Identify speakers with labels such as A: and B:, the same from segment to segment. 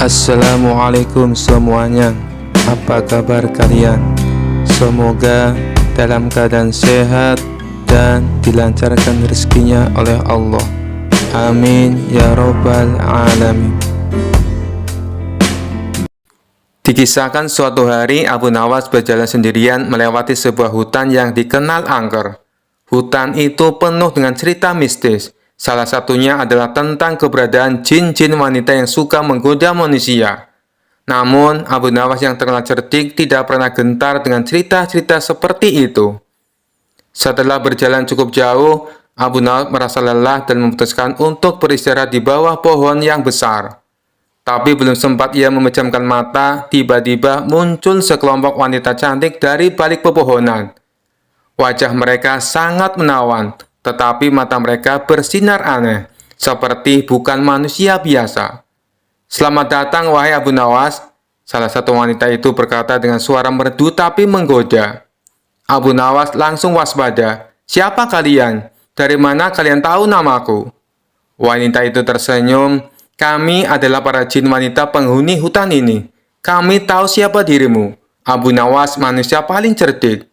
A: Assalamualaikum semuanya. Apa kabar kalian? Semoga dalam keadaan sehat dan dilancarkan rezekinya oleh Allah. Amin ya robbal alamin. Dikisahkan suatu hari Abu Nawas berjalan sendirian melewati sebuah hutan yang dikenal angker. Hutan itu penuh dengan cerita mistis. Salah satunya adalah tentang keberadaan jin-jin wanita yang suka menggoda manusia. Namun, Abu Nawas yang terkenal cerdik tidak pernah gentar dengan cerita-cerita seperti itu. Setelah berjalan cukup jauh, Abu Nawas merasa lelah dan memutuskan untuk beristirahat di bawah pohon yang besar. Tapi belum sempat ia memejamkan mata, tiba-tiba muncul sekelompok wanita cantik dari balik pepohonan. Wajah mereka sangat menawan, tetapi mata mereka bersinar aneh, seperti bukan manusia biasa. "Selamat datang, wahai Abu Nawas," salah satu wanita itu berkata dengan suara merdu tapi menggoda. Abu Nawas langsung waspada. "Siapa kalian? Dari mana kalian tahu namaku?" Wanita itu tersenyum. "Kami adalah para jin wanita penghuni hutan ini. Kami tahu siapa dirimu. Abu Nawas, manusia paling cerdik.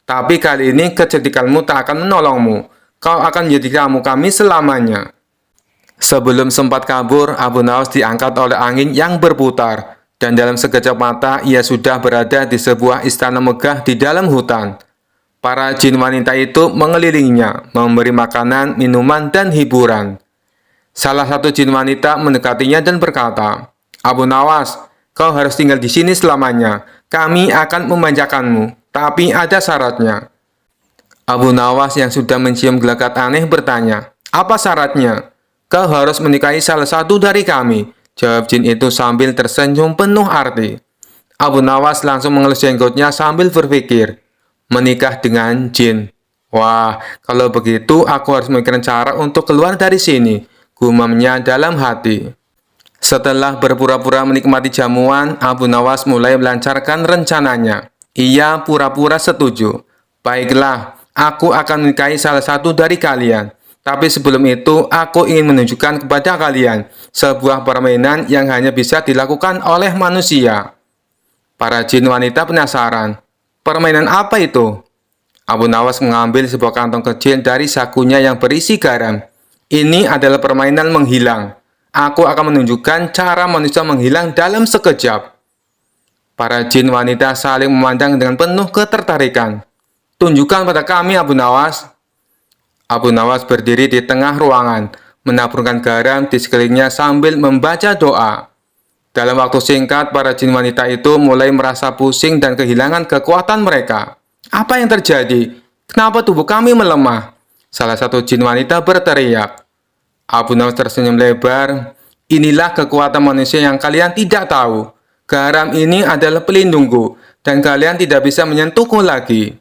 A: Tapi kali ini kecerdikanmu tak akan menolongmu. Kau akan menjadi tamu kami selamanya." Sebelum sempat kabur, Abu Nawas diangkat oleh angin yang berputar, dan dalam sekejap mata ia sudah berada di sebuah istana megah di dalam hutan. Para jin wanita itu mengelilinginya, memberi makanan, minuman, dan hiburan. Salah satu jin wanita mendekatinya dan berkata, "Abu Nawas, kau harus tinggal di sini selamanya. Kami akan memanjakanmu, tapi ada syaratnya." Abu Nawas yang sudah mencium gelagat aneh bertanya, "Apa syaratnya?" "Kau harus menikahi salah satu dari kami," jawab jin itu sambil tersenyum penuh arti. Abu Nawas langsung mengelus jenggotnya sambil berpikir, menikah dengan jin. "Wah, kalau begitu aku harus memikirkan cara untuk keluar dari sini," gumamnya dalam hati. Setelah berpura-pura menikmati jamuan, Abu Nawas mulai melancarkan rencananya. Ia pura-pura setuju. "Baiklah, aku akan menikahi salah satu dari kalian. Tapi sebelum itu, aku ingin menunjukkan kepada kalian sebuah permainan yang hanya bisa dilakukan oleh manusia." Para jin wanita penasaran. "Permainan apa itu?" Abu Nawas mengambil sebuah kantong kecil dari sakunya yang berisi garam. "Ini adalah permainan menghilang. Aku akan menunjukkan cara manusia menghilang dalam sekejap." Para jin wanita saling memandang dengan penuh ketertarikan. "Tunjukkan pada kami, Abu Nawas." Abu Nawas berdiri di tengah ruangan, menaburkan garam di sekelilingnya sambil membaca doa. Dalam waktu singkat, para jin wanita itu mulai merasa pusing dan kehilangan kekuatan mereka. "Apa yang terjadi? Kenapa tubuh kami melemah?" salah satu jin wanita berteriak. Abu Nawas tersenyum lebar. "Inilah kekuatan manusia yang kalian tidak tahu. Garam ini adalah pelindungku, dan kalian tidak bisa menyentuhku lagi."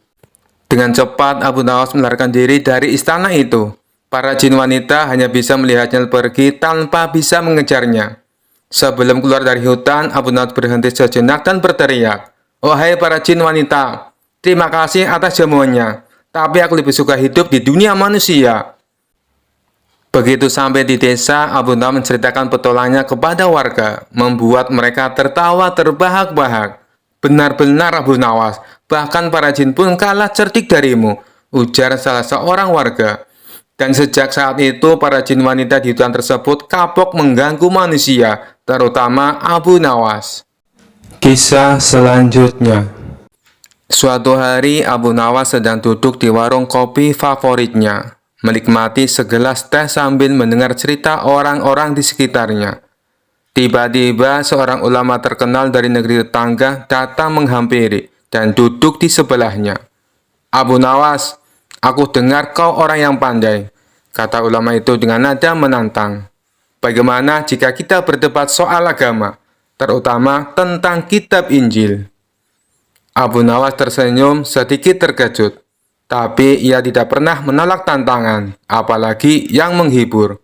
A: Dengan cepat, Abu Nawas melarikan diri dari istana itu. Para jin wanita hanya bisa melihatnya pergi tanpa bisa mengejarnya. Sebelum keluar dari hutan, Abu Nawas berhenti sejenak dan berteriak, "Wahai para jin wanita, terima kasih atas jamuannya, tapi aku lebih suka hidup di dunia manusia." Begitu sampai di desa, Abu Nawas menceritakan petualangannya kepada warga, membuat mereka tertawa terbahak-bahak. "Benar-benar Abu Nawas, bahkan para jin pun kalah cerdik darimu," ujar salah seorang warga. Dan sejak saat itu, para jin wanita di hutan tersebut kapok mengganggu manusia, terutama Abu Nawas. Kisah selanjutnya. Suatu hari, Abu Nawas sedang duduk di warung kopi favoritnya, menikmati segelas teh sambil mendengar cerita orang-orang di sekitarnya. Tiba-tiba, seorang ulama terkenal dari negeri tetangga datang menghampiri dan duduk di sebelahnya. "Abu Nawas, aku dengar kau orang yang pandai," kata ulama itu dengan nada menantang. "Bagaimana jika kita berdebat soal agama, terutama tentang kitab Injil?" Abu Nawas tersenyum sedikit terkejut, tapi ia tidak pernah menolak tantangan, apalagi yang menghibur.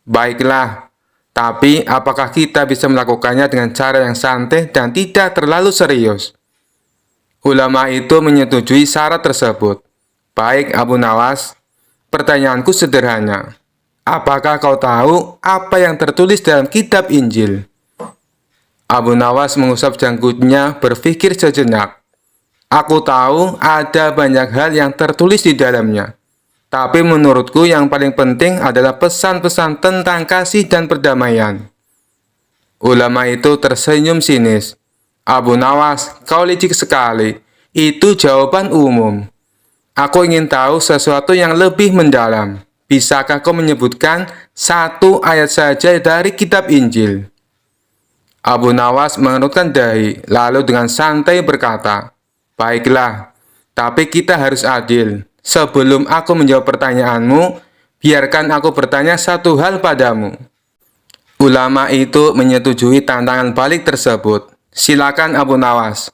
A: "Baiklah, tapi apakah kita bisa melakukannya dengan cara yang santai dan tidak terlalu serius?" Ulama itu menyetujui syarat tersebut. "Baik Abu Nawas, pertanyaanku sederhana. Apakah kau tahu apa yang tertulis dalam kitab Injil?" Abu Nawas mengusap janggutnya, berpikir sejenak. Aku tahu ada banyak hal yang tertulis di dalamnya. Tapi menurutku yang paling penting adalah pesan-pesan tentang kasih dan perdamaian. Ulama itu tersenyum sinis. Abu Nawas, kau licik sekali. Itu jawaban umum. Aku ingin tahu sesuatu yang lebih mendalam. Bisakah kau menyebutkan satu ayat saja dari kitab Injil? Abu Nawas mengerutkan dahi, lalu dengan santai berkata, "Baiklah, tapi kita harus adil. Sebelum aku menjawab pertanyaanmu, biarkan aku bertanya satu hal padamu." Ulama itu menyetujui tantangan balik tersebut. "Silakan Abu Nawas."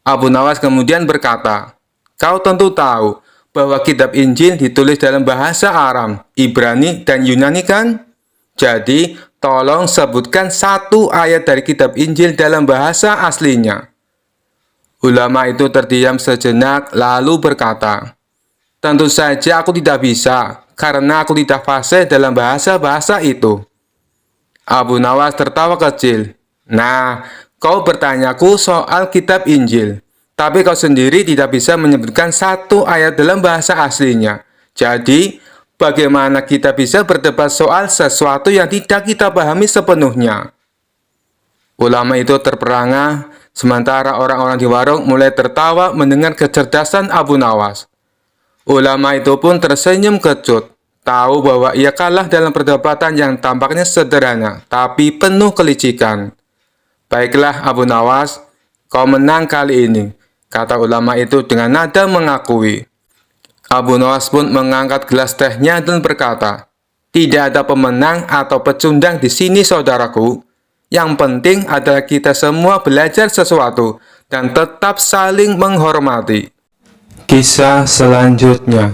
A: Abu Nawas kemudian berkata, "Kau tentu tahu bahwa kitab Injil ditulis dalam bahasa Aram, Ibrani, dan Yunani kan? Jadi, tolong sebutkan satu ayat dari kitab Injil dalam bahasa aslinya." Ulama itu terdiam sejenak lalu berkata, "Tentu saja aku tidak bisa, karena aku tidak fasih dalam bahasa-bahasa itu." Abu Nawas tertawa kecil. "Nah, kau bertanyaku soal kitab Injil, tapi kau sendiri tidak bisa menyebutkan satu ayat dalam bahasa aslinya. Jadi, bagaimana kita bisa berdebat soal sesuatu yang tidak kita pahami sepenuhnya?" Ulama itu terperangah, sementara orang-orang di warung mulai tertawa mendengar kecerdasan Abu Nawas. Ulama itu pun tersenyum kecut, tahu bahwa ia kalah dalam perdebatan yang tampaknya sederhana, tapi penuh kelicikan. "Baiklah Abu Nawas, kau menang kali ini," kata ulama itu dengan nada mengakui. Abu Nawas pun mengangkat gelas tehnya dan berkata, "Tidak ada pemenang atau pecundang di sini saudaraku. Yang penting adalah kita semua belajar sesuatu dan tetap saling menghormati." Kisah selanjutnya.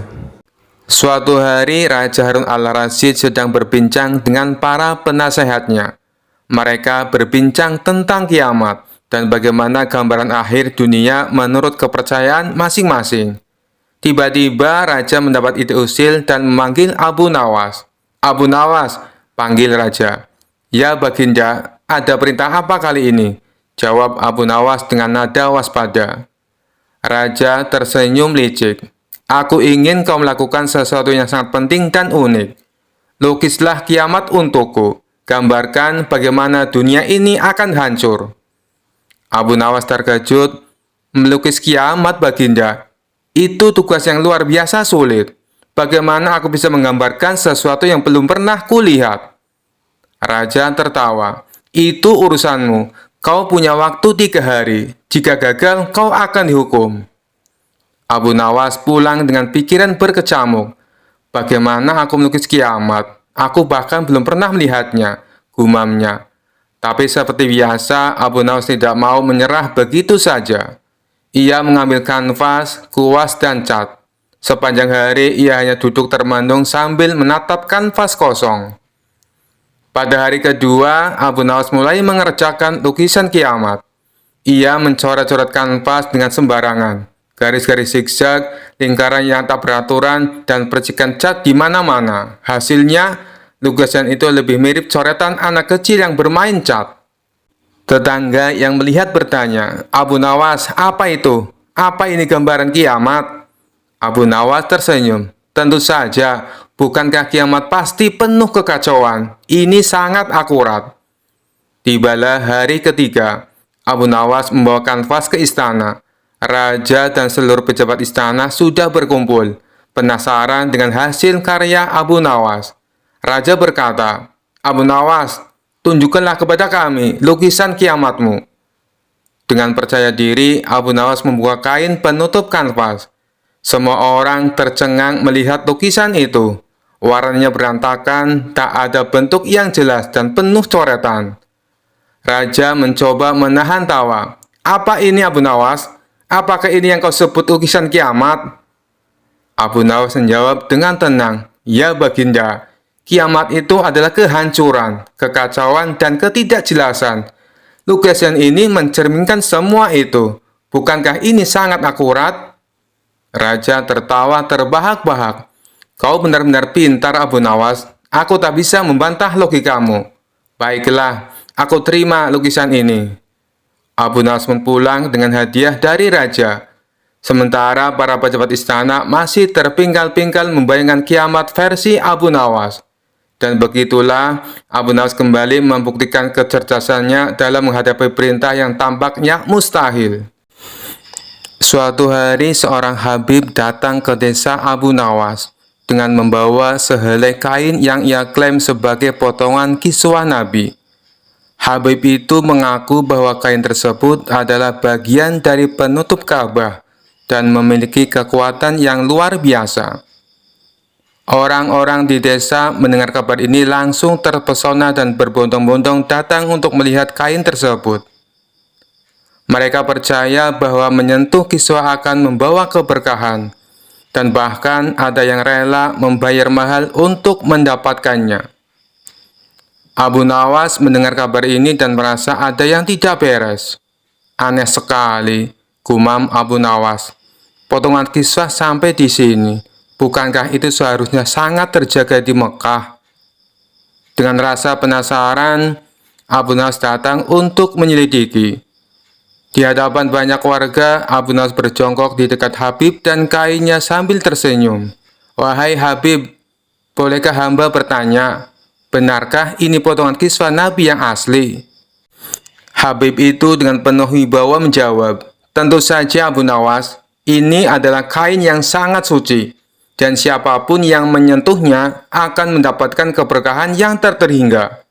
A: Suatu hari, Raja Harun al-Rasyid sedang berbincang dengan para penasehatnya. Mereka berbincang tentang kiamat dan bagaimana gambaran akhir dunia menurut kepercayaan masing-masing. Tiba-tiba, Raja mendapat ide usil dan memanggil Abu Nawas. "Abu Nawas," panggil Raja. "Ya Baginda, ada perintah apa kali ini?" jawab Abu Nawas dengan nada waspada. Raja tersenyum licik. "Aku ingin kau melakukan sesuatu yang sangat penting dan unik. Lukislah kiamat untukku. Gambarkan bagaimana dunia ini akan hancur." Abu Nawas terkejut. "Melukis kiamat, Baginda? Itu tugas yang luar biasa sulit. Bagaimana aku bisa menggambarkan sesuatu yang belum pernah kulihat?" Raja tertawa. "Itu urusanmu. Kau punya waktu 3 hari. Jika gagal, kau akan dihukum." Abu Nawas pulang dengan pikiran berkecamuk. "Bagaimana aku melukis kiamat? Aku bahkan belum pernah melihatnya," gumamnya. Tapi seperti biasa, Abu Nawas tidak mau menyerah begitu saja. Ia mengambil kanvas, kuas, dan cat. Sepanjang hari, ia hanya duduk termenung sambil menatap kanvas kosong. Pada hari kedua, Abu Nawas mulai mengerjakan lukisan kiamat. Ia mencoret-coret kanvas dengan sembarangan. Garis-garis zigzag, lingkaran yang tak beraturan, dan percikan cat di mana-mana. Hasilnya, lukisan itu lebih mirip coretan anak kecil yang bermain cat. Tetangga yang melihat bertanya, "Abu Nawas, apa itu? Apa ini gambaran kiamat?" Abu Nawas tersenyum. "Tentu saja, bukankah kiamat pasti penuh kekacauan? Ini sangat akurat." Tibalah hari ketiga. Abu Nawas membawa kanvas ke istana. Raja dan seluruh pejabat istana sudah berkumpul, penasaran dengan hasil karya Abu Nawas. Raja berkata, "Abu Nawas, tunjukkanlah kepada kami lukisan kiamatmu." Dengan percaya diri, Abu Nawas membuka kain penutup kanvas. Semua orang tercengang melihat lukisan itu. Warnanya berantakan, tak ada bentuk yang jelas dan penuh coretan. Raja mencoba menahan tawa. "Apa ini Abu Nawas? Apakah ini yang kau sebut lukisan kiamat?" Abu Nawas menjawab dengan tenang, "Ya Baginda, kiamat itu adalah kehancuran, kekacauan, dan ketidakjelasan. Lukisan ini mencerminkan semua itu. Bukankah ini sangat akurat?" Raja tertawa terbahak-bahak. "Kau benar-benar pintar, Abu Nawas. Aku tak bisa membantah logikamu. Baiklah, aku terima lukisan ini." Abu Nawas pun pulang dengan hadiah dari raja. Sementara para pejabat istana masih terpingkal-pingkal membayangkan kiamat versi Abu Nawas. Dan begitulah Abu Nawas kembali membuktikan kecerdasannya dalam menghadapi perintah yang tampaknya mustahil. Suatu hari seorang Habib datang ke desa Abu Nawas dengan membawa sehelai kain yang ia klaim sebagai potongan kiswah Nabi. Habib itu mengaku bahwa kain tersebut adalah bagian dari penutup Ka'bah dan memiliki kekuatan yang luar biasa. Orang-orang di desa mendengar kabar ini langsung terpesona dan berbondong-bondong datang untuk melihat kain tersebut. Mereka percaya bahwa menyentuh kiswah akan membawa keberkahan, dan bahkan ada yang rela membayar mahal untuk mendapatkannya. Abu Nawas mendengar kabar ini dan merasa ada yang tidak beres. "Aneh sekali," gumam Abu Nawas. "Potongan kiswah sampai di sini. Bukankah itu seharusnya sangat terjaga di Mekah?" Dengan rasa penasaran, Abu Nawas datang untuk menyelidiki. Di hadapan banyak warga, Abu Nawas berjongkok di dekat Habib dan kainnya sambil tersenyum. "Wahai Habib, bolehkah hamba bertanya, benarkah ini potongan kiswah Nabi yang asli?" Habib itu dengan penuh wibawa menjawab, "Tentu saja Abu Nawas, ini adalah kain yang sangat suci, dan siapapun yang menyentuhnya akan mendapatkan keberkahan yang tak terhingga."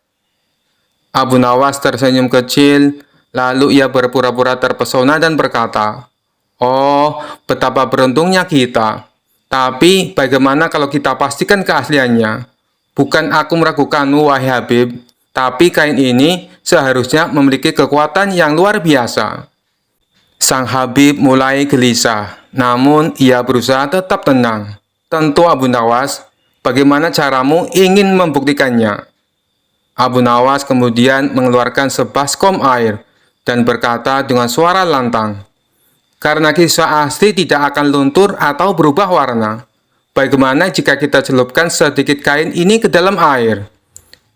A: Abu Nawas tersenyum kecil, lalu ia berpura-pura terpesona dan berkata, "Oh, betapa beruntungnya kita. Tapi bagaimana kalau kita pastikan keasliannya? Bukan aku meragukanmu, wahai Habib, tapi kain ini seharusnya memiliki kekuatan yang luar biasa." Sang Habib mulai gelisah, namun ia berusaha tetap tenang. "Tentu Abu Nawas, bagaimana caramu ingin membuktikannya?" Abu Nawas kemudian mengeluarkan sebaskom air dan berkata dengan suara lantang, "Karena kiswah asli tidak akan luntur atau berubah warna, bagaimana jika kita celupkan sedikit kain ini ke dalam air?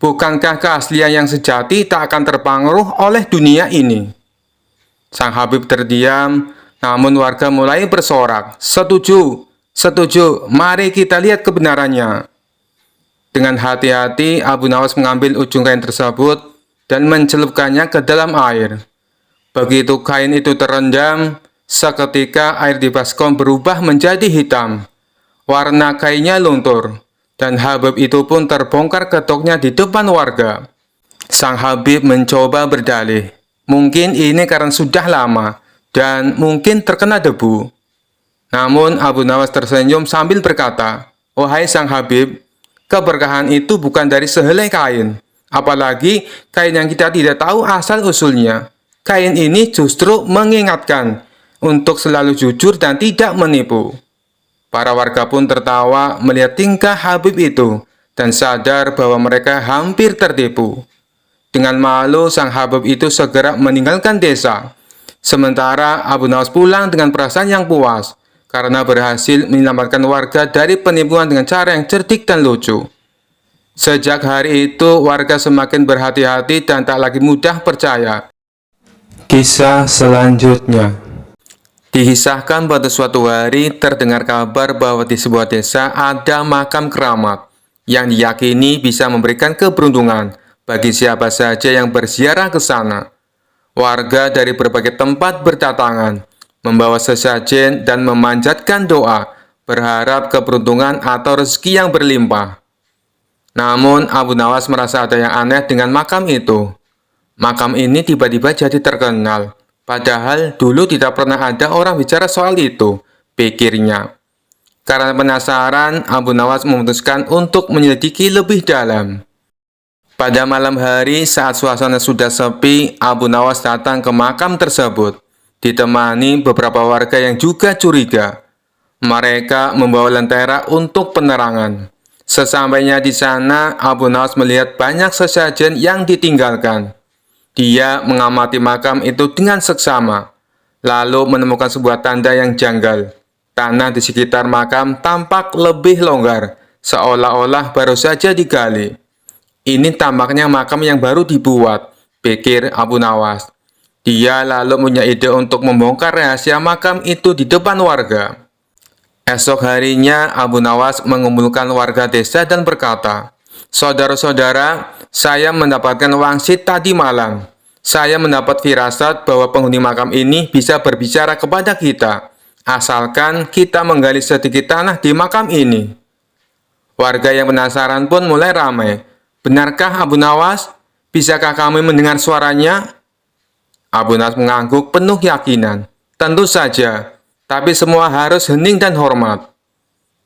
A: Bukankah keaslian yang sejati tak akan terpengaruh oleh dunia ini?" Sang Habib terdiam, namun warga mulai bersorak, "Setuju, setuju, mari kita lihat kebenarannya." Dengan hati-hati, Abu Nawas mengambil ujung kain tersebut dan mencelupkannya ke dalam air. Begitu kain itu terendam, seketika air di baskom berubah menjadi hitam. Warna kainnya luntur, dan Habib itu pun terbongkar ketoknya di depan warga. Sang Habib mencoba berdalih, mungkin ini karena sudah lama, dan mungkin terkena debu. Namun Abu Nawas tersenyum sambil berkata, "Wahai Sang Habib, keberkahan itu bukan dari sehelai kain, apalagi kain yang kita tidak tahu asal-usulnya. Kain ini justru mengingatkan untuk selalu jujur dan tidak menipu." Para warga pun tertawa melihat tingkah Habib itu dan sadar bahwa mereka hampir tertipu. Dengan malu, sang Habib itu segera meninggalkan desa. Sementara Abu Nawas pulang dengan perasaan yang puas karena berhasil menyelamatkan warga dari penipuan dengan cara yang cerdik dan lucu. Sejak hari itu, warga semakin berhati-hati dan tak lagi mudah percaya. Kisah selanjutnya. Dikisahkan pada suatu hari terdengar kabar bahwa di sebuah desa ada makam keramat yang diyakini bisa memberikan keberuntungan bagi siapa saja yang berziarah ke sana. Warga dari berbagai tempat berdatangan, membawa sesajen dan memanjatkan doa, berharap keberuntungan atau rezeki yang berlimpah. Namun Abu Nawas merasa ada yang aneh dengan makam itu. Makam ini tiba-tiba jadi terkenal, padahal dulu tidak pernah ada orang bicara soal itu, pikirnya. Karena penasaran, Abu Nawas memutuskan untuk menyelidiki lebih dalam. Pada malam hari, saat suasana sudah sepi, Abu Nawas datang ke makam tersebut, ditemani beberapa warga yang juga curiga. Mereka membawa lentera untuk penerangan. Sesampainya di sana, Abu Nawas melihat banyak sesajen yang ditinggalkan. Dia mengamati makam itu dengan seksama, lalu menemukan sebuah tanda yang janggal. Tanah di sekitar makam tampak lebih longgar, seolah-olah baru saja digali. Ini tampaknya makam yang baru dibuat, pikir Abu Nawas. Dia lalu punya ide untuk membongkar rahasia makam itu di depan warga. Esok harinya, Abu Nawas mengumpulkan warga desa dan berkata, "Saudara-saudara, saya mendapatkan wangsit tadi malam. Saya mendapat firasat bahwa penghuni makam ini bisa berbicara kepada kita, asalkan kita menggali sedikit tanah di makam ini." Warga yang penasaran pun mulai ramai. "Benarkah Abu Nawas? Bisakah kami mendengar suaranya?" Abu Nawas mengangguk penuh keyakinan. "Tentu saja, tapi semua harus hening dan hormat."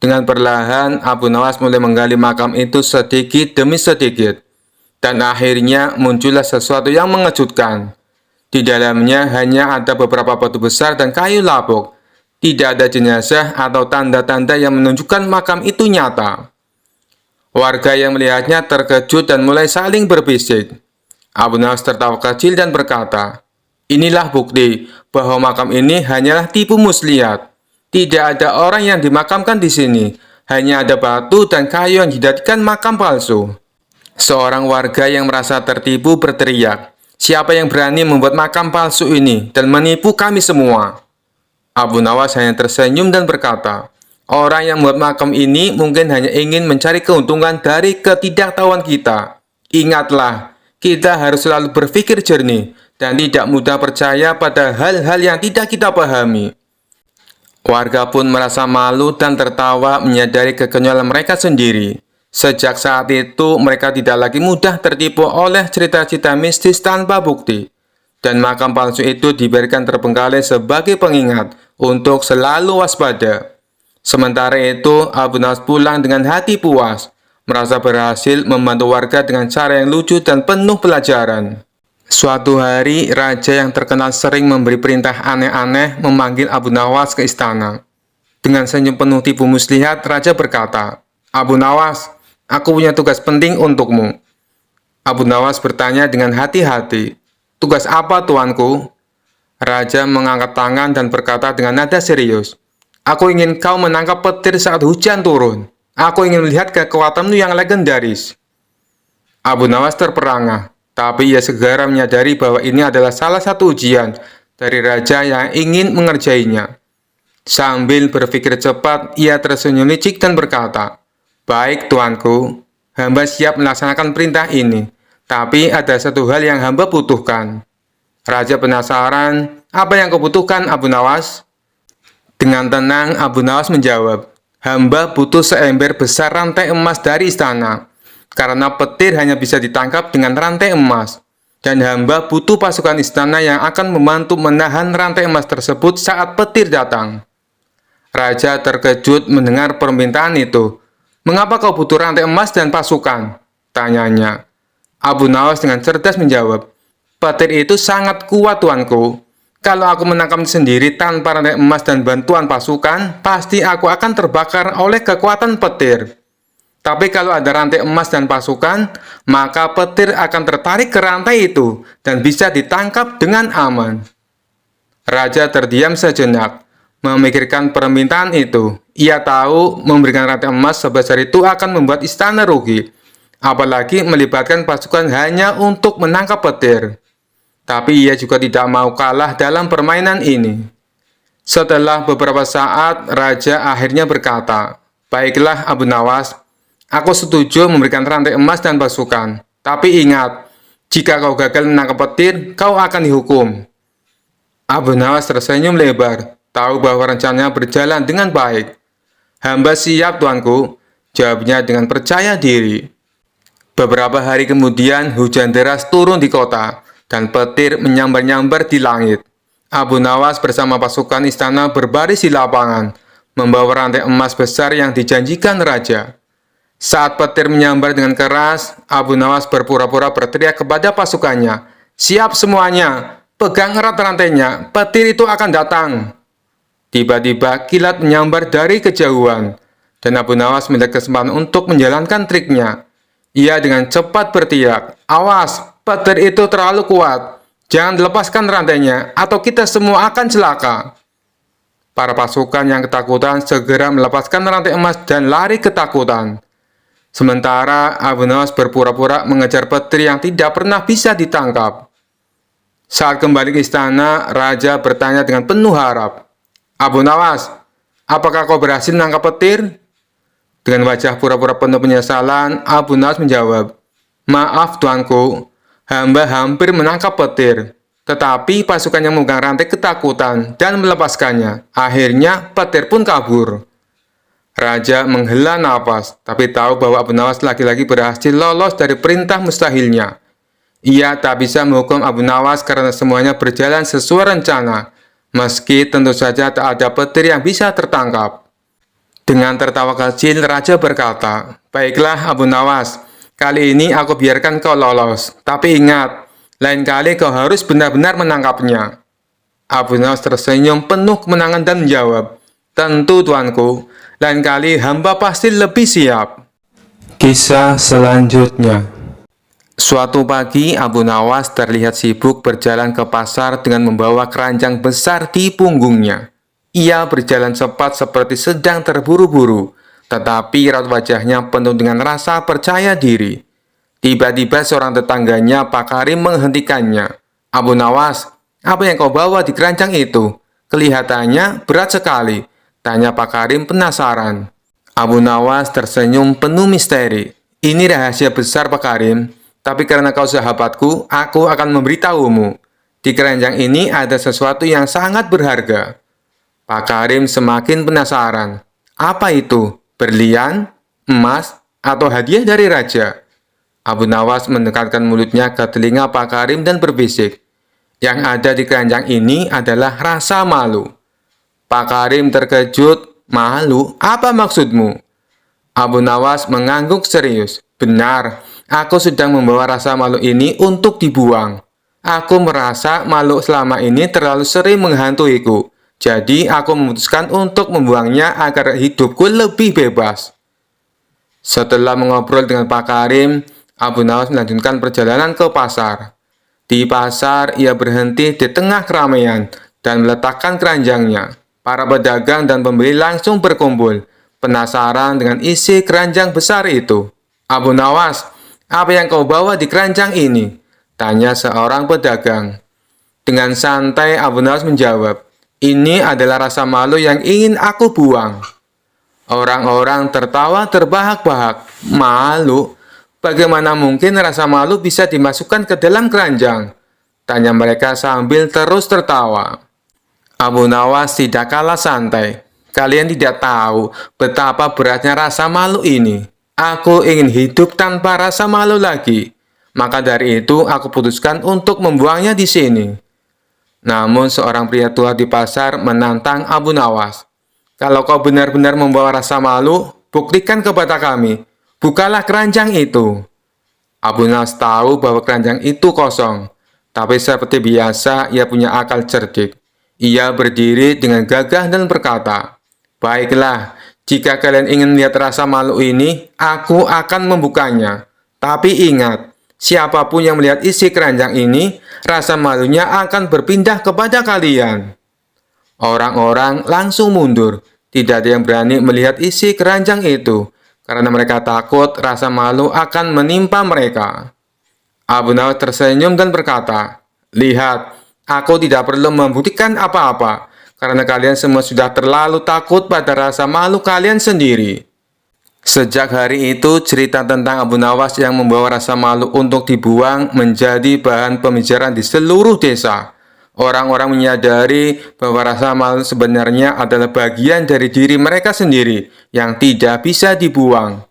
A: Dengan perlahan, Abu Nawas mulai menggali makam itu sedikit demi sedikit. Dan akhirnya muncullah sesuatu yang mengejutkan. Di dalamnya hanya ada beberapa batu besar dan kayu lapuk. Tidak ada jenazah atau tanda-tanda yang menunjukkan makam itu nyata. Warga yang melihatnya terkejut dan mulai saling berbisik. Abu Nawas tertawa kecil dan berkata, "Inilah bukti bahwa makam ini hanyalah tipu muslihat. Tidak ada orang yang dimakamkan di sini. Hanya ada batu dan kayu yang dijadikan makam palsu." Seorang warga yang merasa tertipu berteriak, "Siapa yang berani membuat makam palsu ini dan menipu kami semua?" Abu Nawas hanya tersenyum dan berkata, "Orang yang membuat makam ini mungkin hanya ingin mencari keuntungan dari ketidaktahuan kita. Ingatlah, kita harus selalu berpikir jernih dan tidak mudah percaya pada hal-hal yang tidak kita pahami." Warga pun merasa malu dan tertawa menyadari kekonyolan mereka sendiri. Sejak saat itu, mereka tidak lagi mudah tertipu oleh cerita-cerita mistis tanpa bukti. Dan makam palsu itu dibiarkan terbengkalai sebagai pengingat untuk selalu waspada. Sementara itu, Abu Nawas pulang dengan hati puas, merasa berhasil membantu warga dengan cara yang lucu dan penuh pelajaran. Suatu hari, raja yang terkenal sering memberi perintah aneh-aneh memanggil Abu Nawas ke istana. Dengan senyum penuh tipu muslihat, raja berkata, "Abu Nawas, aku punya tugas penting untukmu." Abu Nawas bertanya dengan hati-hati, "Tugas apa, tuanku?" Raja mengangkat tangan dan berkata dengan nada serius, "Aku ingin kau menangkap petir saat hujan turun. Aku ingin melihat kekuatanmu yang legendaris." Abu Nawas terperangah. Tapi ia segera menyadari bahwa ini adalah salah satu ujian dari raja yang ingin mengerjainya. Sambil berpikir cepat, ia tersenyum licik dan berkata, "Baik, tuanku, hamba siap melaksanakan perintah ini. Tapi ada satu hal yang hamba butuhkan." Raja penasaran, "Apa yang kau butuhkan, Abu Nawas?" Dengan tenang, Abu Nawas menjawab, "Hamba butuh seember besar rantai emas dari istana. Karena petir hanya bisa ditangkap dengan rantai emas, dan hamba butuh pasukan istana yang akan membantu menahan rantai emas tersebut saat petir datang." Raja terkejut mendengar permintaan itu. "Mengapa kau butuh rantai emas dan pasukan?" tanyanya. Abu Nawas dengan cerdas menjawab, "Petir itu sangat kuat, tuanku. Kalau aku menangkapnya sendiri tanpa rantai emas dan bantuan pasukan, pasti aku akan terbakar oleh kekuatan petir. Tapi kalau ada rantai emas dan pasukan, maka petir akan tertarik ke rantai itu dan bisa ditangkap dengan aman." Raja terdiam sejenak, memikirkan permintaan itu. Ia tahu memberikan rantai emas sebesar itu akan membuat istana rugi, apalagi melibatkan pasukan hanya untuk menangkap petir. Tapi ia juga tidak mau kalah dalam permainan ini. Setelah beberapa saat, Raja akhirnya berkata, "Baiklah, Abu Nawas, aku setuju memberikan rantai emas dan pasukan. Tapi ingat, jika kau gagal menangkap petir, kau akan dihukum." Abu Nawas tersenyum lebar, tahu bahwa rencananya berjalan dengan baik. "Hamba siap, tuanku," jawabnya dengan percaya diri. Beberapa hari kemudian, hujan deras turun di kota, dan petir menyambar-nyambar di langit. Abu Nawas bersama pasukan istana berbaris di lapangan, membawa rantai emas besar yang dijanjikan raja. Saat petir menyambar dengan keras, Abu Nawas berpura-pura berteriak kepada pasukannya, "Siap semuanya, pegang erat rantainya, petir itu akan datang." Tiba-tiba kilat menyambar dari kejauhan, dan Abu Nawas melihat kesempatan untuk menjalankan triknya. Ia dengan cepat berteriak, "Awas, petir itu terlalu kuat. Jangan lepaskan rantainya, atau kita semua akan celaka." Para pasukan yang ketakutan segera melepaskan rantai emas dan lari ketakutan. Sementara Abu Nawas berpura-pura mengejar petir yang tidak pernah bisa ditangkap. Saat kembali ke istana, raja bertanya dengan penuh harap, "Abu Nawas, apakah kau berhasil menangkap petir?" Dengan wajah pura-pura penuh penyesalan, Abu Nawas menjawab, "Maaf tuanku, hamba hampir menangkap petir. Tetapi pasukan yang memegang rantai ketakutan dan melepaskannya. Akhirnya petir pun kabur." Raja menghela nafas, tapi tahu bahwa Abu Nawas lagi-lagi berhasil lolos dari perintah mustahilnya. Ia tak bisa menghukum Abu Nawas karena semuanya berjalan sesuai rencana, meski tentu saja tak ada petir yang bisa tertangkap. Dengan tertawa kecil, Raja berkata, "Baiklah Abu Nawas, kali ini aku biarkan kau lolos. Tapi ingat, lain kali kau harus benar-benar menangkapnya." Abu Nawas tersenyum penuh kemenangan dan menjawab, "Tentu tuanku, lain kali hamba pasti lebih siap." Kisah selanjutnya. Suatu pagi, Abu Nawas terlihat sibuk berjalan ke pasar dengan membawa keranjang besar di punggungnya. Ia berjalan cepat seperti sedang terburu-buru, tetapi raut wajahnya penuh dengan rasa percaya diri. Tiba-tiba seorang tetangganya, Pak Karim, menghentikannya. "Abu Nawas, apa yang kau bawa di keranjang itu? Kelihatannya berat sekali," tanya Pak Karim penasaran. Abu Nawas tersenyum penuh misteri. "Ini rahasia besar, Pak Karim. Tapi karena kau sahabatku, aku akan memberitahumu. Di keranjang ini ada sesuatu yang sangat berharga." Pak Karim semakin penasaran. "Apa itu? Berlian? Emas? Atau hadiah dari raja?" Abu Nawas mendekatkan mulutnya ke telinga Pak Karim dan berbisik, "Yang ada di keranjang ini adalah rasa malu." Pak Karim terkejut. "Malu? Apa maksudmu?" Abu Nawas mengangguk serius. "Benar. Aku sedang membawa rasa malu ini untuk dibuang. Aku merasa malu selama ini terlalu sering menghantuiku. Jadi aku memutuskan untuk membuangnya agar hidupku lebih bebas." Setelah mengobrol dengan Pak Karim, Abu Nawas melanjutkan perjalanan ke pasar. Di pasar, ia berhenti di tengah keramaian dan meletakkan keranjangnya. Para pedagang dan pembeli langsung berkumpul, penasaran dengan isi keranjang besar itu. "Abu Nawas, apa yang kau bawa di keranjang ini?" tanya seorang pedagang. Dengan santai Abu Nawas menjawab, "Ini adalah rasa malu yang ingin aku buang." Orang-orang tertawa terbahak-bahak. "Malu? Bagaimana mungkin rasa malu bisa dimasukkan ke dalam keranjang?" tanya mereka sambil terus tertawa. Abu Nawas tidak kalah santai. "Kalian tidak tahu betapa beratnya rasa malu ini. Aku ingin hidup tanpa rasa malu lagi. Maka dari itu aku putuskan untuk membuangnya di sini." Namun seorang pria tua di pasar menantang Abu Nawas. "Kalau kau benar-benar membawa rasa malu, buktikan kepada kami. Bukalah keranjang itu." Abu Nawas tahu bahwa keranjang itu kosong. Tapi seperti biasa, ia punya akal cerdik. Ia berdiri dengan gagah dan berkata, "Baiklah, jika kalian ingin melihat rasa malu ini, aku akan membukanya. Tapi ingat, siapapun yang melihat isi keranjang ini, rasa malunya akan berpindah kepada kalian." Orang-orang langsung mundur. Tidak ada yang berani melihat isi keranjang itu, karena mereka takut rasa malu akan menimpa mereka. Abu Nawas tersenyum dan berkata, "Lihat, aku tidak perlu membuktikan apa-apa, karena kalian semua sudah terlalu takut pada rasa malu kalian sendiri." Sejak hari itu, cerita tentang Abu Nawas yang membawa rasa malu untuk dibuang menjadi bahan pembicaraan di seluruh desa. Orang-orang menyadari bahwa rasa malu sebenarnya adalah bagian dari diri mereka sendiri yang tidak bisa dibuang.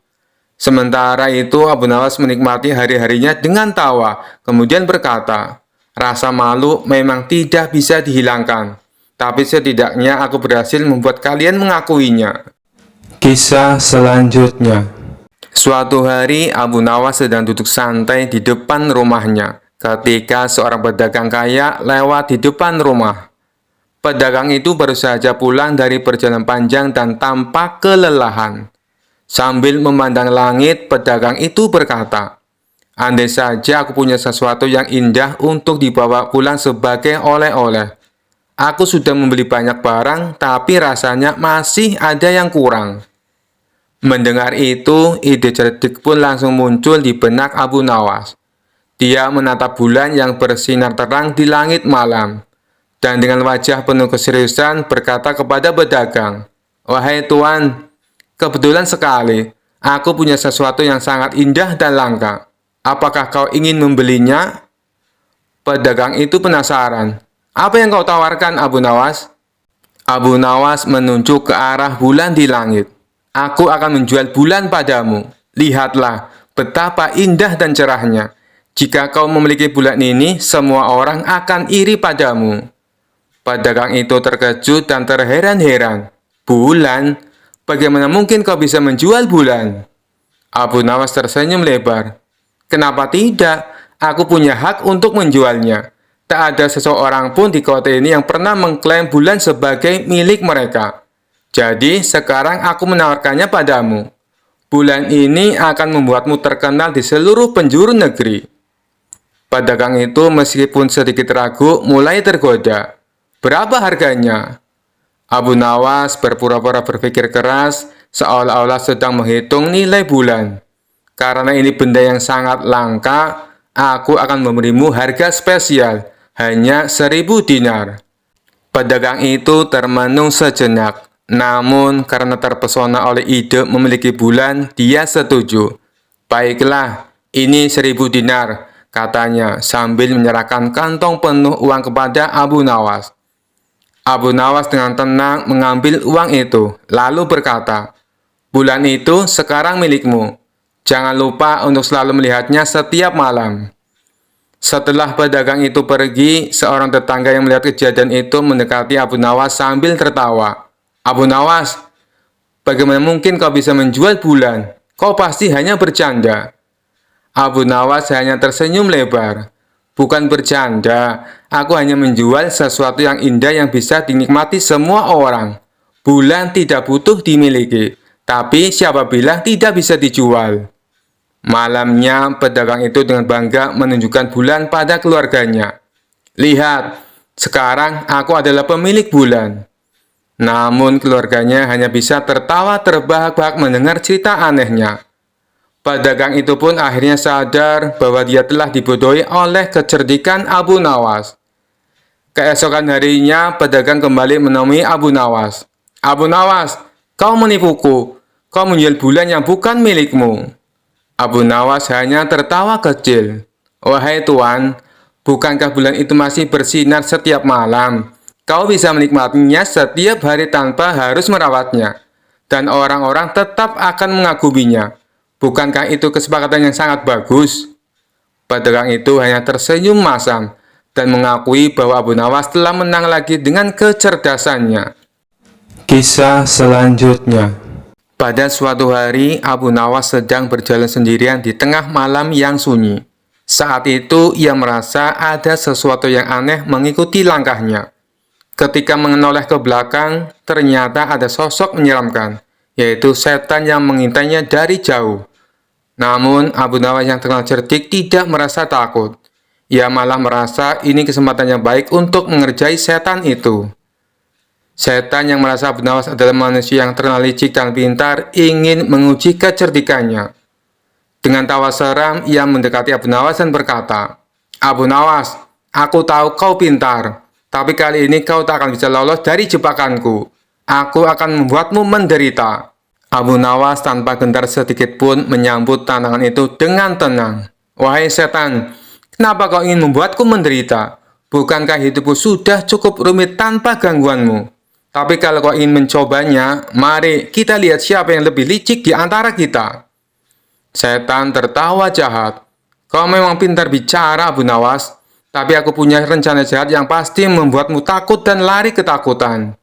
A: Sementara itu, Abu Nawas menikmati hari-harinya dengan tawa, kemudian berkata, "Rasa malu memang tidak bisa dihilangkan, tapi setidaknya aku berhasil membuat kalian mengakuinya." Kisah selanjutnya. Suatu hari, Abu Nawas sedang duduk santai di depan rumahnya ketika seorang pedagang kaya lewat di depan rumah. Pedagang itu baru saja pulang dari perjalanan panjang dan tampak kelelahan. Sambil memandang langit, pedagang itu berkata, "Andai saja aku punya sesuatu yang indah untuk dibawa pulang sebagai oleh-oleh. Aku sudah membeli banyak barang, tapi rasanya masih ada yang kurang." Mendengar itu, ide cerdik pun langsung muncul di benak Abu Nawas. Dia menatap bulan yang bersinar terang di langit malam, dan dengan wajah penuh keseriusan berkata kepada pedagang, "Wahai Tuan, kebetulan sekali, aku punya sesuatu yang sangat indah dan langka. Apakah kau ingin membelinya?" Pedagang itu penasaran. "Apa yang kau tawarkan, Abu Nawas?" Abu Nawas menunjuk ke arah bulan di langit. "Aku akan menjual bulan padamu. Lihatlah betapa indah dan cerahnya. Jika kau memiliki bulan ini, semua orang akan iri padamu." Pedagang itu terkejut dan terheran-heran. "Bulan? Bagaimana mungkin kau bisa menjual bulan?" Abu Nawas tersenyum lebar. "Kenapa tidak? Aku punya hak untuk menjualnya. Tak ada seseorang pun di kota ini yang pernah mengklaim bulan sebagai milik mereka. Jadi, sekarang aku menawarkannya padamu. Bulan ini akan membuatmu terkenal di seluruh penjuru negeri." Pedagang itu meskipun sedikit ragu, mulai tergoda. "Berapa harganya?" Abu Nawas berpura-pura berpikir keras, seolah-olah sedang menghitung nilai bulan. "Karena ini benda yang sangat langka, aku akan memberimu harga spesial, hanya 1.000 dinar." Pedagang itu termenung sejenak, namun karena terpesona oleh ide memiliki bulan, dia setuju. "Baiklah, ini 1.000 dinar," katanya sambil menyerahkan kantong penuh uang kepada Abu Nawas. Abu Nawas dengan tenang mengambil uang itu, lalu berkata, "Bulan itu sekarang milikmu. Jangan lupa untuk selalu melihatnya setiap malam." Setelah pedagang itu pergi, seorang tetangga yang melihat kejadian itu mendekati Abu Nawas sambil tertawa. "Abu Nawas, bagaimana mungkin kau bisa menjual bulan? Kau pasti hanya bercanda." Abu Nawas hanya tersenyum lebar. "Bukan bercanda, aku hanya menjual sesuatu yang indah yang bisa dinikmati semua orang. Bulan tidak butuh dimiliki, tapi siapa bilang tidak bisa dijual?" Malamnya, pedagang itu dengan bangga menunjukkan bulan pada keluarganya. "Lihat, sekarang aku adalah pemilik bulan." Namun keluarganya hanya bisa tertawa terbahak-bahak mendengar cerita anehnya. Pedagang itu pun akhirnya sadar bahwa dia telah dibodohi oleh kecerdikan Abu Nawas. Keesokan harinya, pedagang kembali menemui Abu Nawas. "Abu Nawas, kau menipuku. Kau menjual bulan yang bukan milikmu." Abu Nawas hanya tertawa kecil. "Wahai Tuan, bukankah bulan itu masih bersinar setiap malam? Kau bisa menikmatinya setiap hari tanpa harus merawatnya, dan orang-orang tetap akan mengaguminya. Bukankah itu kesepakatan yang sangat bagus?" Pedagang itu hanya tersenyum masam dan mengakui bahwa Abu Nawas telah menang lagi dengan kecerdasannya. Kisah selanjutnya. Pada suatu hari, Abu Nawas sedang berjalan sendirian di tengah malam yang sunyi. Saat itu, ia merasa ada sesuatu yang aneh mengikuti langkahnya. Ketika menoleh ke belakang, ternyata ada sosok menyeramkan, yaitu setan yang mengintainya dari jauh. Namun, Abu Nawas yang terkenal cerdik tidak merasa takut. Ia malah merasa ini kesempatan yang baik untuk mengerjai setan itu. Setan yang merasa Abu Nawas adalah manusia yang terkenal licik dan pintar ingin menguji kecerdikannya. Dengan tawa seram, ia mendekati Abu Nawas dan berkata, "Abu Nawas, aku tahu kau pintar, tapi kali ini kau tak akan bisa lolos dari jebakanku. Aku akan membuatmu menderita." Abu Nawas tanpa gentar sedikit pun menyambut tantangan itu dengan tenang. "Wahai setan, kenapa kau ingin membuatku menderita? Bukankah hidupku sudah cukup rumit tanpa gangguanmu? Tapi kalau kau ingin mencobanya, mari kita lihat siapa yang lebih licik di antara kita." Setan tertawa jahat. "Kau memang pintar bicara, Abu Nawas, tapi aku punya rencana jahat yang pasti membuatmu takut dan lari ketakutan."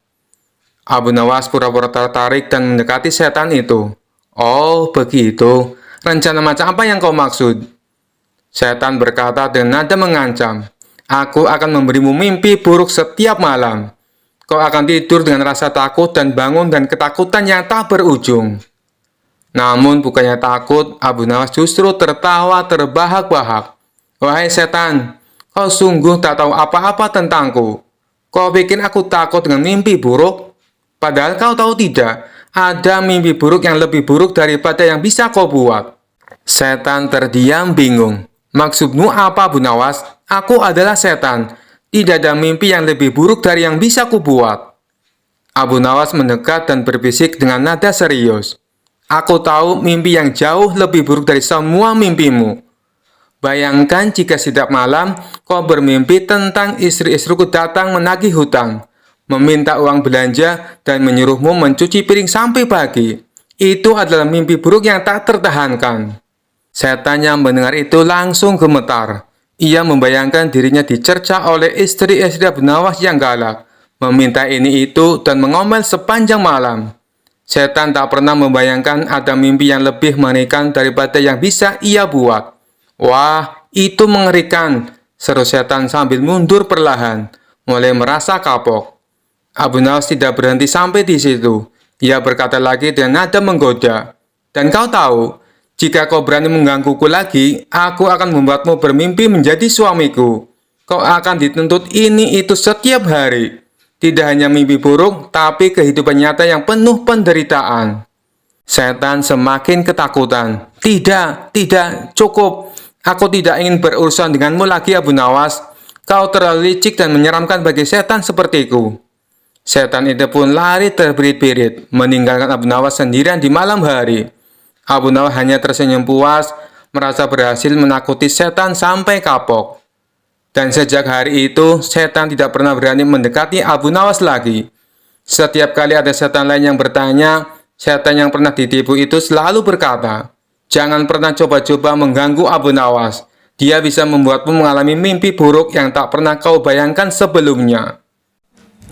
A: Abu Nawas pura-pura tertarik dan mendekati setan itu. "Oh, begitu. Rencana macam apa yang kau maksud?" Setan berkata dengan nada mengancam. "Aku akan memberimu mimpi buruk setiap malam. Kau akan tidur dengan rasa takut dan bangun dan ketakutan yang tak berujung." Namun bukannya takut, Abu Nawas justru tertawa terbahak-bahak. "Wahai setan, kau sungguh tak tahu apa-apa tentangku. Kau bikin aku takut dengan mimpi buruk? Padahal kau tahu tidak, ada mimpi buruk yang lebih buruk daripada yang bisa kau buat." Setan terdiam bingung. Maksudmu apa, Abu Nawas? Aku adalah setan. Tidak ada mimpi yang lebih buruk dari yang bisa kubuat. Abu Nawas mendekat dan berbisik dengan nada serius. Aku tahu mimpi yang jauh lebih buruk dari semua mimpimu. Bayangkan jika setiap malam kau bermimpi tentang istri-istriku datang menagih hutang, meminta uang belanja, dan menyuruhmu mencuci piring sampai pagi. Itu adalah mimpi buruk yang tak tertahankan. Setan yang mendengar itu langsung gemetar. Ia membayangkan dirinya dicerca oleh istri-istri Abu Nawas yang galak, meminta ini itu dan mengomel sepanjang malam. Setan tak pernah membayangkan ada mimpi yang lebih mengerikan daripada yang bisa ia buat. Wah, itu mengerikan, seru setan sambil mundur perlahan, mulai merasa kapok. Abu Nawas tidak berhenti sampai di situ. Ia berkata lagi dengan nada menggoda, "Dan kau tahu, jika kau berani menggangguku lagi, aku akan membuatmu bermimpi menjadi suamiku. Kau akan dituntut ini itu setiap hari. Tidak hanya mimpi buruk, tapi kehidupan nyata yang penuh penderitaan." Setan semakin ketakutan. Tidak, cukup. Aku tidak ingin berurusan denganmu lagi, Abu Nawas. Kau terlalu licik dan menyeramkan bagi setan sepertiku. Setan itu pun lari terbirit-birit, meninggalkan Abu Nawas sendirian di malam hari. Abu Nawas hanya tersenyum puas, merasa berhasil menakuti setan sampai kapok. Dan sejak hari itu, setan tidak pernah berani mendekati Abu Nawas lagi. Setiap kali ada setan lain yang bertanya, setan yang pernah ditipu itu selalu berkata, "Jangan pernah coba-coba mengganggu Abu Nawas. Dia bisa membuatmu mengalami mimpi buruk yang tak pernah kau bayangkan sebelumnya."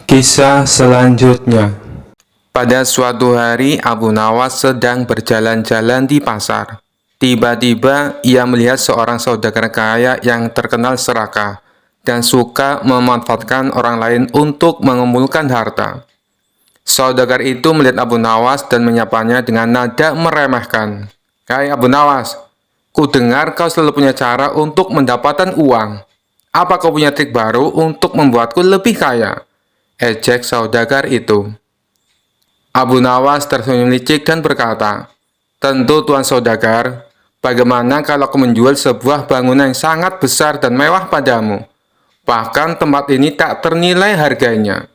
A: Kisah selanjutnya. Pada suatu hari, Abu Nawas sedang berjalan-jalan di pasar. Tiba-tiba, ia melihat seorang saudagar kaya yang terkenal serakah dan suka memanfaatkan orang lain untuk mengumpulkan harta. Saudagar itu melihat Abu Nawas dan menyapanya dengan nada meremehkan. "Hai Abu Nawas, ku dengar kau selalu punya cara untuk mendapatkan uang. Apa kau punya trik baru untuk membuatku lebih kaya?" ejek saudagar itu. Abu Nawas tersenyum licik dan berkata, "Tentu Tuan Saudagar, bagaimana kalau aku menjual sebuah bangunan yang sangat besar dan mewah padamu? Bahkan tempat ini tak ternilai harganya."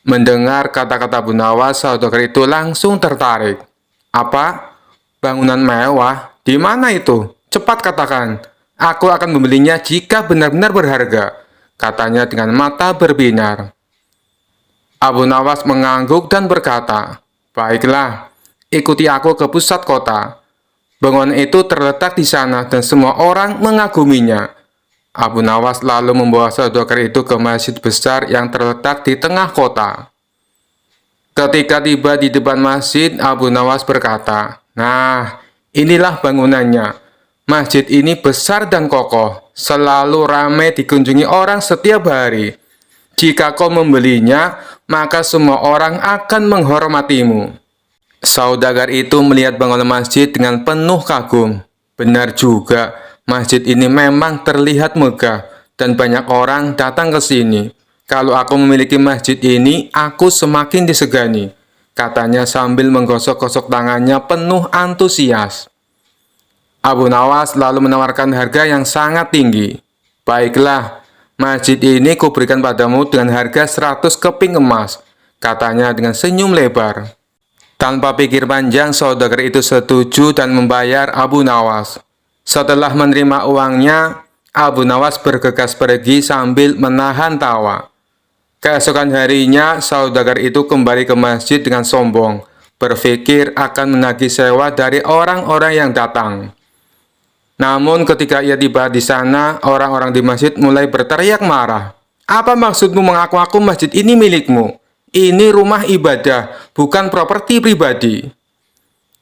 A: Mendengar kata-kata Abu Nawas, saudagar itu langsung tertarik. "Apa? Bangunan mewah? Di mana itu? Cepat katakan. Aku akan membelinya jika benar-benar berharga," katanya dengan mata berbinar. Abu Nawas mengangguk dan berkata, "Baiklah, ikuti aku ke pusat kota. Bangunan itu terletak di sana dan semua orang mengaguminya." Abu Nawas lalu membawa saudagar itu ke masjid besar yang terletak di tengah kota. Ketika tiba di depan masjid, Abu Nawas berkata, "Nah, inilah bangunannya. Masjid ini besar dan kokoh, selalu ramai dikunjungi orang setiap hari. Jika kau membelinya, maka semua orang akan menghormatimu." Saudagar itu melihat bangunan masjid dengan penuh kagum. Benar juga, masjid ini memang terlihat megah dan banyak orang datang ke sini. "Kalau aku memiliki masjid ini, aku semakin disegani," katanya sambil menggosok-gosok tangannya penuh antusias. Abu Nawas lalu menawarkan harga yang sangat tinggi. "Baiklah, masjid ini kuberikan padamu dengan harga 100 keping emas," katanya dengan senyum lebar. Tanpa pikir panjang, saudagar itu setuju dan membayar Abu Nawas. Setelah menerima uangnya, Abu Nawas bergegas pergi sambil menahan tawa. Keesokan harinya, saudagar itu kembali ke masjid dengan sombong, berpikir akan menagih sewa dari orang-orang yang datang. Namun ketika ia tiba di sana, orang-orang di masjid mulai berteriak marah. "Apa maksudmu mengaku-ngaku masjid ini milikmu? Ini rumah ibadah, bukan properti pribadi."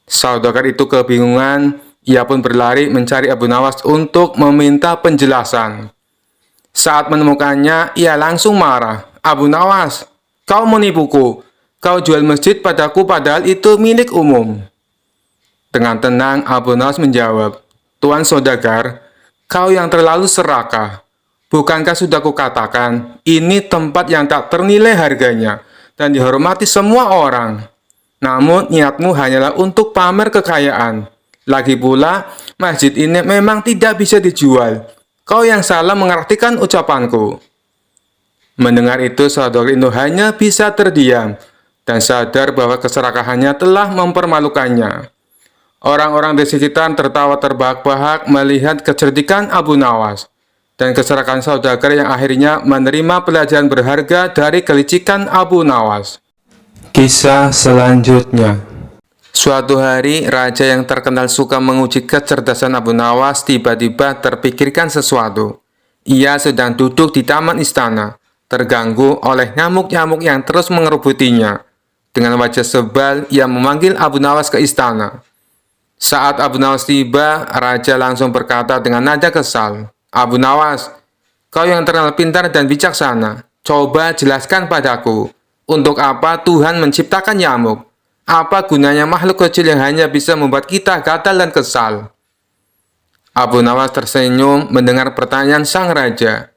A: Saudagar itu kebingungan, ia pun berlari mencari Abu Nawas untuk meminta penjelasan. Saat menemukannya, ia langsung marah. "Abu Nawas, kau menipuku. Kau jual masjid padaku padahal itu milik umum." Dengan tenang, Abu Nawas menjawab, "Tuan saudagar, kau yang terlalu serakah. Bukankah sudah kukatakan, ini tempat yang tak ternilai harganya dan dihormati semua orang. Namun niatmu hanyalah untuk pamer kekayaan. Lagi pula, masjid ini memang tidak bisa dijual. Kau yang salah mengartikan ucapanku. Mendengar itu, saudara itu hanya bisa terdiam dan sadar bahwa keserakahannya telah mempermalukannya. Orang-orang di sekitar tertawa terbahak-bahak melihat kecerdikan Abu Nawas dan keserakahan saudagar yang akhirnya menerima pelajaran berharga dari kelicikan Abu Nawas. Kisah selanjutnya. Suatu hari, raja yang terkenal suka menguji kecerdasan Abu Nawas tiba-tiba terpikirkan sesuatu. Ia sedang duduk di taman istana, terganggu oleh nyamuk-nyamuk yang terus mengerubutinya. Dengan wajah sebal, ia memanggil Abu Nawas ke istana. Saat Abu Nawas tiba, raja langsung berkata dengan nada kesal, "Abu Nawas, kau yang terkenal pintar dan bijaksana, coba jelaskan padaku, untuk apa Tuhan menciptakan nyamuk? Apa gunanya makhluk kecil yang hanya bisa membuat kita gatal dan kesal?" Abu Nawas tersenyum mendengar pertanyaan sang raja.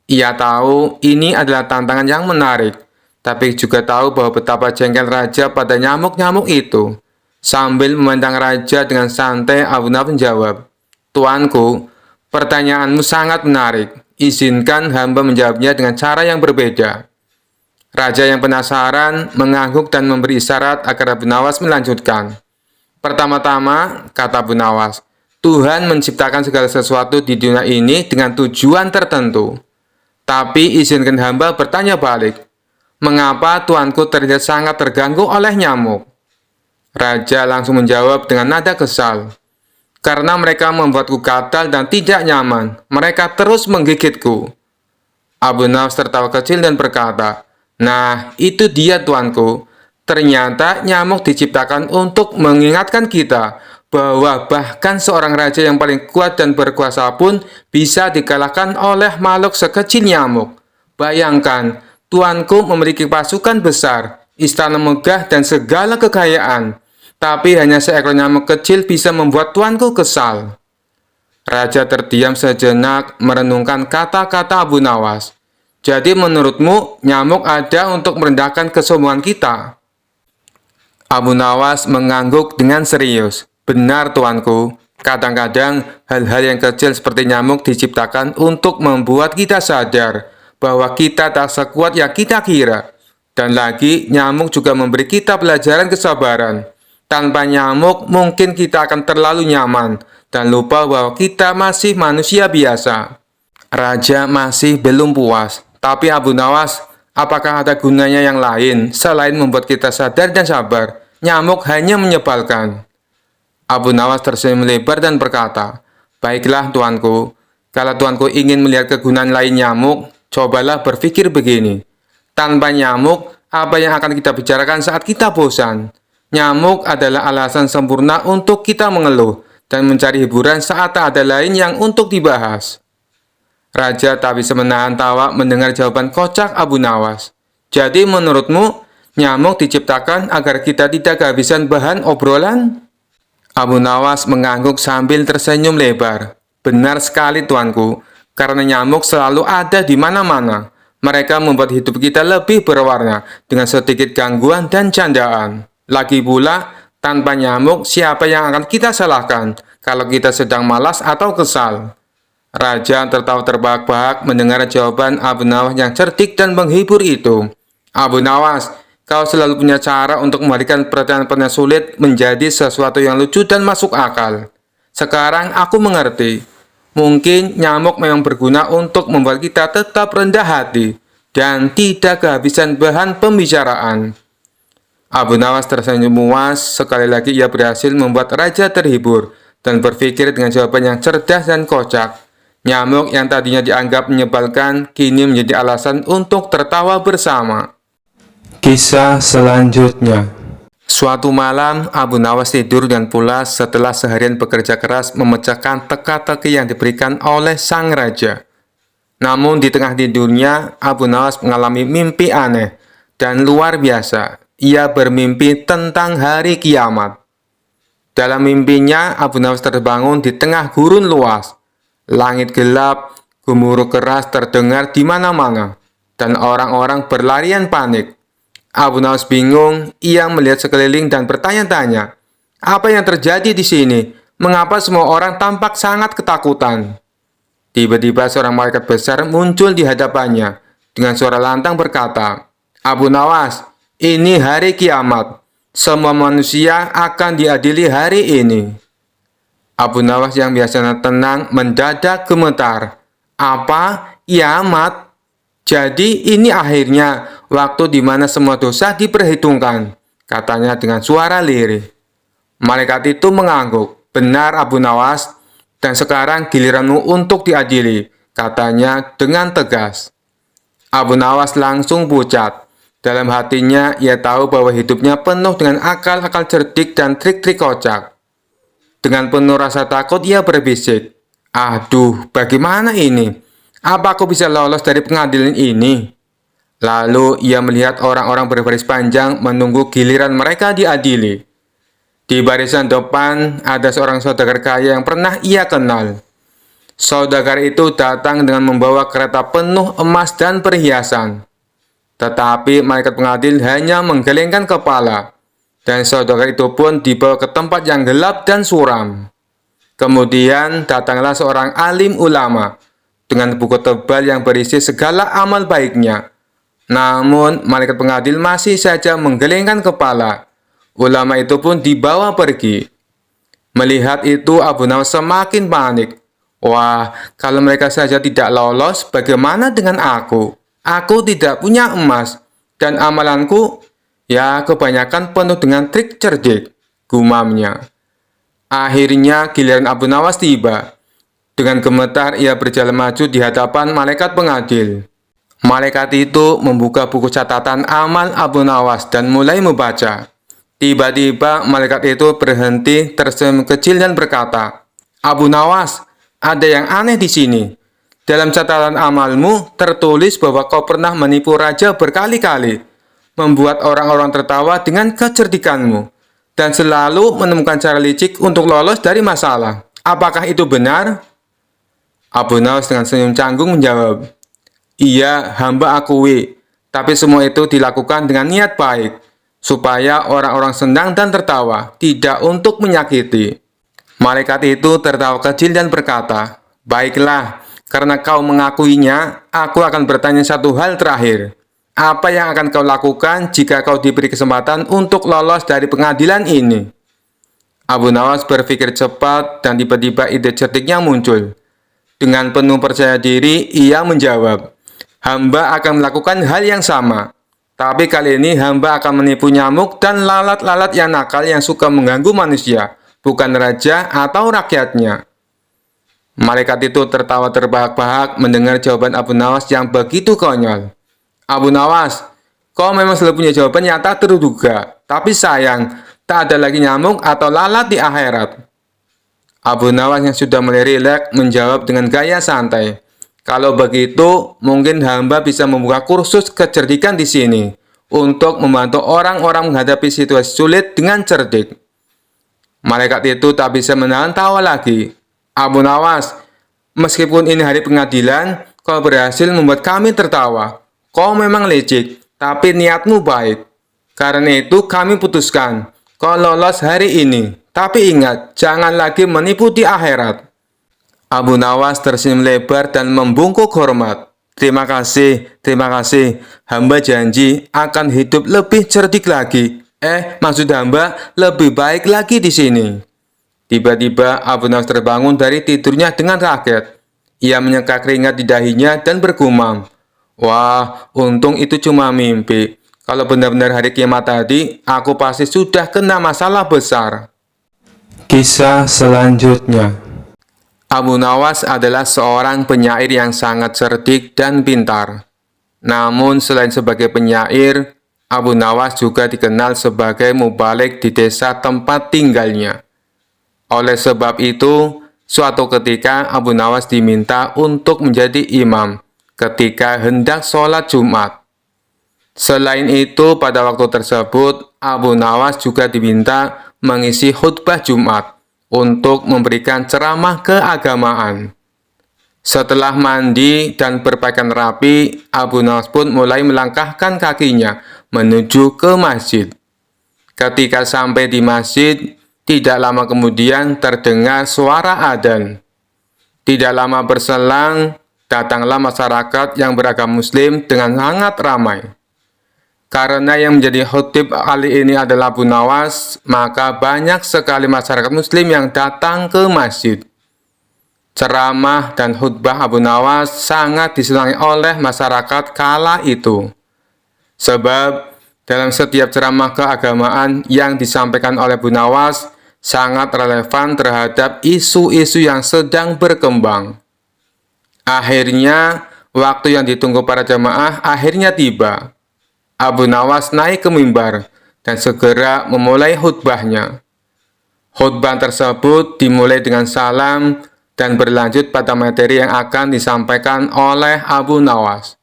A: Ia tahu ini adalah tantangan yang menarik, tapi juga tahu bahwa betapa jengkel raja pada nyamuk-nyamuk itu. Sambil memandang raja dengan santai, Abu Nawas menjawab, "Tuanku, pertanyaanmu sangat menarik. Izinkan hamba menjawabnya dengan cara yang berbeda." Raja yang penasaran mengangguk dan memberi isyarat agar Abu Nawas melanjutkan. "Pertama-tama," kata Abu Nawas, "Tuhan menciptakan segala sesuatu di dunia ini dengan tujuan tertentu. Tapi izinkan hamba bertanya balik, mengapa tuanku terlihat sangat terganggu oleh nyamuk?" Raja langsung menjawab dengan nada kesal, "Karena mereka membuatku gatal dan tidak nyaman. Mereka terus menggigitku." Abu Nawas tertawa kecil dan berkata, "Nah, itu dia tuanku. Ternyata nyamuk diciptakan untuk mengingatkan kita bahwa bahkan seorang raja yang paling kuat dan berkuasa pun bisa dikalahkan oleh makhluk sekecil nyamuk. Bayangkan, tuanku memiliki pasukan besar, istana megah, dan segala kekayaan. Tapi hanya seekor nyamuk kecil bisa membuat tuanku kesal." Raja terdiam sejenak merenungkan kata-kata Abu Nawas. "Jadi menurutmu nyamuk ada untuk merendahkan kesombongan kita?" Abu Nawas mengangguk dengan serius. "Benar tuanku, kadang-kadang hal-hal yang kecil seperti nyamuk diciptakan untuk membuat kita sadar bahwa kita tak sekuat yang kita kira. Dan lagi, nyamuk juga memberi kita pelajaran kesabaran. Tanpa nyamuk, mungkin kita akan terlalu nyaman dan lupa bahwa kita masih manusia biasa." Raja masih belum puas. "Tapi Abu Nawas, apakah ada gunanya yang lain selain membuat kita sadar dan sabar? Nyamuk hanya menyebalkan." Abu Nawas tersenyum lebar dan berkata, "Baiklah tuanku, kalau tuanku ingin melihat kegunaan lain nyamuk, cobalah berpikir begini. Tanpa nyamuk, apa yang akan kita bicarakan saat kita bosan? Nyamuk adalah alasan sempurna untuk kita mengeluh dan mencari hiburan saat tak ada lain yang untuk dibahas." Raja tak bisa menahan tawa mendengar jawaban kocak Abu Nawas. "Jadi menurutmu, nyamuk diciptakan agar kita tidak kehabisan bahan obrolan?" Abu Nawas mengangguk sambil tersenyum lebar. "Benar sekali tuanku, karena nyamuk selalu ada di mana-mana. Mereka membuat hidup kita lebih berwarna dengan sedikit gangguan dan candaan. Lagi pula, tanpa nyamuk, siapa yang akan kita salahkan kalau kita sedang malas atau kesal?" Raja tertawa terbahak-bahak mendengar jawaban Abu Nawas yang cerdik dan menghibur itu. "Abu Nawas, kau selalu punya cara untuk mengalihkan pertanyaan-pertanyaan sulit menjadi sesuatu yang lucu dan masuk akal. Sekarang aku mengerti. Mungkin nyamuk memang berguna untuk membuat kita tetap rendah hati dan tidak kehabisan bahan pembicaraan." Abu Nawas tersenyum puas. Sekali lagi ia berhasil membuat raja terhibur dan berpikir dengan jawaban yang cerdas dan kocak. Nyamuk yang tadinya dianggap menyebalkan, kini menjadi alasan untuk tertawa bersama. Kisah selanjutnya. Suatu malam, Abu Nawas tidur dengan pulas setelah seharian bekerja keras memecahkan teka-teki yang diberikan oleh sang raja. Namun di tengah tidurnya, Abu Nawas mengalami mimpi aneh dan luar biasa. Ia bermimpi tentang hari kiamat. Dalam mimpinya, Abu Nawas terbangun di tengah gurun luas. Langit gelap, gemuruh keras terdengar di mana-mana, dan orang-orang berlarian panik. Abu Nawas bingung, ia melihat sekeliling dan bertanya-tanya, "Apa yang terjadi di sini? mengapa semua orang tampak sangat ketakutan. Tiba-tiba seorang malaikat besar muncul di hadapannya dengan suara lantang berkata, "Abu Nawas, ini hari kiamat. Semua manusia akan diadili hari ini." Abu Nawas yang biasanya tenang mendadak gemetar. "Apa? Kiamat? Jadi ini akhirnya waktu di mana semua dosa diperhitungkan," katanya dengan suara lirih. Malaikat itu mengangguk. "Benar Abu Nawas, dan sekarang giliranmu untuk diadili," katanya dengan tegas. Abu Nawas langsung pucat. Dalam hatinya, ia tahu bahwa hidupnya penuh dengan akal-akal cerdik dan trik-trik kocak. Dengan penuh rasa takut, ia berbisik, "Aduh, bagaimana ini? Apa aku bisa lolos dari pengadilan ini?" Lalu, ia melihat orang-orang berbaris panjang menunggu giliran mereka diadili. Di barisan depan, ada seorang saudagar kaya yang pernah ia kenal. Saudagar itu datang dengan membawa kereta penuh emas dan perhiasan. Tetapi malaikat pengadil hanya menggelengkan kepala, dan saudagar itu pun dibawa ke tempat yang gelap dan suram. Kemudian datanglah seorang alim ulama dengan buku tebal yang berisi segala amal baiknya. Namun malaikat pengadil masih saja menggelengkan kepala. Ulama itu pun dibawa pergi. Melihat itu, Abu Nawas semakin panik. "Wah, kalau mereka saja tidak lolos, bagaimana dengan aku? Aku tidak punya emas, dan amalanku, ya kebanyakan penuh dengan trik cerdik," gumamnya. Akhirnya giliran Abu Nawas tiba. Dengan gemetar ia berjalan maju di hadapan malaikat pengadil. Malaikat itu membuka buku catatan amal Abu Nawas dan mulai membaca. Tiba-tiba malaikat itu berhenti, tersenyum kecil dan berkata, "Abu Nawas, ada yang aneh di sini. Dalam catatan amalmu tertulis bahwa kau pernah menipu raja berkali-kali, membuat orang-orang tertawa dengan kecerdikanmu, dan selalu menemukan cara licik untuk lolos dari masalah. Apakah itu benar?" Abu Nawas dengan senyum canggung menjawab, "Iya, hamba akui, tapi semua itu dilakukan dengan niat baik, supaya orang-orang senang dan tertawa, tidak untuk menyakiti." Malaikat itu tertawa kecil dan berkata, "Baiklah, karena kau mengakuinya, aku akan bertanya satu hal terakhir. Apa yang akan kau lakukan jika kau diberi kesempatan untuk lolos dari pengadilan ini?" Abu Nawas berpikir cepat dan tiba-tiba ide cerdiknya muncul. Dengan penuh percaya diri, ia menjawab, "Hamba akan melakukan hal yang sama. Tapi kali ini hamba akan menipu nyamuk dan lalat-lalat yang nakal yang suka mengganggu manusia, bukan raja atau rakyatnya." Malaikat itu tertawa terbahak-bahak mendengar jawaban Abu Nawas yang begitu konyol. "Abu Nawas, kau memang selalu punya jawaban yang tak terduga, tapi sayang, tak ada lagi nyamuk atau lalat di akhirat." Abu Nawas yang sudah mulai rileks menjawab dengan gaya santai, "Kalau begitu, mungkin hamba bisa membuka kursus kecerdikan di sini untuk membantu orang-orang menghadapi situasi sulit dengan cerdik." Malaikat itu tak bisa menahan tawa lagi. "Abu Nawas, meskipun ini hari pengadilan, kau berhasil membuat kami tertawa. Kau memang licik, tapi niatmu baik. Karena itu kami putuskan, kau lolos hari ini. Tapi ingat, jangan lagi menipu di akhirat." Abu Nawas tersenyum lebar dan membungkuk hormat. Terima kasih. Hamba janji akan hidup lebih cerdik lagi. Maksud hamba lebih baik lagi di sini." Tiba-tiba Abu Nawas terbangun dari tidurnya dengan kaget. Ia menyeka keringat di dahinya dan bergumam, "Wah, untung itu cuma mimpi. Kalau benar-benar hari kiamat tadi, aku pasti sudah kena masalah besar." Kisah selanjutnya. Abu Nawas adalah seorang penyair yang sangat cerdik dan pintar. Namun selain sebagai penyair, Abu Nawas juga dikenal sebagai mubalik di desa tempat tinggalnya. Oleh sebab itu, suatu ketika Abu Nawas diminta untuk menjadi imam ketika hendak sholat Jumat. Selain itu, pada waktu tersebut, Abu Nawas juga diminta mengisi khutbah Jumat untuk memberikan ceramah keagamaan. Setelah mandi dan berpakaian rapi, Abu Nawas pun mulai melangkahkan kakinya menuju ke masjid. Ketika sampai di masjid, Tidak lama kemudian terdengar suara adzan. Tidak lama berselang, datanglah masyarakat yang beragama Muslim dengan sangat ramai. Karena yang menjadi khotib kali ini adalah Abu Nawas, maka banyak sekali masyarakat Muslim yang datang ke masjid. Ceramah dan khutbah Abu Nawas sangat disenangi oleh masyarakat kala itu. Sebab dalam setiap ceramah keagamaan yang disampaikan oleh Abu Nawas sangat relevan terhadap isu-isu yang sedang berkembang. Akhirnya, waktu yang ditunggu para jamaah akhirnya tiba. Abu Nawas naik ke mimbar dan segera memulai khutbahnya. Khutbah tersebut dimulai dengan salam dan berlanjut pada materi yang akan disampaikan oleh Abu Nawas.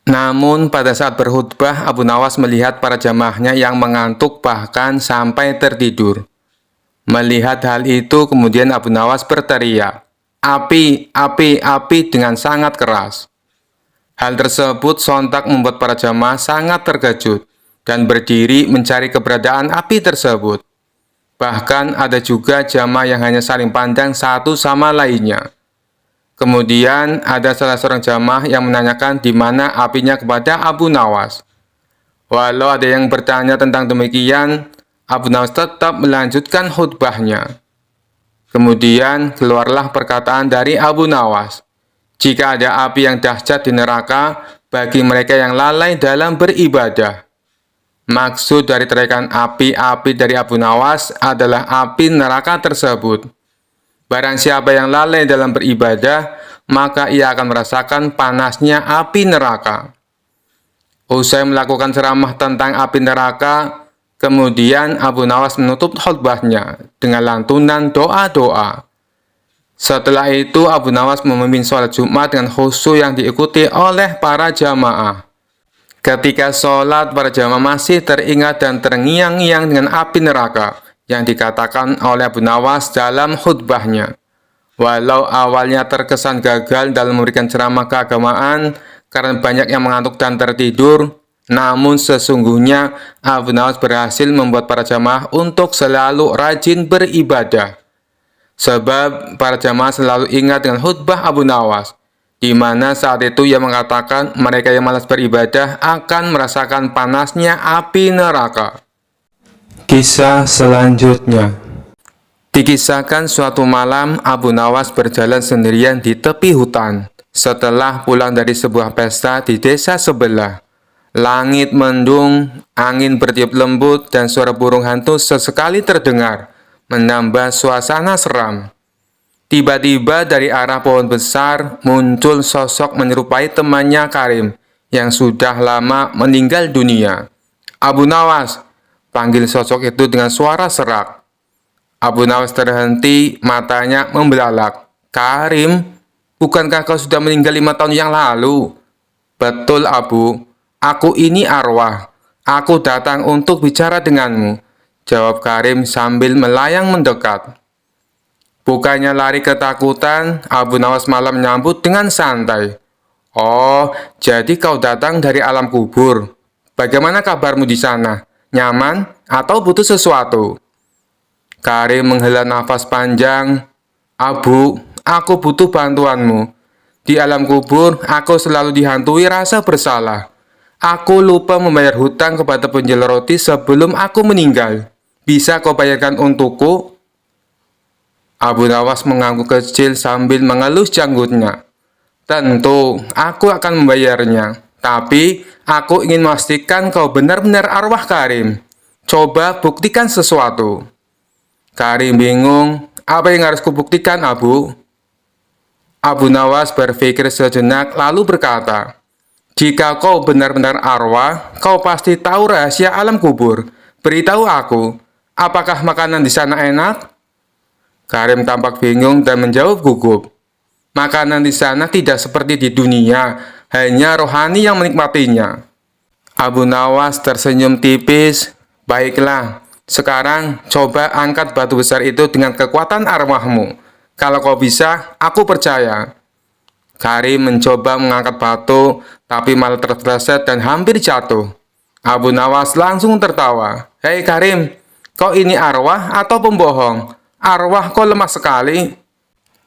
A: Namun pada saat berkhutbah, Abu Nawas melihat para jamaahnya yang mengantuk bahkan sampai tertidur. Melihat hal itu, kemudian Abu Nawas berteriak, "Api, api, api," dengan sangat keras. Hal tersebut sontak membuat para jamaah sangat terkejut dan berdiri mencari keberadaan api tersebut. Bahkan ada juga jamaah yang hanya saling pandang satu sama lainnya. Kemudian ada salah seorang jamaah yang menanyakan di mana apinya kepada Abu Nawas. Walau ada yang bertanya tentang demikian, Abu Nawas tetap melanjutkan khutbahnya. Kemudian keluarlah perkataan dari Abu Nawas, "Jika ada api yang dahsyat di neraka bagi mereka yang lalai dalam beribadah." Maksud dari teriakan api-api dari Abu Nawas adalah api neraka tersebut. Barang siapa yang lalai dalam beribadah, maka ia akan merasakan panasnya api neraka. Usai melakukan ceramah tentang api neraka, kemudian Abu Nawas menutup khutbahnya dengan lantunan doa-doa. Setelah itu, Abu Nawas memimpin sholat Jumat dengan khusyuk yang diikuti oleh para jamaah. Ketika sholat, para jamaah masih teringat dan terngiang-ngiang dengan api neraka yang dikatakan oleh Abu Nawas dalam khutbahnya. Walau awalnya terkesan gagal dalam memberikan ceramah keagamaan karena banyak yang mengantuk dan tertidur, namun sesungguhnya Abu Nawas berhasil membuat para jamaah untuk selalu rajin beribadah. Sebab para jamaah selalu ingat dengan khutbah Abu Nawas, di mana saat itu ia mengatakan mereka yang malas beribadah akan merasakan panasnya api neraka. Kisah selanjutnya. Dikisahkan suatu malam Abu Nawas berjalan sendirian di tepi hutan. Setelah pulang dari sebuah pesta di desa sebelah, langit mendung, angin bertiup lembut, dan suara burung hantu sesekali terdengar, menambah suasana seram. Tiba-tiba dari arah pohon besar muncul sosok menyerupai temannya Karim yang sudah lama meninggal dunia. "Abu Nawas," panggil sosok itu dengan suara serak. Abu Nawas terhenti, matanya membelalak. "Karim, bukankah kau sudah meninggal 5 tahun yang lalu?" "Betul, Abu. Aku ini arwah. Aku datang untuk bicara denganmu," jawab Karim sambil melayang mendekat. Bukannya lari ketakutan, Abu Nawas malah menyambut dengan santai. "Oh, jadi kau datang dari alam kubur. Bagaimana kabarmu di sana? Nyaman atau butuh sesuatu?" Karim menghela nafas panjang. "Abu, aku butuh bantuanmu. Di alam kubur, aku selalu dihantui rasa bersalah. Aku lupa membayar hutang kepada penjual roti sebelum aku meninggal. Bisa kau bayarkan untukku?" Abu Nawas mengangguk kecil sambil mengelus janggutnya. "Tentu, aku akan membayarnya. Tapi, aku ingin memastikan kau benar-benar arwah Karim. Coba buktikan sesuatu." Karim bingung. "Apa yang harus kubuktikan, Abu?" Abu Nawas berpikir sejenak lalu berkata, "Jika kau benar-benar arwah, kau pasti tahu rahasia alam kubur. Beritahu aku, apakah makanan di sana enak?" Karim tampak bingung dan menjawab gugup, "Makanan di sana tidak seperti di dunia, hanya rohani yang menikmatinya." Abu Nawas tersenyum tipis. "Baiklah, sekarang coba angkat batu besar itu dengan kekuatan arwahmu. Kalau kau bisa, aku percaya." Karim mencoba mengangkat batu, tapi malah terpeleset dan hampir jatuh. Abu Nawas langsung tertawa. "Hei Karim, Kau ini arwah atau pembohong? Arwah kau lemah sekali.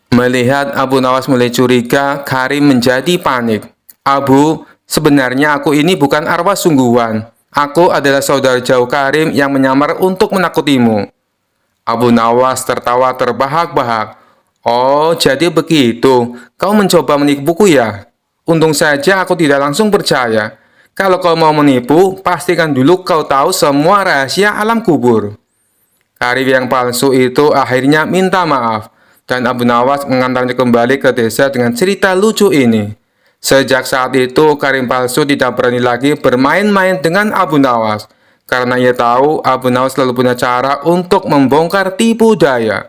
A: Melihat Abu Nawas mulai curiga, Karim menjadi panik. Abu, sebenarnya aku ini bukan arwah sungguhan. Aku adalah saudara jauh Karim yang menyamar untuk menakutimu. Abu Nawas tertawa terbahak-bahak. Oh, jadi begitu. Kau mencoba menipuku ya? Untung saja aku tidak langsung percaya. Kalau kau mau menipu, pastikan dulu kau tahu semua rahasia alam kubur. Karim yang palsu itu akhirnya minta maaf, dan Abu Nawas mengantarnya kembali ke desa dengan cerita lucu ini. Sejak saat itu, Karim palsu tidak berani lagi bermain-main dengan Abu Nawas, karena ia tahu Abu Nawas selalu punya cara untuk membongkar tipu daya.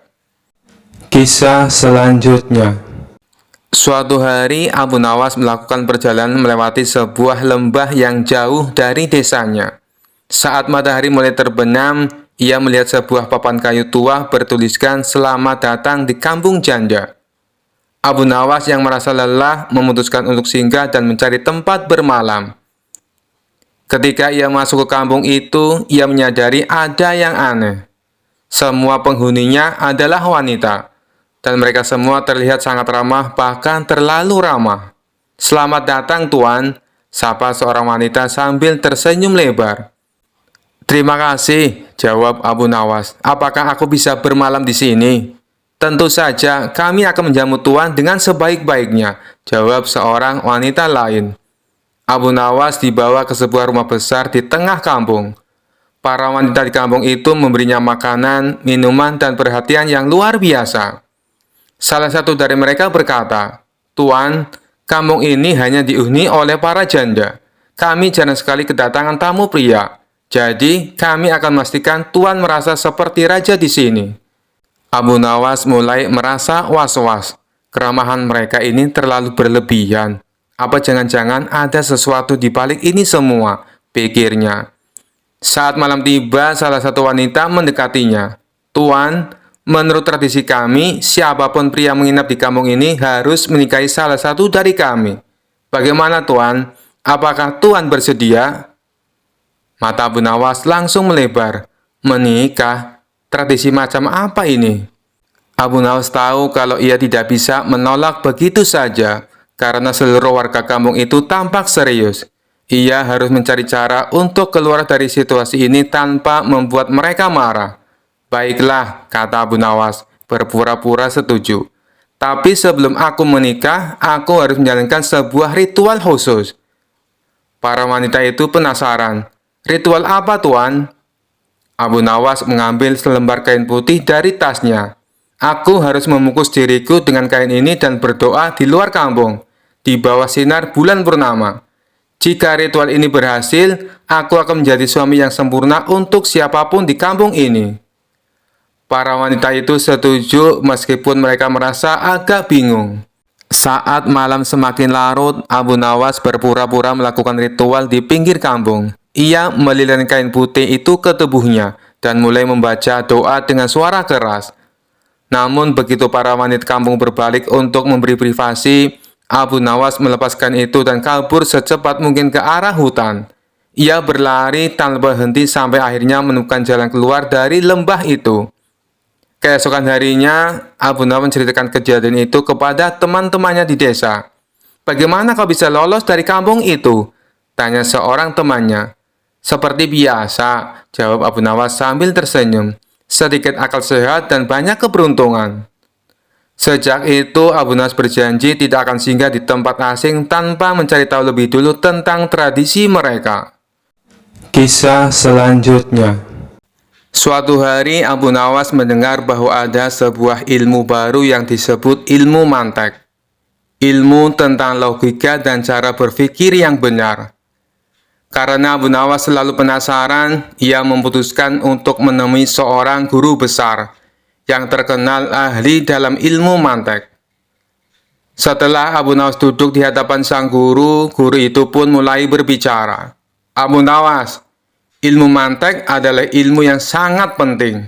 A: Kisah selanjutnya. Suatu hari, Abu Nawas melakukan perjalanan melewati sebuah lembah yang jauh dari desanya. Saat matahari mulai terbenam, ia melihat sebuah papan kayu tua bertuliskan "Selamat datang di Kampung Janda". Abu Nawas yang merasa lelah memutuskan untuk singgah dan mencari tempat bermalam. Ketika ia masuk ke kampung itu, ia menyadari ada yang aneh. Semua penghuninya adalah wanita, dan mereka semua terlihat sangat ramah, bahkan terlalu ramah. "Selamat datang, Tuan," sapa seorang wanita sambil tersenyum lebar. "Terima kasih," jawab Abu Nawas. "Apakah aku bisa bermalam di sini?" "Tentu saja, kami akan menjamu Tuan dengan sebaik-baiknya," jawab seorang wanita lain. Abu Nawas dibawa ke sebuah rumah besar di tengah kampung. Para wanita di kampung itu memberinya makanan, minuman, dan perhatian yang luar biasa. Salah satu dari mereka berkata, "Tuan, kampung ini hanya dihuni oleh para janda. Kami jarang sekali kedatangan tamu pria. Jadi, kami akan memastikan Tuan merasa seperti raja di sini." Abu Nawas mulai merasa was-was. Keramahan mereka ini terlalu berlebihan. Apa jangan-jangan ada sesuatu di balik ini semua, pikirnya. Saat malam tiba, salah satu wanita mendekatinya. "Tuan, menurut tradisi kami, siapapun pria menginap di kampung ini harus menikahi salah satu dari kami. Bagaimana, Tuan? Apakah Tuan bersedia?" Mata Abu Nawas langsung melebar. Menikah? Tradisi macam apa ini? Abu Nawas tahu kalau ia tidak bisa menolak begitu saja, karena seluruh warga kampung itu tampak serius. Ia harus mencari cara untuk keluar dari situasi ini tanpa membuat mereka marah. "Baiklah," kata Abu Nawas, berpura-pura setuju. "Tapi sebelum aku menikah, aku harus menjalankan sebuah ritual khusus." Para wanita itu penasaran. "Ritual apa, Tuan?" Abu Nawas mengambil selembar kain putih dari tasnya. "Aku harus membungkus diriku dengan kain ini dan berdoa di luar kampung, di bawah sinar bulan purnama. Jika ritual ini berhasil, aku akan menjadi suami yang sempurna untuk siapapun di kampung ini." Para wanita itu setuju meskipun mereka merasa agak bingung. Saat malam semakin larut, Abu Nawas berpura-pura melakukan ritual di pinggir kampung. Ia melilitkan kain putih itu ke tubuhnya dan mulai membaca doa dengan suara keras. Namun begitu para wanita kampung berbalik untuk memberi privasi, Abu Nawas melepaskan itu dan kabur secepat mungkin ke arah hutan. Ia berlari tanpa henti sampai akhirnya menemukan jalan keluar dari lembah itu. Keesokan harinya, Abu Nawas menceritakan kejadian itu kepada teman-temannya di desa. "Bagaimana kau bisa lolos dari kampung itu?" tanya seorang temannya. "Seperti biasa," jawab Abu Nawas sambil tersenyum. "Sedikit akal sehat dan banyak keberuntungan." Sejak itu, Abu Nawas berjanji tidak akan singgah di tempat asing tanpa mencari tahu lebih dulu tentang tradisi mereka. Kisah selanjutnya. Suatu hari, Abu Nawas mendengar bahwa ada sebuah ilmu baru yang disebut ilmu mantek. Ilmu tentang logika dan cara berpikir yang benar. Karena Abu Nawas selalu penasaran, ia memutuskan untuk menemui seorang guru besar yang terkenal ahli dalam ilmu mantek. Setelah Abu Nawas duduk di hadapan sang guru, guru itu pun mulai berbicara. "Abu Nawas, ilmu mantek adalah ilmu yang sangat penting.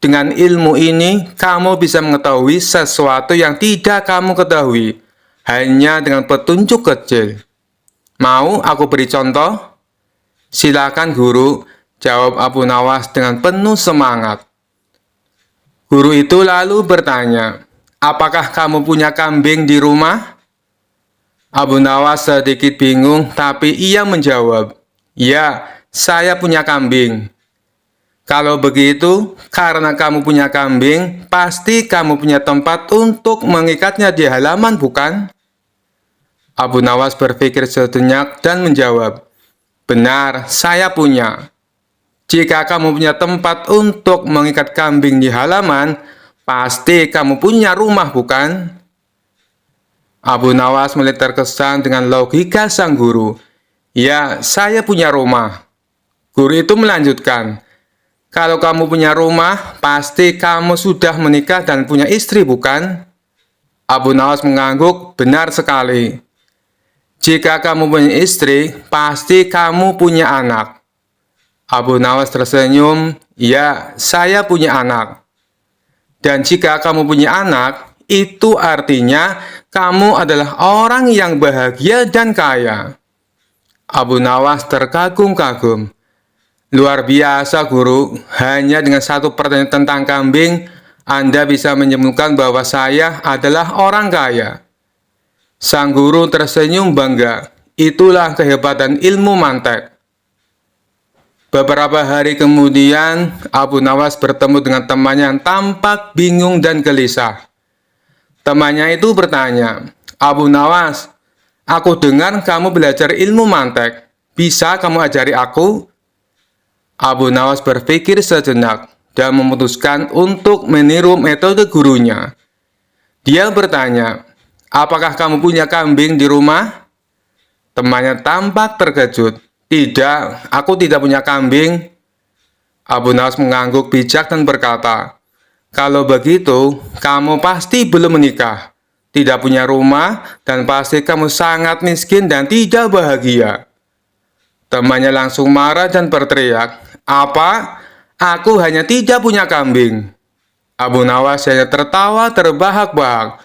A: Dengan ilmu ini, kamu bisa mengetahui sesuatu yang tidak kamu ketahui, hanya dengan petunjuk kecil. Mau aku beri contoh?" "Silakan, guru. jawab Abu Nawas dengan penuh semangat. Guru itu lalu bertanya, apakah kamu punya kambing di rumah? Abu Nawas sedikit bingung, tapi ia menjawab, ya, saya punya kambing. Kalau begitu, karena kamu punya kambing, pasti kamu punya tempat untuk mengikatnya di halaman, bukan? Abu Nawas berpikir sejenak dan menjawab, benar, saya punya. Jika kamu punya tempat untuk mengikat kambing di halaman, pasti kamu punya rumah, bukan? Abu Nawas melihat terkesan dengan logika sang guru. Ya, saya punya rumah. Guru itu melanjutkan, kalau kamu punya rumah, pasti kamu sudah menikah dan punya istri, bukan? Abu Nawas mengangguk, benar sekali. Jika kamu punya istri, pasti kamu punya anak. Abu Nawas tersenyum, ya, saya punya anak. Dan jika kamu punya anak, itu artinya kamu adalah orang yang bahagia dan kaya. Abu Nawas terkagum-kagum. Luar biasa, guru. Hanya dengan satu pertanyaan tentang kambing, Anda bisa menyebutkan bahwa saya adalah orang kaya. Sang guru tersenyum bangga. Itulah kehebatan ilmu mantek. Beberapa hari kemudian, Abu Nawas bertemu dengan temannya yang tampak bingung dan gelisah. Temannya itu bertanya, Abu Nawas, aku dengar kamu belajar ilmu mantek. Bisa kamu ajari aku? Abu Nawas berpikir sejenak dan memutuskan untuk meniru metode gurunya. Dia bertanya, apakah kamu punya kambing di rumah? Temannya tampak terkejut. Tidak, aku tidak punya kambing. Abu Nawas mengangguk bijak dan berkata, kalau begitu, kamu pasti belum menikah, tidak punya rumah, dan pasti kamu sangat miskin dan tidak bahagia. Temannya langsung marah dan berteriak, apa? Aku hanya tidak punya kambing. Abu Nawas hanya tertawa terbahak-bahak,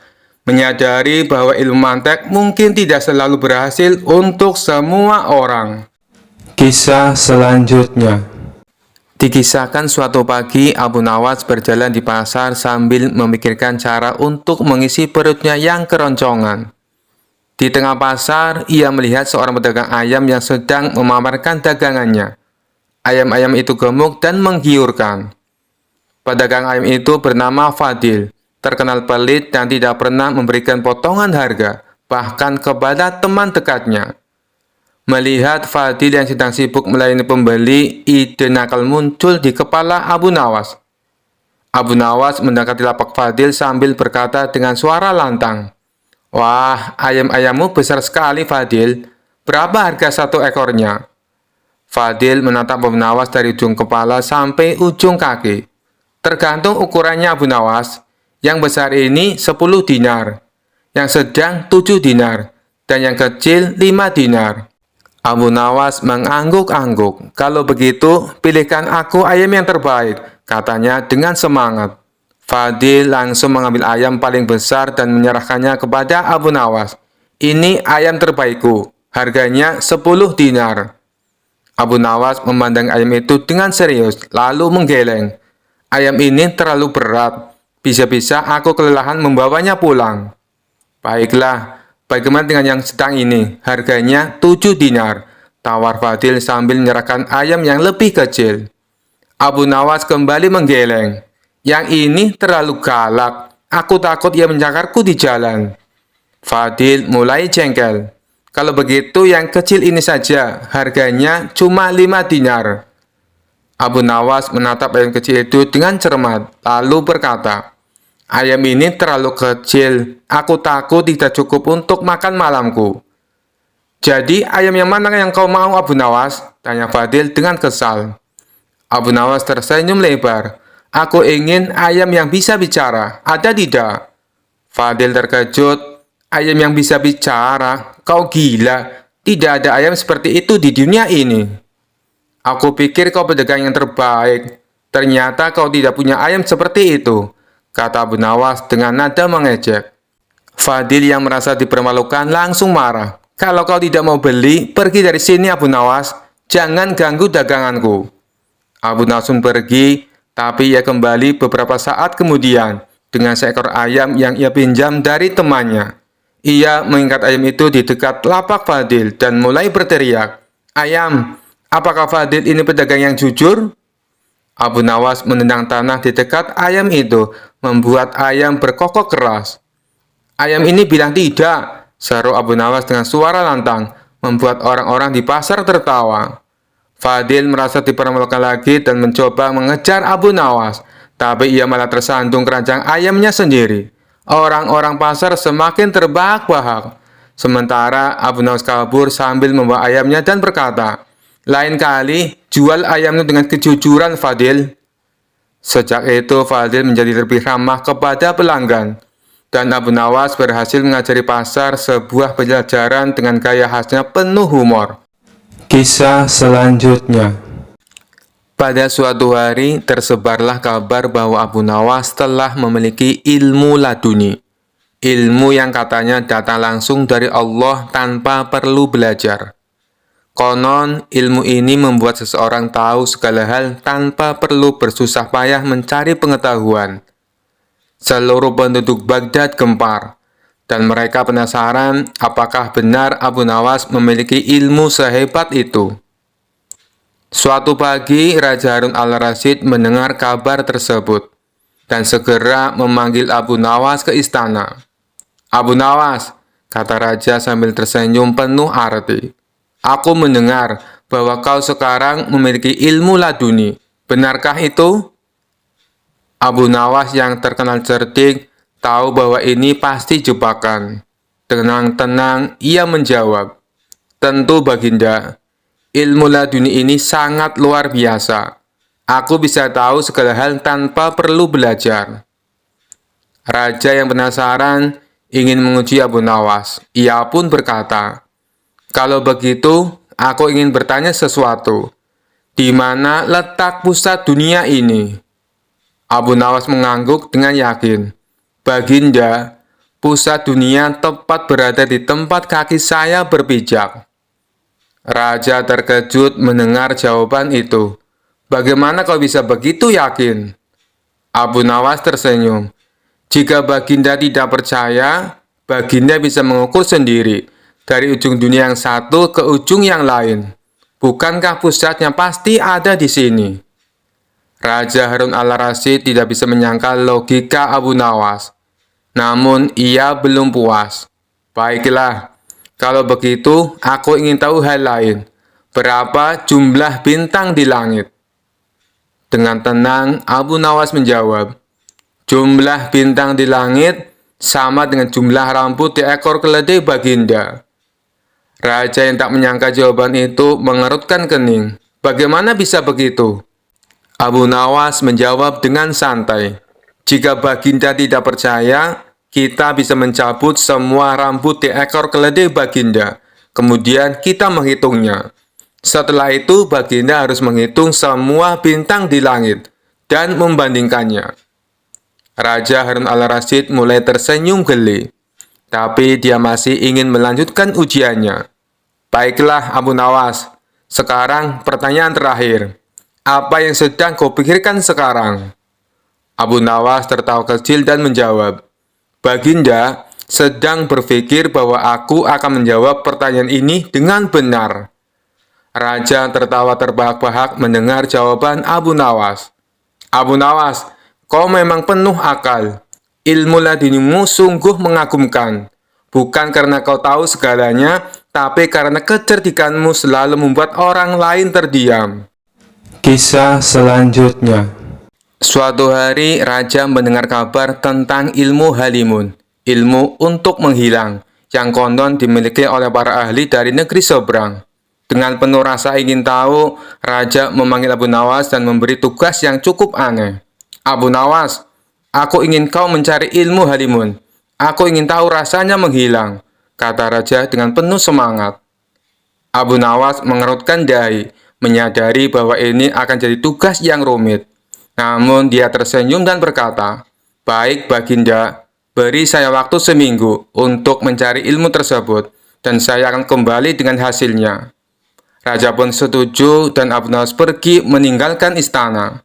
A: menyadari bahwa ilmu mantek mungkin tidak selalu berhasil untuk semua orang. Kisah selanjutnya. Dikisahkan suatu pagi, Abu Nawas berjalan di pasar sambil memikirkan cara untuk mengisi perutnya yang keroncongan. Di tengah pasar, ia melihat seorang pedagang ayam yang sedang memamerkan dagangannya. Ayam-ayam itu gemuk dan menggiurkan. Pedagang ayam itu bernama Fadil, terkenal pelit dan tidak pernah memberikan potongan harga, bahkan kepada teman dekatnya. Melihat Fadil yang sedang sibuk melayani pembeli, ide nakal muncul di kepala Abu Nawas. Abu Nawas mendekati lapak Fadil sambil berkata dengan suara lantang, wah, ayam-ayammu besar sekali, Fadil. Berapa harga satu ekornya? Fadil menatap Abu Nawas dari ujung kepala sampai ujung kaki. Tergantung ukurannya, Abu Nawas. Yang besar ini 10 dinar, yang sedang 7 dinar, dan yang kecil 5 dinar. Abu Nawas mengangguk-angguk. Kalau begitu, pilihkan aku ayam yang terbaik, katanya dengan semangat. Fadil langsung mengambil ayam paling besar dan menyerahkannya kepada Abu Nawas. Ini ayam terbaikku, harganya 10 dinar. Abu Nawas memandang ayam itu dengan serius, lalu menggeleng. Ayam ini terlalu berat, bisa-bisa aku kelelahan membawanya pulang. Baiklah, bagaimana dengan yang sedang ini? Harganya 7 dinar, tawar Fadil sambil menyerahkan ayam yang lebih kecil. Abu Nawas kembali menggeleng. Yang ini terlalu galak, aku takut ia mencakarku di jalan. Fadil mulai jengkel. Kalau begitu yang kecil ini saja, harganya cuma 5 dinar. Abu Nawas menatap ayam kecil itu dengan cermat, lalu berkata, ayam ini terlalu kecil, aku takut tidak cukup untuk makan malamku. Jadi ayam yang mana yang kau mau, Abu Nawas? Tanya Fadil dengan kesal. Abu Nawas tersenyum lebar. Aku ingin ayam yang bisa bicara, ada tidak? Fadil terkejut. Ayam yang bisa bicara? Kau gila, tidak ada ayam seperti itu di dunia ini. Aku pikir kau pedagang yang terbaik. Ternyata kau tidak punya ayam seperti itu, kata Abu Nawas dengan nada mengejek. Fadil yang merasa dipermalukan langsung marah. Kalau kau tidak mau beli, pergi dari sini, Abu Nawas. Jangan ganggu daganganku. Abu Nawas pun pergi, tapi ia kembali beberapa saat kemudian dengan seekor ayam yang ia pinjam dari temannya. Ia mengikat ayam itu di dekat lapak Fadil dan mulai berteriak, "Ayam, apakah Fadil ini pedagang yang jujur?" Abu Nawas menendang tanah di dekat ayam itu, membuat ayam berkokok keras. "Ayam ini bilang tidak," seru Abu Nawas dengan suara lantang, membuat orang-orang di pasar tertawa. Fadil merasa dipermalukan lagi dan mencoba mengejar Abu Nawas, tapi ia malah tersandung keranjang ayamnya sendiri. Orang-orang pasar semakin terbahak-bahak. Sementara Abu Nawas kabur sambil membawa ayamnya dan berkata, "Lain kali, jual ayammu dengan kejujuran, Fadil." Sejak itu, Fadil menjadi lebih ramah kepada pelanggan. Dan Abu Nawas berhasil mengajari pasar sebuah pelajaran dengan gaya khasnya penuh humor. Kisah selanjutnya. Pada suatu hari, tersebarlah kabar bahwa Abu Nawas telah memiliki ilmu laduni. Ilmu yang katanya datang langsung dari Allah tanpa perlu belajar. Konon, ilmu ini membuat seseorang tahu segala hal tanpa perlu bersusah payah mencari pengetahuan. Seluruh penduduk Baghdad gempar, dan mereka penasaran apakah benar Abu Nawas memiliki ilmu sehebat itu. Suatu pagi, Raja Harun al-Rasyid mendengar kabar tersebut dan segera memanggil Abu Nawas ke istana. "Abu Nawas," kata Raja sambil tersenyum penuh arti, "aku mendengar bahwa kau sekarang memiliki ilmu laduni. Benarkah itu?" Abu Nawas yang terkenal cerdik tahu bahwa ini pasti jebakan. Tenang-tenang ia menjawab, "Tentu Baginda, ilmu laduni ini sangat luar biasa. Aku bisa tahu segala hal tanpa perlu belajar." Raja yang penasaran ingin menguji Abu Nawas. Ia pun berkata, "Kalau begitu, aku ingin bertanya sesuatu. Di mana letak pusat dunia ini?" Abu Nawas mengangguk dengan yakin. "Baginda, pusat dunia tepat berada di tempat kaki saya berpijak." Raja terkejut mendengar jawaban itu. "Bagaimana kau bisa begitu yakin?" Abu Nawas tersenyum. "Jika Baginda tidak percaya, Baginda bisa mengukur sendiri dari ujung dunia yang satu ke ujung yang lain. Bukankah pusatnya pasti ada di sini?" Raja Harun al-Rasyid tidak bisa menyangkal logika Abu Nawas. Namun ia belum puas. "Baiklah, kalau begitu aku ingin tahu hal lain. Berapa jumlah bintang di langit?" Dengan tenang, Abu Nawas menjawab, "Jumlah bintang di langit sama dengan jumlah rambut di ekor keledai Baginda." Raja yang tak menyangka jawaban itu mengerutkan kening. "Bagaimana bisa begitu?" Abu Nawas menjawab dengan santai, "Jika Baginda tidak percaya, kita bisa mencabut semua rambut di ekor keledai Baginda. Kemudian kita menghitungnya. Setelah itu, Baginda harus menghitung semua bintang di langit dan membandingkannya." Raja Harun al-Rasyid mulai tersenyum geli, tapi dia masih ingin melanjutkan ujiannya. "Baiklah, Abu Nawas. Sekarang pertanyaan terakhir. Apa yang sedang kau pikirkan sekarang?" Abu Nawas tertawa kecil dan menjawab, "Baginda sedang berpikir bahwa aku akan menjawab pertanyaan ini dengan benar." Raja tertawa terbahak-bahak mendengar jawaban Abu Nawas. "Abu Nawas, kau memang penuh akal. Ilmu ladunimu sungguh mengagumkan. Bukan karena kau tahu segalanya, tapi karena kecerdikanmu selalu membuat orang lain terdiam." Kisah selanjutnya. Suatu hari, Raja mendengar kabar tentang ilmu halimun, ilmu untuk menghilang, yang konon dimiliki oleh para ahli dari negeri seberang. Dengan penuh rasa ingin tahu, Raja memanggil Abu Nawas dan memberi tugas yang cukup aneh. "Abu Nawas, aku ingin kau mencari ilmu halimun. Aku ingin tahu rasanya menghilang," kata Raja dengan penuh semangat. Abu Nawas mengerutkan dahi, menyadari bahwa ini akan jadi tugas yang rumit. Namun dia tersenyum dan berkata, "Baik Baginda, beri saya waktu seminggu untuk mencari ilmu tersebut, dan saya akan kembali dengan hasilnya." Raja pun setuju dan Abu Nawas pergi meninggalkan istana.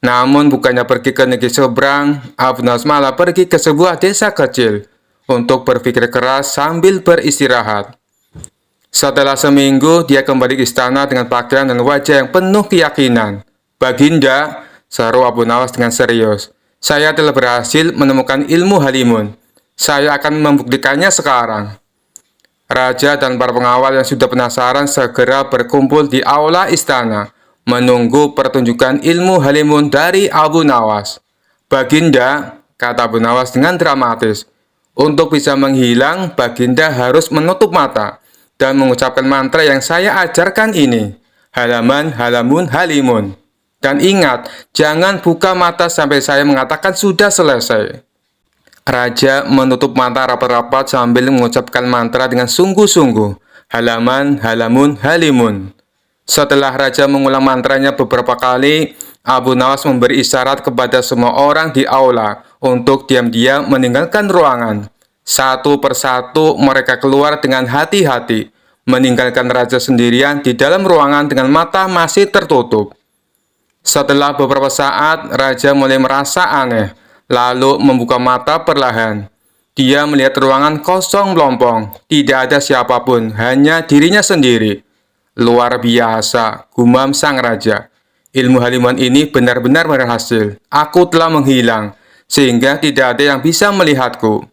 A: Namun bukannya pergi ke negeri seberang, Abu Nawas malah pergi ke sebuah desa kecil untuk berpikir keras sambil beristirahat. Setelah seminggu, dia kembali ke istana dengan pakaian dan wajah yang penuh keyakinan. "Baginda," seru Abu Nawas dengan serius, "saya telah berhasil menemukan ilmu halimun. Saya akan membuktikannya sekarang." Raja dan para pengawal yang sudah penasaran segera berkumpul di aula istana, menunggu pertunjukan ilmu halimun dari Abu Nawas. "Baginda," kata Abu Nawas dengan dramatis, "untuk bisa menghilang, Baginda harus menutup mata dan mengucapkan mantra yang saya ajarkan ini. Halaman, halamun, halimun. Dan ingat, jangan buka mata sampai saya mengatakan sudah selesai." Raja menutup mata rapat-rapat sambil mengucapkan mantra dengan sungguh-sungguh. Halaman, halamun, halimun. Setelah Raja mengulang mantranya beberapa kali, Abu Nawas memberi isyarat kepada semua orang di aula untuk diam-diam meninggalkan ruangan. Satu persatu mereka keluar dengan hati-hati, meninggalkan Raja sendirian di dalam ruangan dengan mata masih tertutup. Setelah beberapa saat, Raja mulai merasa aneh, lalu membuka mata perlahan. Dia melihat ruangan kosong melompong, tidak ada siapapun, hanya dirinya sendiri. "Luar biasa," gumam sang raja. "Ilmu halimun ini benar-benar berhasil. Aku telah menghilang, sehingga tidak ada yang bisa melihatku."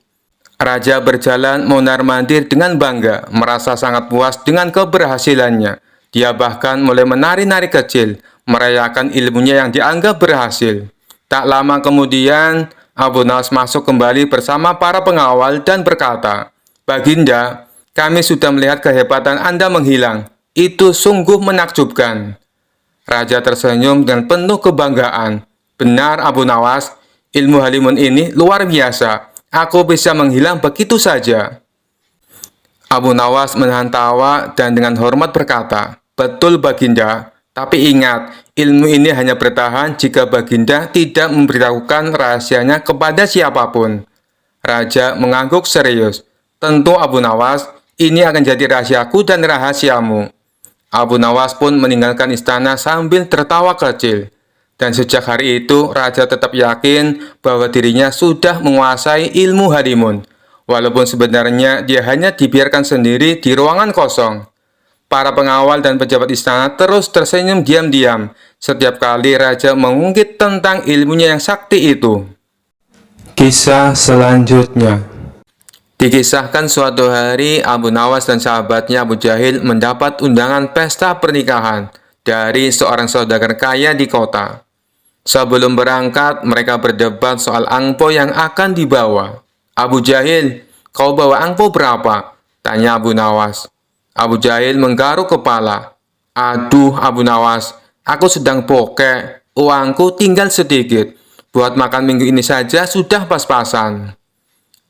A: Raja berjalan mondar-mandir dengan bangga, merasa sangat puas dengan keberhasilannya. Dia bahkan mulai menari-nari kecil, merayakan ilmunya yang dianggap berhasil. Tak lama kemudian, Abu Nawas masuk kembali bersama para pengawal dan berkata, "Baginda, kami sudah melihat kehebatan Anda menghilang. Itu sungguh menakjubkan." Raja tersenyum dengan penuh kebanggaan. "Benar, Abu Nawas, ilmu halimun ini luar biasa. Aku bisa menghilang begitu saja." Abu Nawas menahan tawa dan dengan hormat berkata, "Betul, Baginda. Tapi ingat, ilmu ini hanya bertahan jika Baginda tidak memberitahukan rahasianya kepada siapapun." Raja mengangguk serius. "Tentu, Abu Nawas, ini akan jadi rahasiaku dan rahasiamu." Abu Nawas pun meninggalkan istana sambil tertawa kecil. Dan sejak hari itu, Raja tetap yakin bahwa dirinya sudah menguasai ilmu halimun, walaupun sebenarnya dia hanya dibiarkan sendiri di ruangan kosong. Para pengawal dan pejabat istana terus tersenyum diam-diam setiap kali Raja mengungkit tentang ilmunya yang sakti itu. Kisah selanjutnya. Dikisahkan suatu hari Abu Nawas dan sahabatnya Abu Jahil mendapat undangan pesta pernikahan dari seorang saudagar kaya di kota. Sebelum berangkat, mereka berdebat soal angpau yang akan dibawa. "Abu Jahil, kau bawa angpau berapa?" tanya Abu Nawas. Abu Jahil menggaruk kepala. "Aduh, Abu Nawas, aku sedang bokeh. Uangku tinggal sedikit. Buat makan minggu ini saja sudah pas-pasan."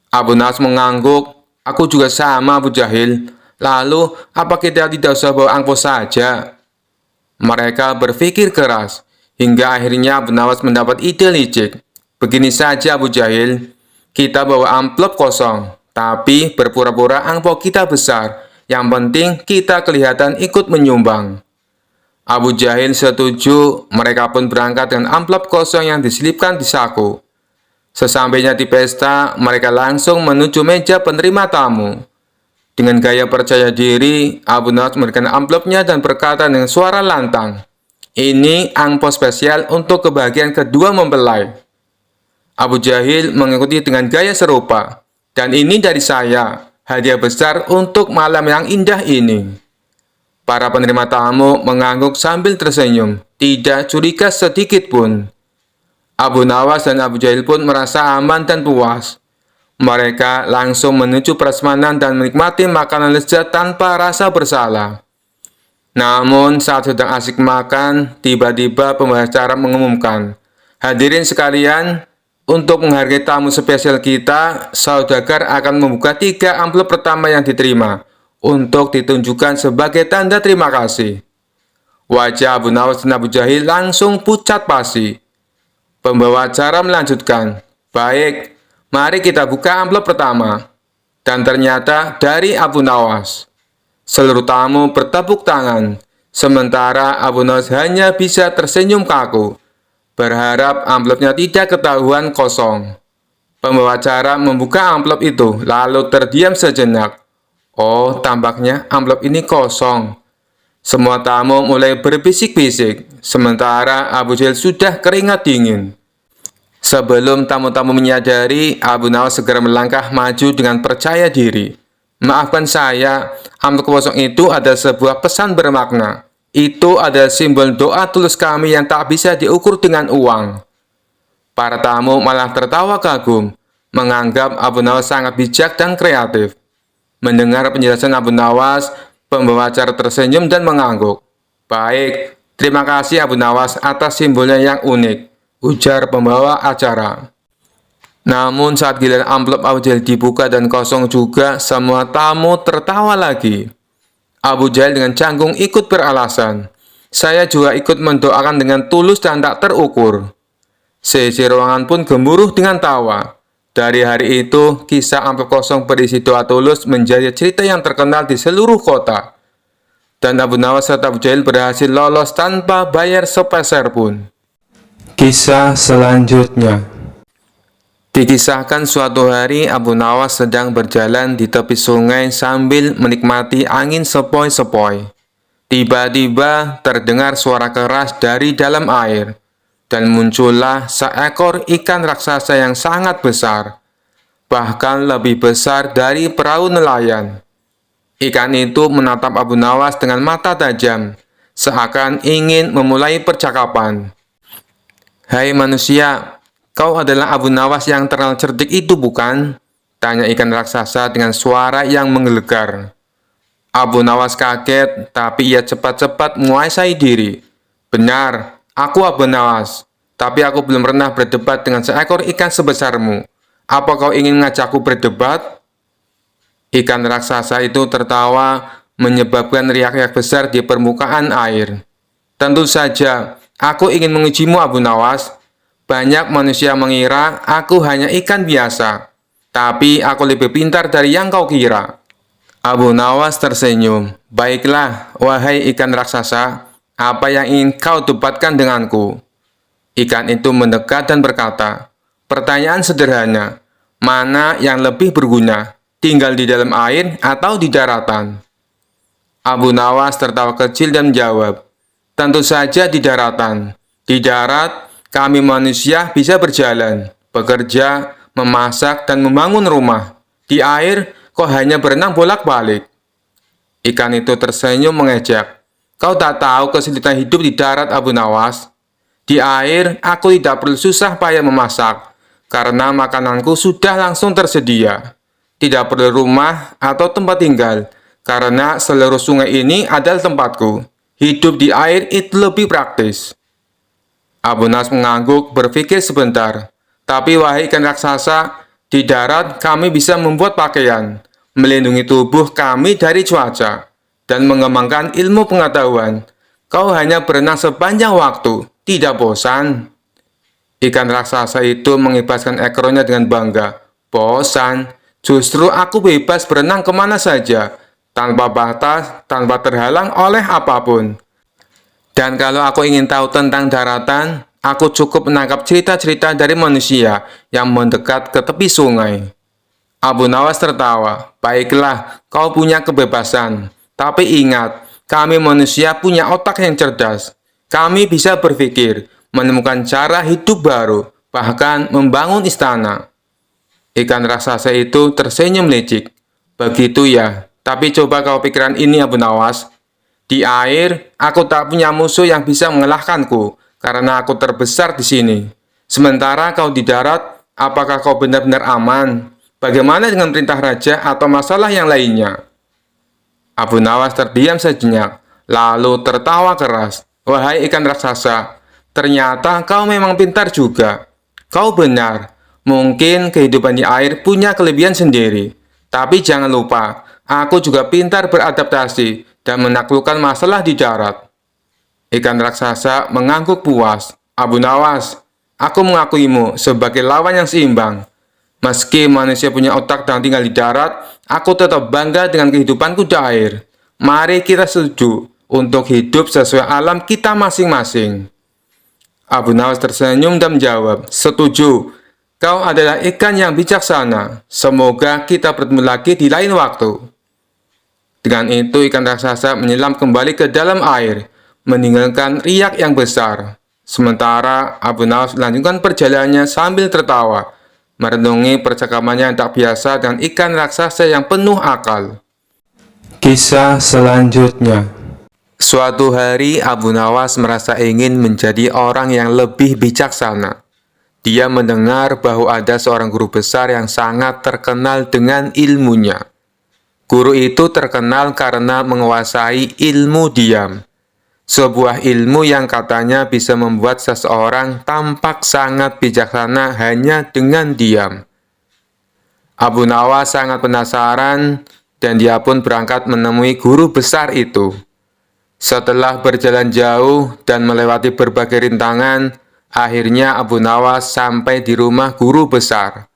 A: Abu Nawas mengangguk. "Aku juga sama, Abu Jahil. Lalu, apa kita tidak usah bawa angpau saja?" Mereka berpikir keras, hingga akhirnya Abu Nawas mendapat ide licik. "Begini saja, Abu Jahil. Kita bawa amplop kosong, tapi berpura-pura angpau kita besar. Yang penting kita kelihatan ikut menyumbang." Abu Jahil setuju. Mereka pun berangkat dengan amplop kosong yang diselipkan di saku. Sesampainya di pesta, mereka langsung menuju meja penerima tamu. Dengan gaya percaya diri, Abu Nawas memberikan amplopnya dan berkata dengan suara lantang, "Ini angpau spesial untuk kebahagiaan kedua mempelai." Abu Jahil mengikuti dengan gaya serupa. "Dan ini dari saya, hadiah besar untuk malam yang indah ini." Para penerima tamu mengangguk sambil tersenyum, tidak curiga sedikit pun. Abu Nawas dan Abu Jahil pun merasa aman dan puas. Mereka langsung menuju prasmanan dan menikmati makanan lezat tanpa rasa bersalah. Namun saat sedang asik makan, tiba-tiba pembawa acara mengumumkan, "Hadirin sekalian, untuk menghargai tamu spesial kita, saudagar akan membuka 3 amplop pertama yang diterima untuk ditunjukkan sebagai tanda terima kasih." Wajah Abu Nawas dan Abu Jahil langsung pucat pasi. Pembawa acara melanjutkan, "Baik, mari kita buka amplop pertama." Dan ternyata dari Abu Nawas. Seluruh tamu bertepuk tangan. Sementara Abu Nawas hanya bisa tersenyum kaku, berharap amplopnya tidak ketahuan kosong. Pembawa acara membuka amplop itu, lalu terdiam sejenak. Oh, tampaknya amplop ini kosong. Semua tamu mulai berbisik-bisik, sementara Abu Jahal sudah keringat dingin. Sebelum tamu-tamu menyadari, Abu Nawas segera melangkah maju dengan percaya diri. Maafkan saya, amplop kosong itu adalah sebuah pesan bermakna. Itu adalah simbol doa tulus kami yang tak bisa diukur dengan uang. Para tamu malah tertawa kagum, menganggap Abu Nawas sangat bijak dan kreatif. Mendengar penjelasan Abu Nawas, pembawa acara tersenyum dan mengangguk. Baik, terima kasih Abu Nawas atas simbolnya yang unik, ujar pembawa acara. Namun saat giliran amplop Abu Jahal dibuka dan kosong juga, semua tamu tertawa lagi. Abu Jahal dengan canggung ikut beralasan, saya juga ikut mendoakan dengan tulus dan tak terukur. Seisi ruangan pun gemuruh dengan tawa. Dari hari itu, kisah amplop kosong berisi doa tulus menjadi cerita yang terkenal di seluruh kota. Dan Abu Nawas serta Abu Jahal berhasil lolos tanpa bayar sepeser pun. Kisah selanjutnya. Dikisahkan suatu hari Abu Nawas sedang berjalan di tepi sungai sambil menikmati angin sepoi-sepoi. Tiba-tiba terdengar suara keras dari dalam air. Dan muncullah seekor ikan raksasa yang sangat besar, bahkan lebih besar dari perahu nelayan. Ikan itu menatap Abu Nawas dengan mata tajam, seakan ingin memulai percakapan. Hai manusia, kau adalah Abu Nawas yang terkenal cerdik itu bukan? Tanya ikan raksasa dengan suara yang menggelegar. Abu Nawas kaget, tapi ia cepat-cepat menguasai diri. Benar, aku Abu Nawas, tapi aku belum pernah berdebat dengan seekor ikan sebesarmu. Apa kau ingin mengajakku berdebat? Ikan raksasa itu tertawa, menyebabkan riak-riak besar di permukaan air. Tentu saja, aku ingin mengujimu Abu Nawas. Banyak manusia mengira aku hanya ikan biasa, tapi aku lebih pintar dari yang kau kira. Abu Nawas tersenyum. Baiklah, wahai ikan raksasa, apa yang ingin kau debatkan denganku? Ikan itu mendekat dan berkata, pertanyaan sederhana, mana yang lebih berguna, tinggal di dalam air atau di daratan? Abu Nawas tertawa kecil dan menjawab, tentu saja di daratan. Di darat, kami manusia bisa berjalan, bekerja, memasak, dan membangun rumah. Di air, kau hanya berenang bolak-balik. Ikan itu tersenyum mengejek. Kau tak tahu kesulitan hidup di darat, Abu Nawas. Di air, aku tidak perlu susah payah memasak, karena makananku sudah langsung tersedia. Tidak perlu rumah atau tempat tinggal, karena seluruh sungai ini adalah tempatku. Hidup di air itu lebih praktis. Abu Nawas mengangguk berpikir sebentar. Tapi wahai ikan raksasa, di darat kami bisa membuat pakaian, melindungi tubuh kami dari cuaca, dan mengembangkan ilmu pengetahuan. Kau hanya berenang sepanjang waktu, tidak bosan? Ikan raksasa itu mengibaskan ekornya dengan bangga. Bosan? Justru aku bebas berenang kemana saja, tanpa batas, tanpa terhalang oleh apapun. Dan kalau aku ingin tahu tentang daratan, aku cukup menangkap cerita-cerita dari manusia yang mendekat ke tepi sungai. Abu Nawas tertawa. Baiklah, kau punya kebebasan. Tapi ingat, kami manusia punya otak yang cerdas. Kami bisa berpikir, menemukan cara hidup baru, bahkan membangun istana. Ikan raksasa itu tersenyum licik. Begitu ya, tapi coba kau pikiran ini Abu Nawas. Di air, aku tak punya musuh yang bisa mengalahkanku, karena aku terbesar di sini. Sementara kau di darat, apakah kau benar-benar aman? Bagaimana dengan perintah raja atau masalah yang lainnya? Abu Nawas terdiam sejenak, lalu tertawa keras. Wahai ikan raksasa, ternyata kau memang pintar juga. Kau benar, mungkin kehidupan di air punya kelebihan sendiri. Tapi jangan lupa, aku juga pintar beradaptasi dan menaklukkan masalah di darat. Ikan raksasa mengangguk puas. Abu Nawas, aku mengakuimu sebagai lawan yang seimbang. Meski manusia punya otak dan tinggal di darat, aku tetap bangga dengan kehidupanku di air. Mari kita setuju untuk hidup sesuai alam kita masing-masing. Abu Nawas tersenyum dan menjawab, "Setuju. Kau adalah ikan yang bijaksana. Semoga kita bertemu lagi di lain waktu." Dengan itu, ikan raksasa menyelam kembali ke dalam air, meninggalkan riak yang besar. Sementara Abu Nawas melanjutkan perjalanannya sambil tertawa, merenungi percakapannya yang tak biasa dengan ikan raksasa yang penuh akal. Kisah selanjutnya. Suatu hari, Abu Nawas merasa ingin menjadi orang yang lebih bijaksana. Dia mendengar bahwa ada seorang guru besar yang sangat terkenal dengan ilmunya. Guru itu terkenal karena menguasai ilmu diam. Sebuah ilmu yang katanya bisa membuat seseorang tampak sangat bijaksana hanya dengan diam. Abu Nawas sangat penasaran dan dia pun berangkat menemui guru besar itu. Setelah berjalan jauh dan melewati berbagai rintangan, akhirnya Abu Nawas sampai di rumah guru besar.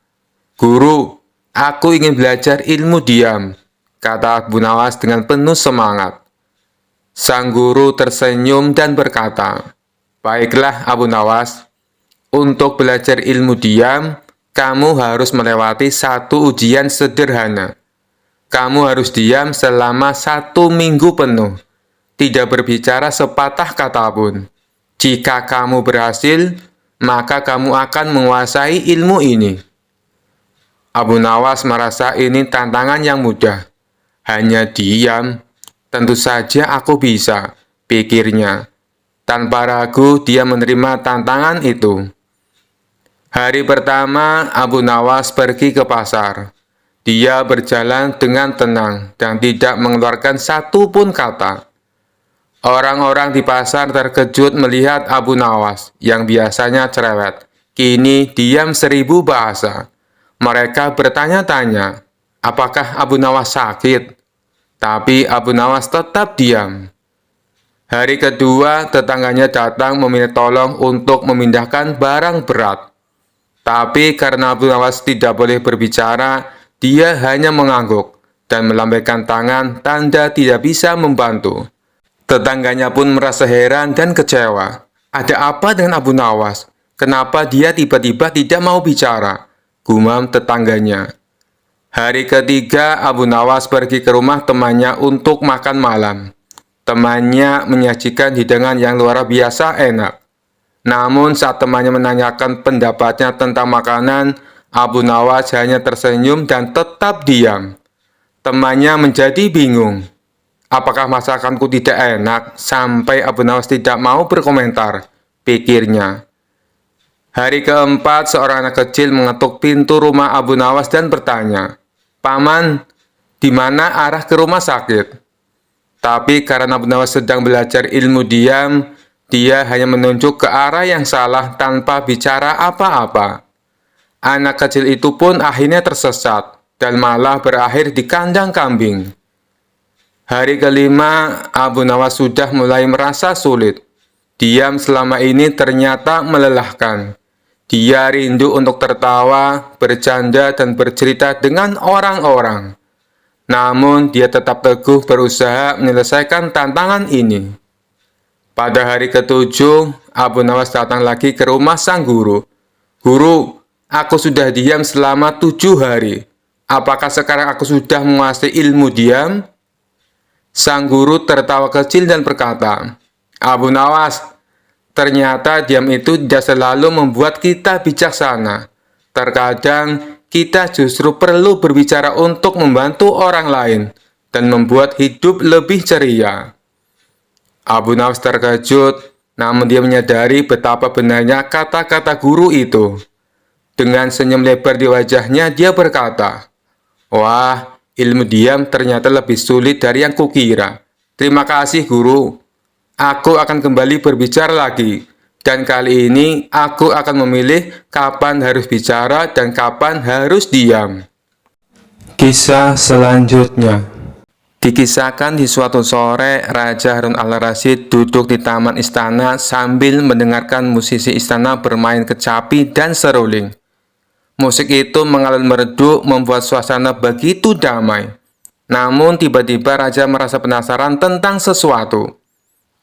A: "Guru, aku ingin belajar ilmu diam," kata Abu Nawas dengan penuh semangat. Sang guru tersenyum dan berkata, "Baiklah Abu Nawas, untuk belajar ilmu diam, kamu harus melewati satu ujian sederhana. Kamu harus diam selama 1 minggu penuh, tidak berbicara sepatah kata pun. Jika kamu berhasil, maka kamu akan menguasai ilmu ini." Abu Nawas merasa ini tantangan yang mudah. Hanya diam, tentu saja aku bisa, pikirnya. Tanpa ragu, dia menerima tantangan itu. Hari pertama, Abu Nawas pergi ke pasar. Dia berjalan dengan tenang dan tidak mengeluarkan satu pun kata. Orang-orang di pasar terkejut melihat Abu Nawas yang biasanya cerewet. Kini diam 1000 bahasa. Mereka bertanya-tanya, apakah Abu Nawas sakit? Tapi Abu Nawas tetap diam. Hari kedua, tetangganya datang meminta tolong untuk memindahkan barang berat. Tapi karena Abu Nawas tidak boleh berbicara, dia hanya mengangguk dan melambaikan tangan tanda tidak bisa membantu. Tetangganya pun merasa heran dan kecewa. Ada apa dengan Abu Nawas? Kenapa dia tiba-tiba tidak mau bicara? Gumam tetangganya. Hari ketiga, Abu Nawas pergi ke rumah temannya untuk makan malam. Temannya menyajikan hidangan yang luar biasa enak. Namun saat temannya menanyakan pendapatnya tentang makanan, Abu Nawas hanya tersenyum dan tetap diam. Temannya menjadi bingung. Apakah masakanku tidak enak sampai Abu Nawas tidak mau berkomentar, pikirnya. Hari keempat, seorang anak kecil mengetuk pintu rumah Abu Nawas dan bertanya, "Paman, di mana arah ke rumah sakit?" Tapi karena Abu Nawas sedang belajar ilmu diam, dia hanya menunjuk ke arah yang salah tanpa bicara apa-apa. Anak kecil itu pun akhirnya tersesat dan malah berakhir di kandang kambing. Hari kelima, Abu Nawas sudah mulai merasa sulit. Diam selama ini ternyata melelahkan. Dia rindu untuk tertawa, bercanda, dan bercerita dengan orang-orang. Namun, dia tetap teguh berusaha menyelesaikan tantangan ini. Pada hari ketujuh, Abu Nawas datang lagi ke rumah sang guru. "Guru, aku sudah diam selama 7 hari. Apakah sekarang aku sudah menguasai ilmu diam?" Sang guru tertawa kecil dan berkata, "Abu Nawas, ternyata diam itu tidak selalu membuat kita bijaksana. Terkadang kita justru perlu berbicara untuk membantu orang lain dan membuat hidup lebih ceria." Abu Nawas terkejut, namun dia menyadari betapa benarnya kata-kata guru itu. Dengan senyum lebar di wajahnya, dia berkata, "Wah, ilmu diam ternyata lebih sulit dari yang kukira. Terima kasih, guru. Aku akan kembali berbicara lagi. Dan kali ini aku akan memilih kapan harus bicara dan kapan harus diam." Kisah selanjutnya. Dikisahkan di suatu sore, Raja Harun al-Rasyid duduk di taman istana sambil mendengarkan musisi istana bermain kecapi dan seruling. Musik itu mengalun merdu membuat suasana begitu damai. Namun tiba-tiba raja merasa penasaran tentang sesuatu.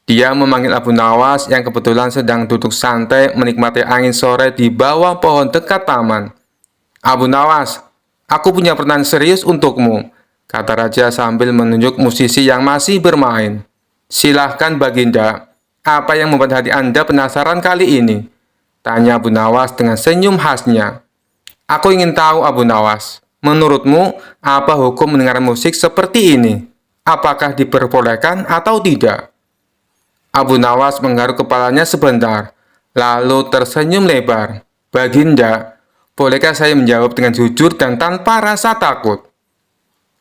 A: Dia memanggil Abu Nawas yang kebetulan sedang duduk santai menikmati angin sore di bawah pohon dekat taman. "Abu Nawas, aku punya pertanyaan serius untukmu," kata raja sambil menunjuk musisi yang masih bermain. "Silahkan Baginda, apa yang membuat hati Anda penasaran kali ini?" tanya Abu Nawas dengan senyum khasnya. "Aku ingin tahu Abu Nawas, menurutmu apa hukum mendengar musik seperti ini? Apakah diperbolehkan atau tidak?" Abu Nawas menggaruk kepalanya sebentar, lalu tersenyum lebar. "Baginda, bolehkah saya menjawab dengan jujur dan tanpa rasa takut?"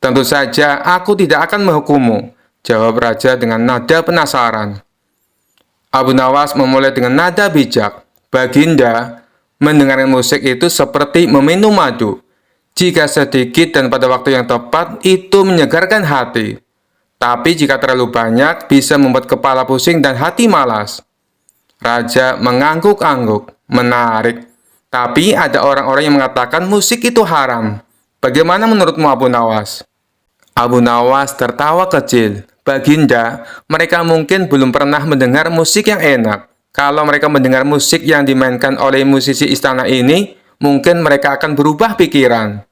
A: "Tentu saja, aku tidak akan menghukummu," jawab raja dengan nada penasaran. Abu Nawas memulai dengan nada bijak. "Baginda, mendengar musik itu seperti meminum madu. Jika sedikit dan pada waktu yang tepat, itu menyegarkan hati. Tapi jika terlalu banyak, bisa membuat kepala pusing dan hati malas." Raja mengangguk-angguk. "Menarik. Tapi ada orang-orang yang mengatakan musik itu haram. Bagaimana menurutmu, Abu Nawas?" Abu Nawas tertawa kecil. "Baginda, mereka mungkin belum pernah mendengar musik yang enak. Kalau mereka mendengar musik yang dimainkan oleh musisi istana ini, mungkin mereka akan berubah pikiran."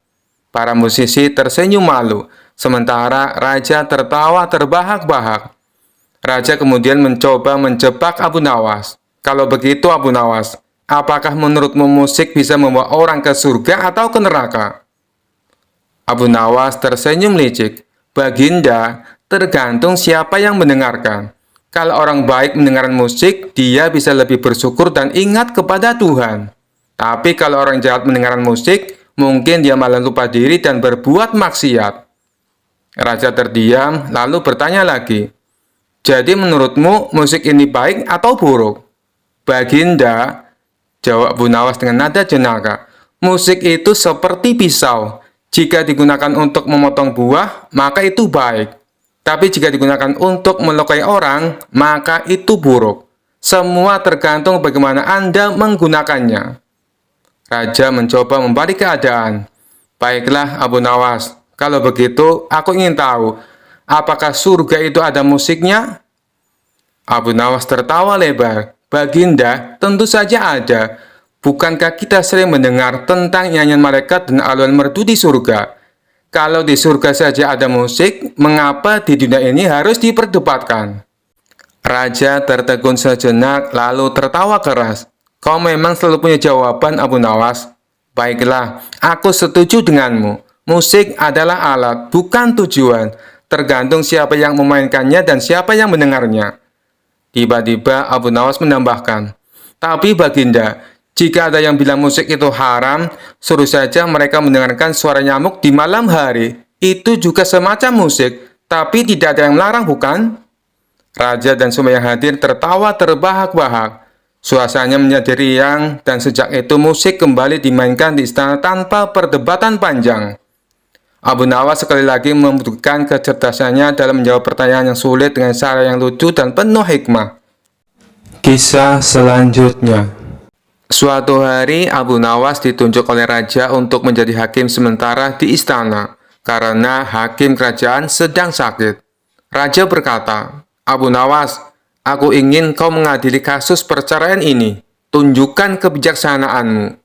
A: Para musisi tersenyum malu, sementara raja tertawa terbahak-bahak. Raja kemudian mencoba menjebak Abu Nawas. "Kalau begitu Abu Nawas, apakah menurutmu musik bisa membawa orang ke surga atau ke neraka?" Abu Nawas tersenyum licik. "Baginda, tergantung siapa yang mendengarkan. Kalau orang baik mendengarkan musik, dia bisa lebih bersyukur dan ingat kepada Tuhan. Tapi kalau orang jahat mendengarkan musik, mungkin dia malah lupa diri dan berbuat maksiat." Raja terdiam, lalu bertanya lagi, "Jadi menurutmu musik ini baik atau buruk?" "Baginda," jawab Abu Nawas dengan nada jenaka, "musik itu seperti pisau. Jika digunakan untuk memotong buah, maka itu baik. Tapi jika digunakan untuk melukai orang, maka itu buruk. Semua tergantung bagaimana Anda menggunakannya." Raja mencoba membalik keadaan. "Baiklah Abu Nawas, kalau begitu aku ingin tahu, apakah surga itu ada musiknya?" Abu Nawas tertawa lebar. "Baginda, tentu saja ada. Bukankah kita sering mendengar tentang nyanyian malaikat dan aluan merdu di surga? Kalau di surga saja ada musik, mengapa di dunia ini harus diperdebatkan?" Raja tertegun sejenak lalu tertawa keras. "Kau memang selalu punya jawaban, Abu Nawas. Baiklah, aku setuju denganmu. Musik adalah alat, bukan tujuan. Tergantung siapa yang memainkannya dan siapa yang mendengarnya." Tiba-tiba Abu Nawas menambahkan, "Tapi Baginda, jika ada yang bilang musik itu haram, suruh saja mereka mendengarkan suara nyamuk di malam hari. Itu juga semacam musik, tapi tidak ada yang melarang, bukan?" Raja dan semua yang hadir tertawa terbahak-bahak. Suasananya menjadi riang, dan sejak itu musik kembali dimainkan di istana tanpa perdebatan panjang. Abu Nawas sekali lagi membuktikan kecerdasannya dalam menjawab pertanyaan yang sulit dengan cara yang lucu dan penuh hikmah. Kisah selanjutnya. Suatu hari, Abu Nawas ditunjuk oleh raja untuk menjadi hakim sementara di istana, karena hakim kerajaan sedang sakit. Raja berkata, "Abu Nawas, aku ingin kau mengadili kasus perceraian ini. Tunjukkan kebijaksanaanmu."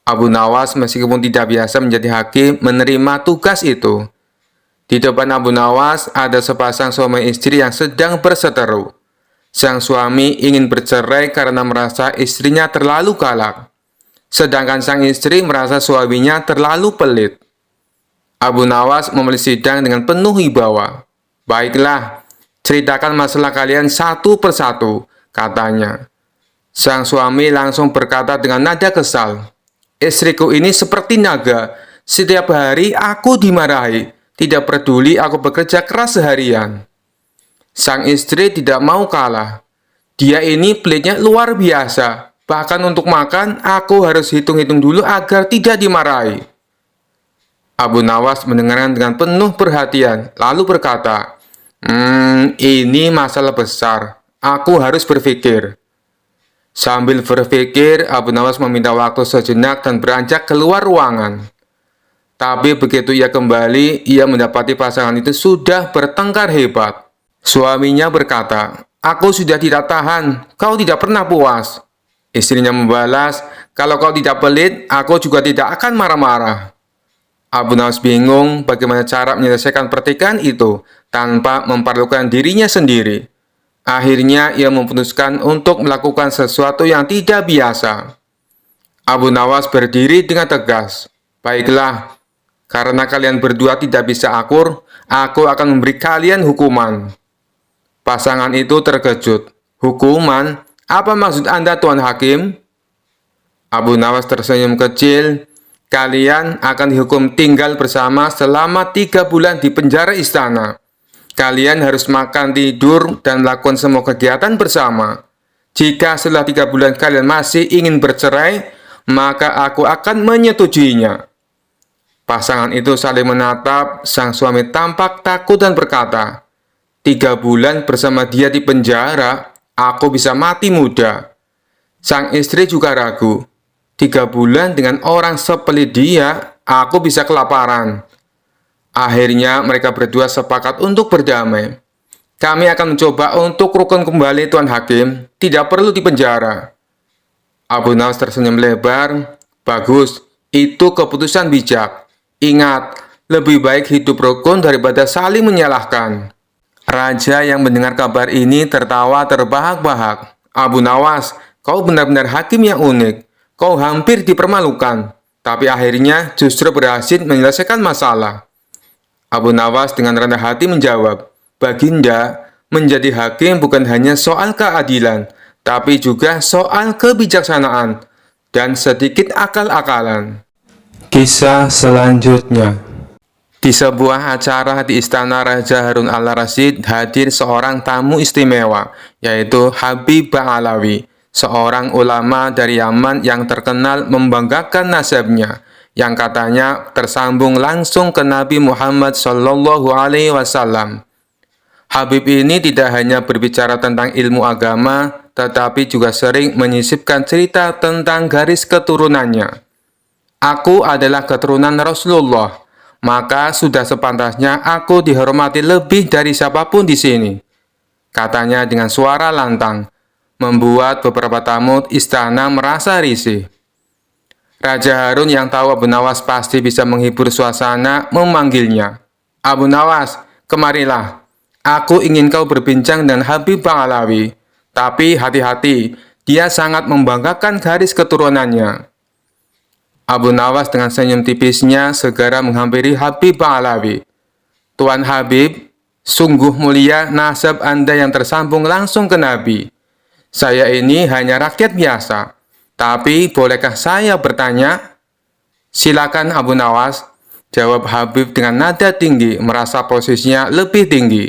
A: Abu Nawas meskipun tidak biasa menjadi hakim menerima tugas itu. Di depan Abu Nawas ada sepasang suami istri yang sedang berseteru. Sang suami ingin bercerai karena merasa istrinya terlalu galak. Sedangkan sang istri merasa suaminya terlalu pelit. Abu Nawas memulai sidang dengan penuh wibawa. "Baiklah, ceritakan masalah kalian satu persatu," katanya. Sang suami langsung berkata dengan nada kesal, "Istriku ini seperti naga. Setiap hari aku dimarahi. Tidak peduli aku bekerja keras seharian." Sang istri tidak mau kalah. "Dia ini pelitnya luar biasa. Bahkan untuk makan, aku harus hitung-hitung dulu agar tidak dimarahi." Abu Nawas mendengarkan dengan penuh perhatian, lalu berkata, Ini masalah besar. Aku harus berpikir." Sambil berpikir, Abu Nawas meminta waktu sejenak dan beranjak keluar ruangan. Tapi begitu ia kembali, ia mendapati pasangan itu sudah bertengkar hebat. Suaminya berkata, Aku sudah tidak tahan, kau tidak pernah puas. Istrinya membalas, kalau kau tidak pelit, aku juga tidak akan marah-marah. Abu Nawas bingung bagaimana cara menyelesaikan pertikaian itu tanpa memperlukan dirinya sendiri. Akhirnya ia memutuskan untuk melakukan sesuatu yang tidak biasa. Abu Nawas berdiri dengan tegas. Baiklah, karena kalian berdua tidak bisa akur, aku akan memberi kalian hukuman. Pasangan itu terkejut. Hukuman? Apa maksud Anda, Tuan Hakim? Abu Nawas tersenyum kecil. Kalian akan dihukum tinggal bersama selama 3 bulan di penjara istana. Kalian harus makan, tidur, dan melakukan semua kegiatan bersama. Jika setelah 3 bulan kalian masih ingin bercerai, maka aku akan menyetujuinya. Pasangan itu saling menatap. Sang suami tampak takut dan berkata, 3 bulan bersama dia di penjara, aku bisa mati muda. Sang istri juga ragu. 3 bulan dengan orang sepelit dia, aku bisa kelaparan. Akhirnya mereka berdua sepakat untuk berdamai. Kami akan mencoba untuk rukun kembali, Tuan Hakim. Tidak perlu dipenjara. Abu Nawas tersenyum lebar. Bagus, itu keputusan bijak. Ingat, lebih baik hidup rukun daripada saling menyalahkan. Raja yang mendengar kabar ini tertawa terbahak-bahak. Abu Nawas, kau benar-benar hakim yang unik. Kau hampir dipermalukan, tapi akhirnya justru berhasil menyelesaikan masalah. Abu Nawas dengan rendah hati menjawab, Baginda, menjadi hakim bukan hanya soal keadilan, tapi juga soal kebijaksanaan dan sedikit akal-akalan. Kisah selanjutnya. Di sebuah acara di Istana Raja Harun al-Rasyid hadir seorang tamu istimewa, yaitu Habib Ba'alawi, seorang ulama dari Yaman yang terkenal membanggakan nasabnya, yang katanya tersambung langsung ke Nabi Muhammad Shallallahu Alaihi Wasallam. Habib ini tidak hanya berbicara tentang ilmu agama, tetapi juga sering menyisipkan cerita tentang garis keturunannya. Aku adalah keturunan Rasulullah, maka sudah sepantasnya aku dihormati lebih dari siapapun di sini, katanya dengan suara lantang, membuat beberapa tamu istana merasa risih. Raja Harun yang tahu Abu Nawas pasti bisa menghibur suasana memanggilnya. Abu Nawas, kemarilah. Aku ingin kau berbincang dengan Habib Ba'alawi. Tapi hati-hati, dia sangat membanggakan garis keturunannya. Abu Nawas dengan senyum tipisnya segera menghampiri Habib Ba'alawi. Tuan Habib, sungguh mulia nasab Anda yang tersambung langsung ke Nabi. Saya ini hanya rakyat biasa. Tapi, bolehkah saya bertanya? Silakan Abu Nawas, jawab Habib dengan nada tinggi, merasa posisinya lebih tinggi.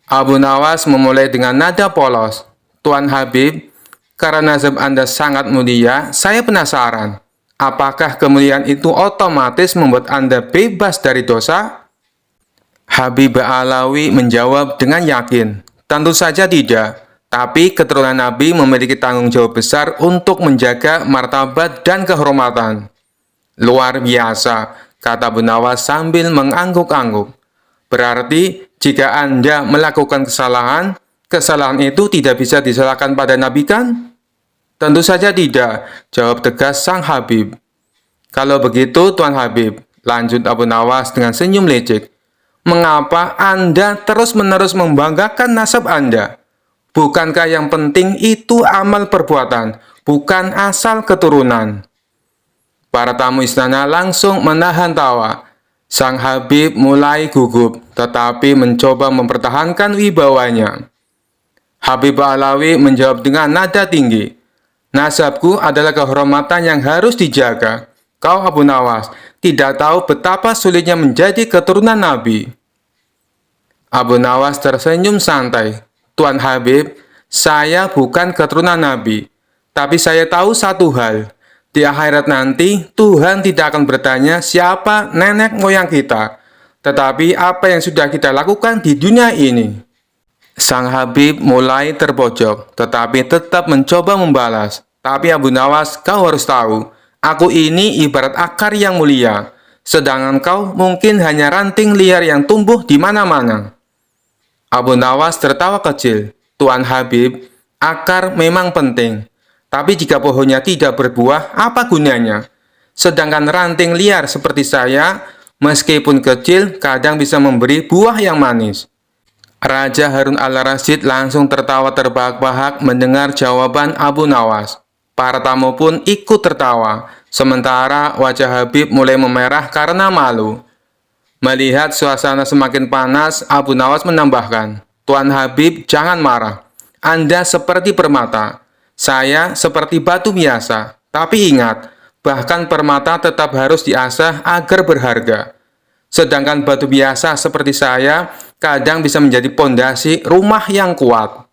A: Abu Nawas memulai dengan nada polos. Tuan Habib, karena nasab Anda sangat mulia, saya penasaran. Apakah kemuliaan itu otomatis membuat Anda bebas dari dosa? Habib Ba'alawi menjawab dengan yakin, tentu saja tidak. Tapi keturunan Nabi memiliki tanggung jawab besar untuk menjaga martabat dan kehormatan. Luar biasa, kata Abu Nawas sambil mengangguk-angguk. Berarti jika Anda melakukan kesalahan, kesalahan itu tidak bisa disalahkan pada Nabi kan? Tentu saja tidak, jawab tegas sang Habib. Kalau begitu Tuan Habib, lanjut Abu Nawas dengan senyum lecek. Mengapa Anda terus-menerus membanggakan nasab Anda? Bukankah yang penting itu amal perbuatan, bukan asal keturunan? Para tamu istana langsung menahan tawa. Sang Habib mulai gugup, tetapi mencoba mempertahankan wibawanya. Habib Ba'alawi menjawab dengan nada tinggi. Nasabku adalah kehormatan yang harus dijaga. Kau Abu Nawas, tidak tahu betapa sulitnya menjadi keturunan Nabi. Abu Nawas tersenyum santai. Tuan Habib, saya bukan keturunan Nabi, tapi saya tahu satu hal. Di akhirat nanti, Tuhan tidak akan bertanya siapa nenek moyang kita, tetapi apa yang sudah kita lakukan di dunia ini. Sang Habib mulai terpojok, tetapi tetap mencoba membalas. Tapi Abu Nawas, kau harus tahu, aku ini ibarat akar yang mulia, sedangkan kau mungkin hanya ranting liar yang tumbuh di mana-mana. Abu Nawas tertawa kecil. Tuan Habib, akar memang penting. Tapi jika pohonnya tidak berbuah, apa gunanya? Sedangkan ranting liar seperti saya, meskipun kecil, kadang bisa memberi buah yang manis. Raja Harun al-Rasyid langsung tertawa terbahak-bahak mendengar jawaban Abu Nawas. Para tamu pun ikut tertawa, sementara wajah Habib mulai memerah karena malu. Melihat suasana semakin panas, Abu Nawas menambahkan, "Tuan Habib, jangan marah. Anda seperti permata. Saya seperti batu biasa. Tapi ingat, bahkan permata tetap harus diasah agar berharga. Sedangkan batu biasa seperti saya kadang bisa menjadi pondasi rumah yang kuat."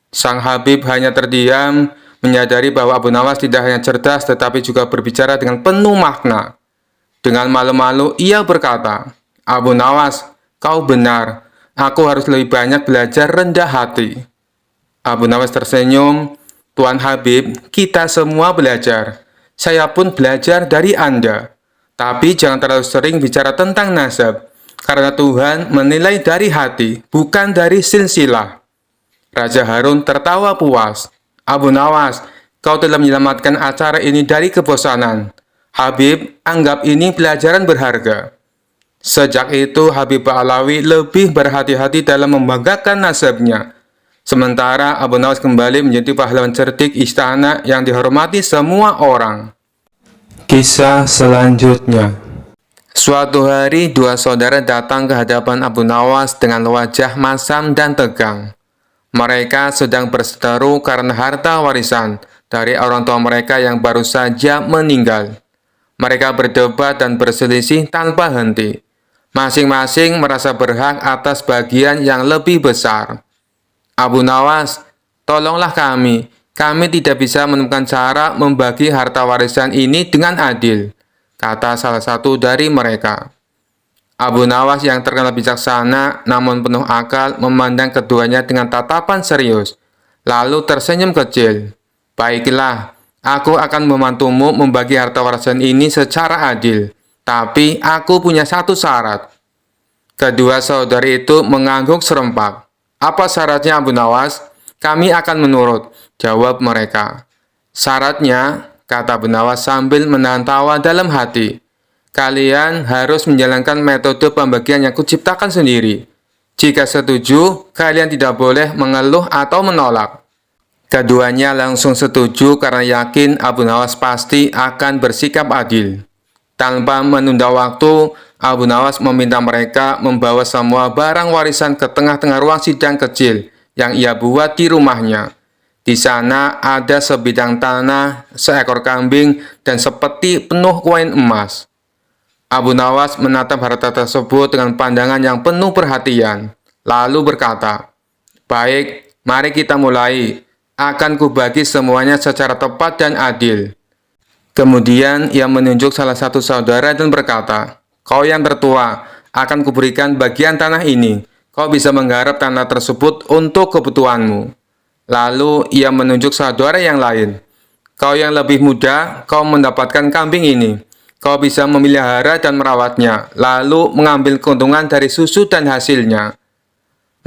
A: Sang Habib hanya terdiam, menyadari bahwa Abu Nawas tidak hanya cerdas tetapi juga berbicara dengan penuh makna. Dengan malu-malu ia berkata, "Abu Nawas, kau benar. Aku harus lebih banyak belajar rendah hati." Abu Nawas tersenyum, "Tuan Habib, kita semua belajar. Saya pun belajar dari Anda. Tapi jangan terlalu sering bicara tentang nasab, karena Tuhan menilai dari hati, bukan dari silsilah." Raja Harun tertawa puas. "Abu Nawas, kau telah menyelamatkan acara ini dari kebosanan. Habib, anggap ini pelajaran berharga." Sejak itu, Habib Ba'alawi lebih berhati-hati dalam membanggakan nasabnya. Sementara Abu Nawas kembali menjadi pahlawan cerdik istana yang dihormati semua orang. Kisah selanjutnya. Suatu hari, dua saudara datang ke hadapan Abu Nawas dengan wajah masam dan tegang. Mereka sedang berseteru karena harta warisan dari orang tua mereka yang baru saja meninggal. Mereka berdebat dan berselisih tanpa henti. Masing-masing merasa berhak atas bagian yang lebih besar. "Abu Nawas, tolonglah kami. Kami tidak bisa menemukan cara membagi harta warisan ini dengan adil," kata salah satu dari mereka. Abu Nawas yang terkenal bijaksana namun penuh akal memandang keduanya dengan tatapan serius, lalu tersenyum kecil. "Baiklah, aku akan membantumu membagi harta warisan ini secara adil. Tapi aku punya satu syarat." Kedua saudari itu mengangguk serempak. "Apa syaratnya, Abu Nawas?" "Kami akan menurut," jawab mereka. "Syaratnya," kata Abu Nawas sambil menahan tawa dalam hati, "kalian harus menjalankan metode pembagian yang kuciptakan sendiri. Jika setuju, kalian tidak boleh mengeluh atau menolak." Keduanya langsung setuju karena yakin Abu Nawas pasti akan bersikap adil. Tanpa menunda waktu, Abu Nawas meminta mereka membawa semua barang warisan ke tengah-tengah ruang sidang kecil yang ia buat di rumahnya. Di sana ada sebidang tanah, seekor kambing, dan sepeti penuh koin emas. Abu Nawas menatap harta tersebut dengan pandangan yang penuh perhatian, lalu berkata, "Baik, mari kita mulai. Akan kubagi semuanya secara tepat dan adil." Kemudian ia menunjuk salah satu saudara dan berkata, "Kau yang tertua, akan kuberikan bagian tanah ini. Kau bisa menggarap tanah tersebut untuk kebutuhanmu." Lalu ia menunjuk saudara yang lain, "Kau yang lebih muda, kau mendapatkan kambing ini. Kau bisa memelihara dan merawatnya, lalu mengambil keuntungan dari susu dan hasilnya."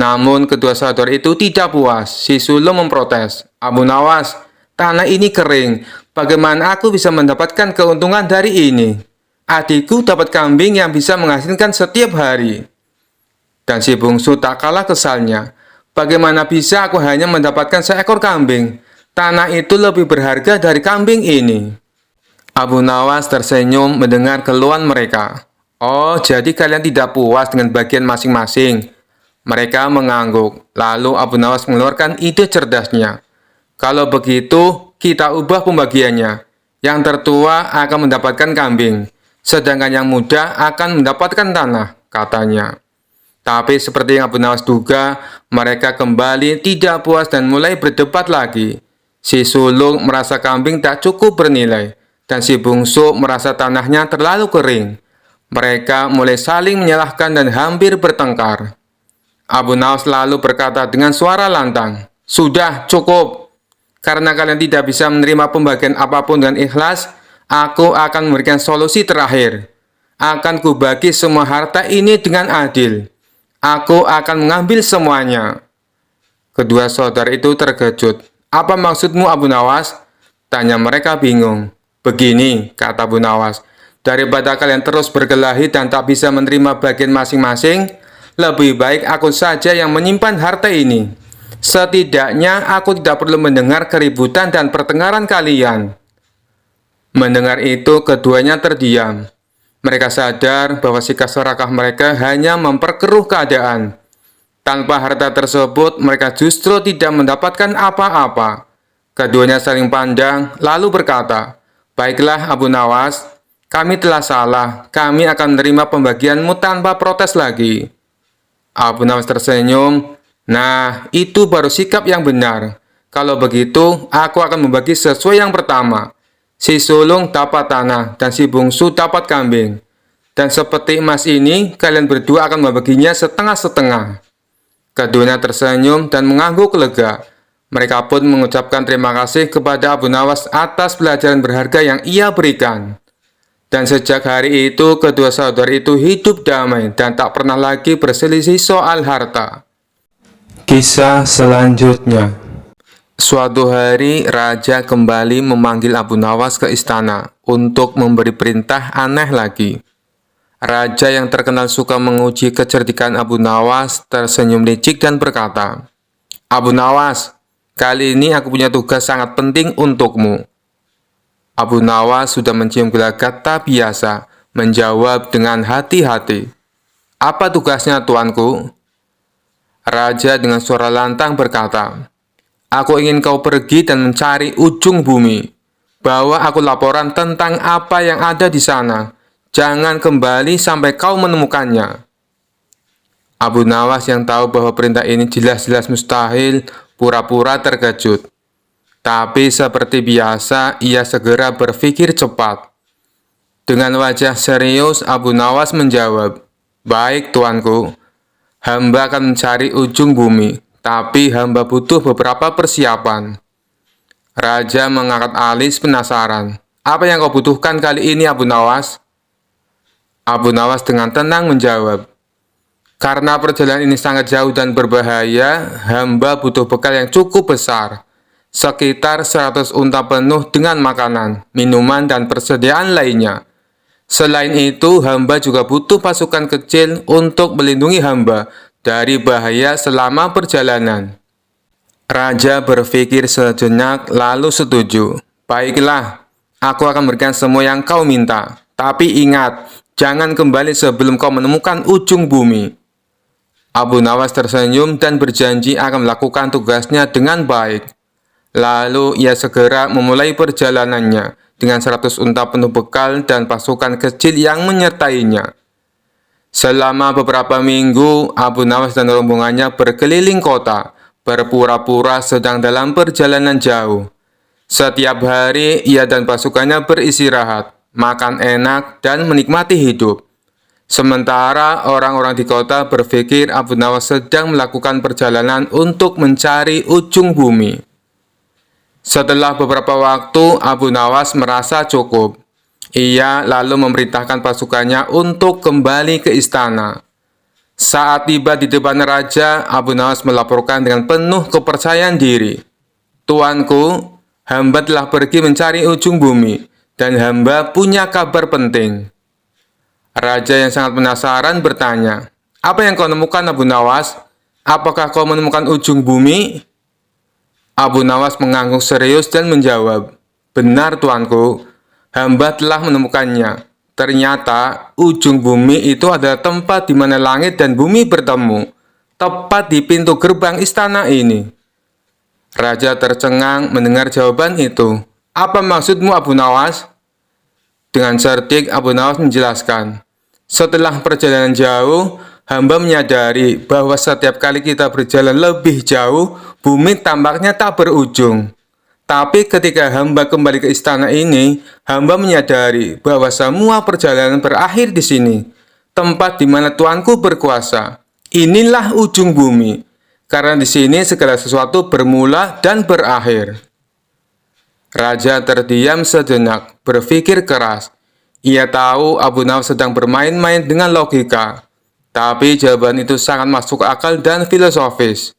A: Namun kedua saudara itu tidak puas. Si sulung memprotes, "Abu Nawas, tanah ini kering. Bagaimana aku bisa mendapatkan keuntungan dari ini? Adikku dapat kambing yang bisa menghasilkan setiap hari." Dan si bungsu tak kalah kesalnya, "Bagaimana bisa aku hanya mendapatkan seekor kambing? Tanah itu lebih berharga dari kambing ini." Abu Nawas tersenyum mendengar keluhan mereka. "Oh, jadi kalian tidak puas dengan bagian masing-masing?" Mereka mengangguk. Lalu Abu Nawas mengeluarkan ide cerdasnya. "Kalau begitu, kita ubah pembagiannya. Yang tertua akan mendapatkan kambing, sedangkan yang muda akan mendapatkan tanah," katanya. Tapi seperti yang Abu Nawas duga, mereka kembali tidak puas dan mulai berdebat lagi. Si sulung merasa kambing tak cukup bernilai, dan si bungsu merasa tanahnya terlalu kering. Mereka mulai saling menyalahkan dan hampir bertengkar. Abu Nawas lalu berkata dengan suara lantang, "Sudah cukup. Karena kalian tidak bisa menerima pembagian apapun dengan ikhlas, aku akan memberikan solusi terakhir. Akan kubagi semua harta ini dengan adil. Aku akan mengambil semuanya." Kedua saudara itu terkejut. "Apa maksudmu, Abu Nawas?" tanya mereka bingung. "Begini," kata Abu Nawas, "daripada kalian terus berkelahi dan tak bisa menerima bagian masing-masing, lebih baik aku saja yang menyimpan harta ini. Setidaknya aku tidak perlu mendengar keributan dan pertengkaran kalian." Mendengar itu, keduanya terdiam. Mereka sadar bahwa sikap serakah mereka hanya memperkeruh keadaan. Tanpa harta tersebut, mereka justru tidak mendapatkan apa-apa. Keduanya saling pandang, lalu berkata, "Baiklah Abu Nawas, kami telah salah. Kami akan menerima pembagianmu tanpa protes lagi." Abu Nawas tersenyum. "Nah, itu baru sikap yang benar. Kalau begitu, aku akan membagi sesuai yang pertama. Si sulung dapat tanah, dan si bungsu dapat kambing. Dan seperti emas ini, kalian berdua akan membaginya setengah-setengah." Keduanya tersenyum dan mengangguk lega. Mereka pun mengucapkan terima kasih kepada Abu Nawas atas pelajaran berharga yang ia berikan. Dan sejak hari itu, kedua saudara itu hidup damai dan tak pernah lagi berselisih soal harta. Kisah selanjutnya. Suatu hari, raja kembali memanggil Abu Nawas ke istana untuk memberi perintah aneh lagi. Raja yang terkenal suka menguji kecerdikan Abu Nawas tersenyum licik dan berkata, "Abu Nawas, kali ini aku punya tugas sangat penting untukmu." Abu Nawas sudah mencium gelagat tak biasa, menjawab dengan hati-hati, "Apa tugasnya, tuanku?" Raja dengan suara lantang berkata, "Aku ingin kau pergi dan mencari ujung bumi. Bawa aku laporan tentang apa yang ada di sana. Jangan kembali sampai kau menemukannya." Abu Nawas yang tahu bahwa perintah ini jelas-jelas mustahil, pura-pura terkejut. Tapi seperti biasa, ia segera berpikir cepat. Dengan wajah serius, Abu Nawas menjawab, "Baik, tuanku. Hamba akan mencari ujung bumi. Tapi hamba butuh beberapa persiapan." Raja mengangkat alis penasaran. "Apa yang kau butuhkan kali ini, Abu Nawas?" Abu Nawas dengan tenang menjawab, "Karena perjalanan ini sangat jauh dan berbahaya, hamba butuh bekal yang cukup besar. Sekitar 100 unta penuh dengan makanan, minuman, dan persediaan lainnya. Selain itu, hamba juga butuh pasukan kecil untuk melindungi hamba dari bahaya selama perjalanan." Raja berpikir sejenak lalu setuju. "Baiklah, aku akan memberikan semua yang kau minta. Tapi ingat, jangan kembali sebelum kau menemukan ujung bumi." Abu Nawas tersenyum dan berjanji akan melakukan tugasnya dengan baik. Lalu ia segera memulai perjalanannya dengan 100 unta penuh bekal dan pasukan kecil yang menyertainya. Selama beberapa minggu, Abu Nawas dan rombongannya berkeliling kota, berpura-pura sedang dalam perjalanan jauh. Setiap hari, ia dan pasukannya beristirahat, makan enak, dan menikmati hidup. Sementara orang-orang di kota berpikir Abu Nawas sedang melakukan perjalanan untuk mencari ujung bumi. Setelah beberapa waktu, Abu Nawas merasa cukup. Ia lalu memerintahkan pasukannya untuk kembali ke istana. Saat tiba di depan raja, Abu Nawas melaporkan dengan penuh kepercayaan diri, "Tuanku, hamba telah pergi mencari ujung bumi, dan hamba punya kabar penting." Raja yang sangat penasaran bertanya, "Apa yang kau temukan, Abu Nawas? Apakah kau menemukan ujung bumi?" Abu Nawas mengangguk serius dan menjawab, "Benar, tuanku. Hamba telah menemukannya. Ternyata ujung bumi itu adalah tempat di mana langit dan bumi bertemu, tepat di pintu gerbang istana ini." Raja tercengang mendengar jawaban itu. "Apa maksudmu, Abu Nawas?" Dengan cerdik, Abu Nawas menjelaskan, "Setelah perjalanan jauh, hamba menyadari bahwa setiap kali kita berjalan lebih jauh, bumi tampaknya tak berujung. Tapi ketika hamba kembali ke istana ini, hamba menyadari bahwa semua perjalanan berakhir di sini, tempat di mana tuanku berkuasa. Inilah ujung bumi, karena di sini segala sesuatu bermula dan berakhir." Raja terdiam sejenak, berpikir keras. Ia tahu Abu Nawas sedang bermain-main dengan logika, tapi jawaban itu sangat masuk akal dan filosofis.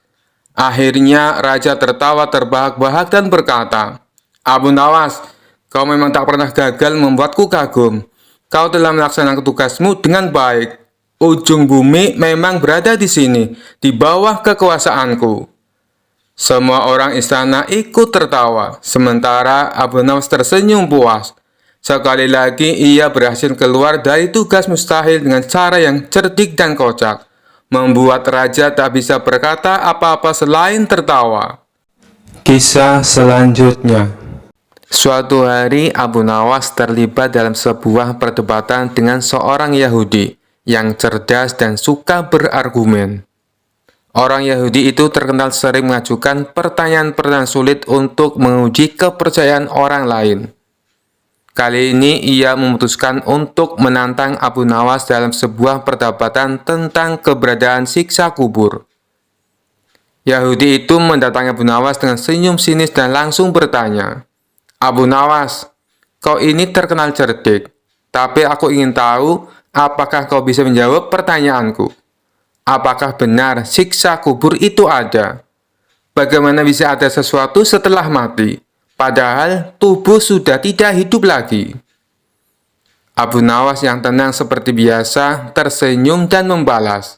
A: Akhirnya raja tertawa terbahak-bahak dan berkata, "Abu Nawas, kau memang tak pernah gagal membuatku kagum. Kau telah melaksanakan tugasmu dengan baik. Ujung bumi memang berada di sini, di bawah kekuasaanku." Semua orang istana ikut tertawa, sementara Abu Nawas tersenyum puas. Sekali lagi ia berhasil keluar dari tugas mustahil dengan cara yang cerdik dan kocak, membuat raja tak bisa berkata apa-apa selain tertawa. Kisah selanjutnya. Suatu hari Abu Nawas terlibat dalam sebuah perdebatan dengan seorang Yahudi yang cerdas dan suka berargumen. Orang Yahudi itu terkenal sering mengajukan pertanyaan-pertanyaan sulit untuk menguji kepercayaan orang lain. Kali ini ia memutuskan untuk menantang Abu Nawas dalam sebuah perdebatan tentang keberadaan siksa kubur. Yahudi itu mendatangi Abu Nawas dengan senyum sinis dan langsung bertanya, "Abu Nawas, kau ini terkenal cerdik, tapi aku ingin tahu apakah kau bisa menjawab pertanyaanku. Apakah benar siksa kubur itu ada? Bagaimana bisa ada sesuatu setelah mati, padahal tubuh sudah tidak hidup lagi?" Abu Nawas yang tenang seperti biasa tersenyum dan membalas,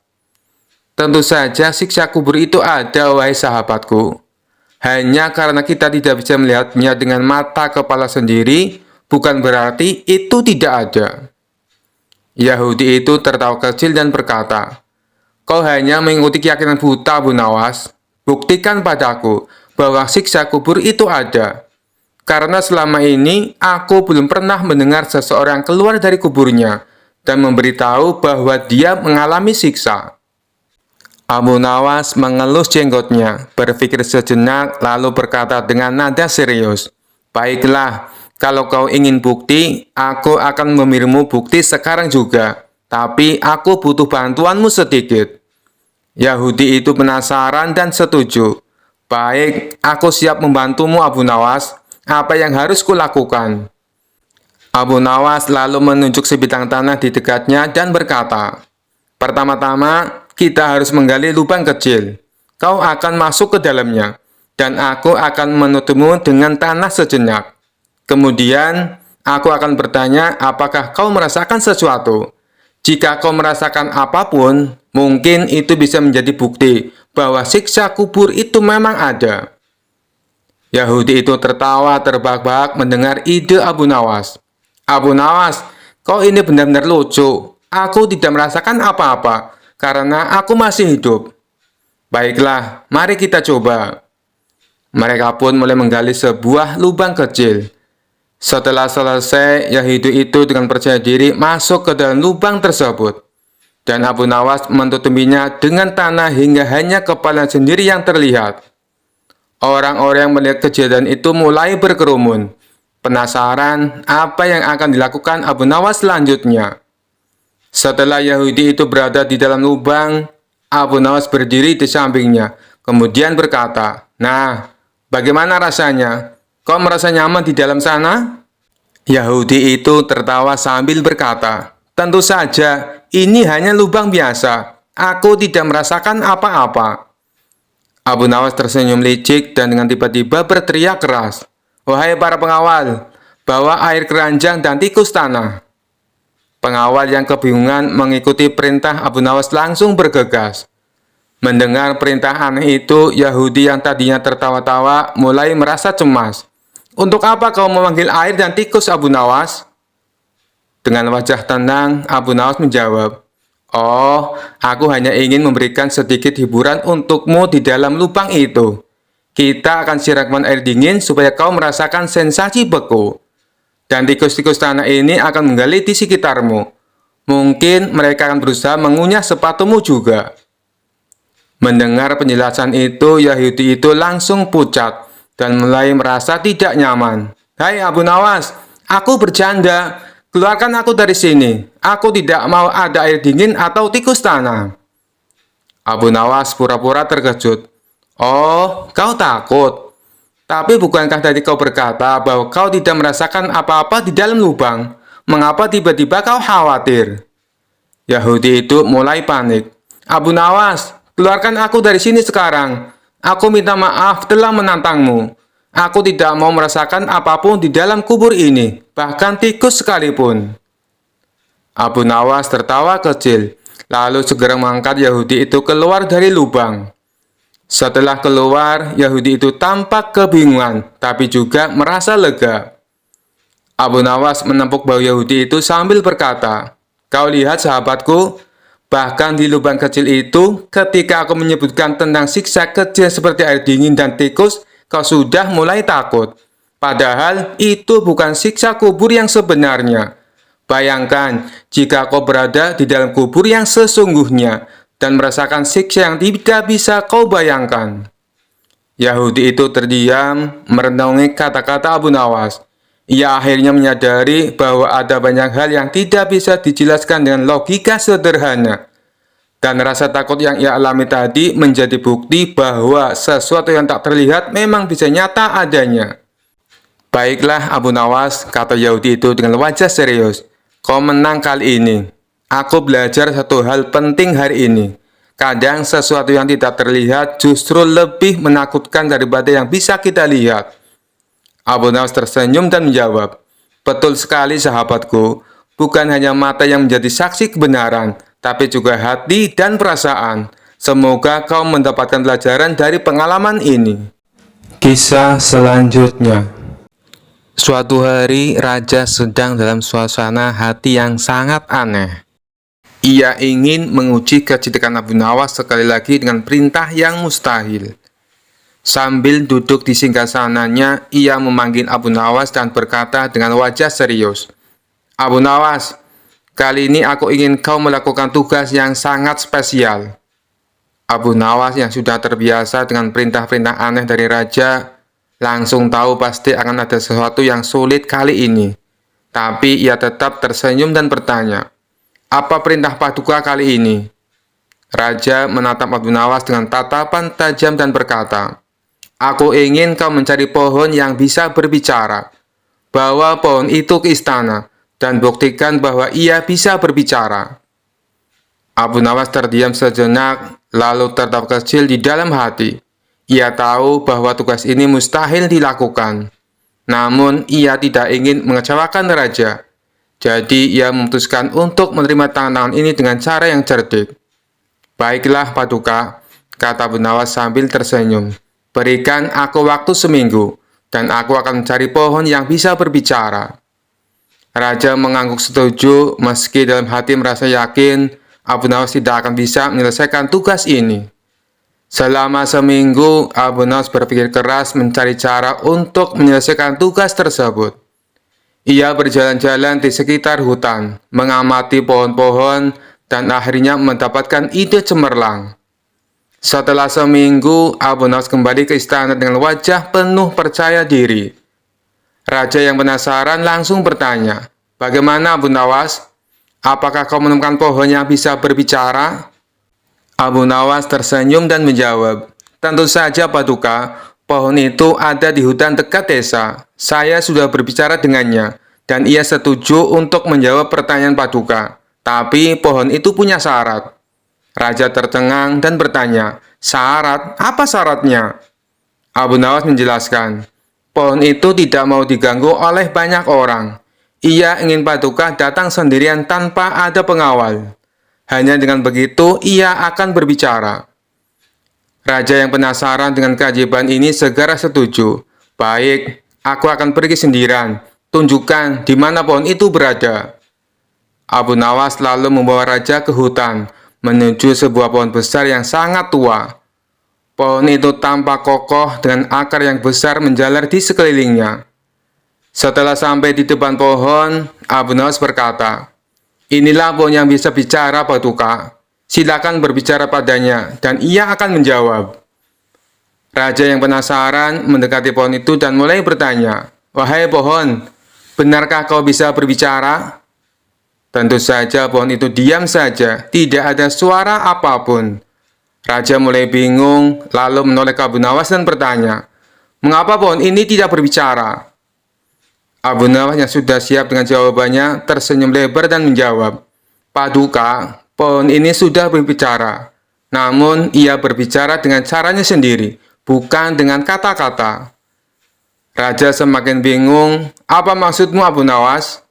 A: "Tentu saja siksa kubur itu ada, wahai sahabatku. Hanya karena kita tidak bisa melihatnya dengan mata kepala sendiri, bukan berarti itu tidak ada." Yahudi itu tertawa kecil dan berkata, "Kau hanya mengikuti keyakinan buta, Abu Nawas. Buktikan padaku bahwa siksa kubur itu ada. Karena selama ini aku belum pernah mendengar seseorang keluar dari kuburnya dan memberitahu bahwa dia mengalami siksa." Abu Nawas mengelus jenggotnya, berpikir sejenak lalu berkata dengan nada serius, "Baiklah, kalau kau ingin bukti, aku akan memberimu bukti sekarang juga. Tapi aku butuh bantuanmu sedikit." Yahudi itu penasaran dan setuju. "Baik, aku siap membantumu, Abu Nawas. Apa yang harus kulakukan?" Abu Nawas lalu menunjuk sebidang tanah di dekatnya dan berkata, "Pertama-tama, kita harus menggali lubang kecil. Kau akan masuk ke dalamnya, dan aku akan menutupmu dengan tanah sejenak. Kemudian, aku akan bertanya apakah kau merasakan sesuatu. Jika kau merasakan apapun, mungkin itu bisa menjadi bukti bahwa siksa kubur itu memang ada." Yahudi itu tertawa terbahak-bahak mendengar ide Abu Nawas. "Abu Nawas, kau ini benar-benar lucu. Aku tidak merasakan apa-apa, karena aku masih hidup." "Baiklah, mari kita coba." Mereka pun mulai menggali sebuah lubang kecil. Setelah selesai, Yahudi itu dengan percaya diri masuk ke dalam lubang tersebut. Dan Abu Nawas menutupinya dengan tanah hingga hanya kepala sendiri yang terlihat. Orang-orang yang melihat kejadian itu mulai berkerumun, penasaran apa yang akan dilakukan Abu Nawas selanjutnya. Setelah Yahudi itu berada di dalam lubang, Abu Nawas berdiri di sampingnya, kemudian berkata, "Nah, bagaimana rasanya? Kau merasa nyaman di dalam sana?" Yahudi itu tertawa sambil berkata, "Tentu saja, ini hanya lubang biasa. Aku tidak merasakan apa-apa." Abu Nawas tersenyum licik dan dengan tiba-tiba berteriak keras, "Wahai para pengawal, bawa air keranjang dan tikus tanah." Pengawal yang kebingungan mengikuti perintah Abu Nawas langsung bergegas. Mendengar perintah aneh itu, Yahudi yang tadinya tertawa-tawa mulai merasa cemas. "Untuk apa kau memanggil air dan tikus, Abu Nawas?" Dengan wajah tenang, Abu Nawas menjawab, "Oh, aku hanya ingin memberikan sedikit hiburan untukmu di dalam lubang itu. Kita akan siramkan air dingin supaya kau merasakan sensasi beku. Dan tikus-tikus tanah ini akan menggali di sekitarmu. Mungkin mereka akan berusaha mengunyah sepatumu juga." Mendengar penjelasan itu, Yahudi itu langsung pucat dan mulai merasa tidak nyaman. "Hai Abu Nawas, aku bercanda. Keluarkan aku dari sini. Aku tidak mau ada air dingin atau tikus tanah." Abu Nawas pura-pura terkejut. "Oh, kau takut? Tapi bukankah tadi kau berkata bahwa kau tidak merasakan apa-apa di dalam lubang? Mengapa tiba-tiba kau khawatir?" Yahudi itu mulai panik. "Abu Nawas, keluarkan aku dari sini sekarang. Aku minta maaf telah menantangmu. Aku tidak mau merasakan apapun di dalam kubur ini, bahkan tikus sekalipun." Abu Nawas tertawa kecil, lalu segera mengangkat Yahudi itu keluar dari lubang. Setelah keluar, Yahudi itu tampak kebingungan, tapi juga merasa lega. Abu Nawas menepuk bahu Yahudi itu sambil berkata, "Kau lihat sahabatku, bahkan di lubang kecil itu, ketika aku menyebutkan tentang siksa kecil seperti air dingin dan tikus, kau sudah mulai takut. Padahal itu bukan siksa kubur yang sebenarnya. Bayangkan jika kau berada di dalam kubur yang sesungguhnya dan merasakan siksa yang tidak bisa kau bayangkan." Yahudi itu terdiam, merenungi kata-kata Abu Nawas. Ia akhirnya menyadari bahwa ada banyak hal yang tidak bisa dijelaskan dengan logika sederhana. Dan rasa takut yang ia alami tadi menjadi bukti bahwa sesuatu yang tak terlihat memang bisa nyata adanya. "Baiklah Abu Nawas," kata Yahudi itu dengan wajah serius. "Kau menang kali ini. Aku belajar satu hal penting hari ini. Kadang sesuatu yang tidak terlihat justru lebih menakutkan daripada yang bisa kita lihat." Abu Nawas tersenyum dan menjawab, "Betul sekali sahabatku, bukan hanya mata yang menjadi saksi kebenaran, tapi juga hati dan perasaan. Semoga kau mendapatkan pelajaran dari pengalaman ini." Kisah selanjutnya. Suatu hari, raja sedang dalam suasana hati yang sangat aneh. Ia ingin menguji kecerdikan Abu Nawas sekali lagi dengan perintah yang mustahil. Sambil duduk di singgasananya, ia memanggil Abu Nawas dan berkata dengan wajah serius, "Abu Nawas, kali ini aku ingin kau melakukan tugas yang sangat spesial." Abu Nawas yang sudah terbiasa dengan perintah-perintah aneh dari raja, langsung tahu pasti akan ada sesuatu yang sulit kali ini. Tapi ia tetap tersenyum dan bertanya, "Apa perintah paduka kali ini?" Raja menatap Abu Nawas dengan tatapan tajam dan berkata, "Aku ingin kau mencari pohon yang bisa berbicara. Bawa pohon itu ke istana dan buktikan bahwa ia bisa berbicara." Abu Nawas terdiam sejenak, lalu tertawa kecil di dalam hati. Ia tahu bahwa tugas ini mustahil dilakukan. Namun, ia tidak ingin mengecewakan raja. Jadi, ia memutuskan untuk menerima tantangan ini dengan cara yang cerdik. "Baiklah, paduka," kata Abu Nawas sambil tersenyum. "Berikan aku waktu seminggu, dan aku akan mencari pohon yang bisa berbicara." Raja mengangguk setuju, meski dalam hati merasa yakin Abu Nawas tidak akan bisa menyelesaikan tugas ini. Selama seminggu, Abu Nawas berpikir keras mencari cara untuk menyelesaikan tugas tersebut. Ia berjalan-jalan di sekitar hutan, mengamati pohon-pohon, dan akhirnya mendapatkan ide cemerlang. Setelah seminggu, Abu Nawas kembali ke istana dengan wajah penuh percaya diri. Raja yang penasaran langsung bertanya, "Bagaimana Abu Nawas? Apakah kau menemukan pohon yang bisa berbicara?" Abu Nawas tersenyum dan menjawab, "Tentu saja paduka, pohon itu ada di hutan dekat desa. Saya sudah berbicara dengannya, dan ia setuju untuk menjawab pertanyaan paduka. Tapi pohon itu punya syarat." Raja tercengang dan bertanya, "Syarat? Apa syaratnya?" Abu Nawas menjelaskan, "Pohon itu tidak mau diganggu oleh banyak orang. Ia ingin paduka datang sendirian tanpa ada pengawal. Hanya dengan begitu ia akan berbicara." Raja yang penasaran dengan keajaiban ini segera setuju. "Baik, aku akan pergi sendirian. Tunjukkan di mana pohon itu berada." Abu Nawas lalu membawa raja ke hutan, menuju sebuah pohon besar yang sangat tua. Pohon itu tampak kokoh dengan akar yang besar menjalar di sekelilingnya. Setelah sampai di depan pohon, Abu Nawas berkata, "Inilah pohon yang bisa bicara, paduka. Silakan berbicara padanya, dan ia akan menjawab." Raja yang penasaran mendekati pohon itu dan mulai bertanya, "Wahai pohon, benarkah kau bisa berbicara?" Tentu saja pohon itu diam saja, tidak ada suara apapun. Raja mulai bingung, lalu menoleh ke Abu Nawas dan bertanya, "Mengapa pohon ini tidak berbicara?" Abu Nawas yang sudah siap dengan jawabannya tersenyum lebar dan menjawab, "Paduka, pohon ini sudah berbicara. Namun ia berbicara dengan caranya sendiri, bukan dengan kata-kata. Raja semakin bingung, "Apa maksudmu, Abu Nawas?"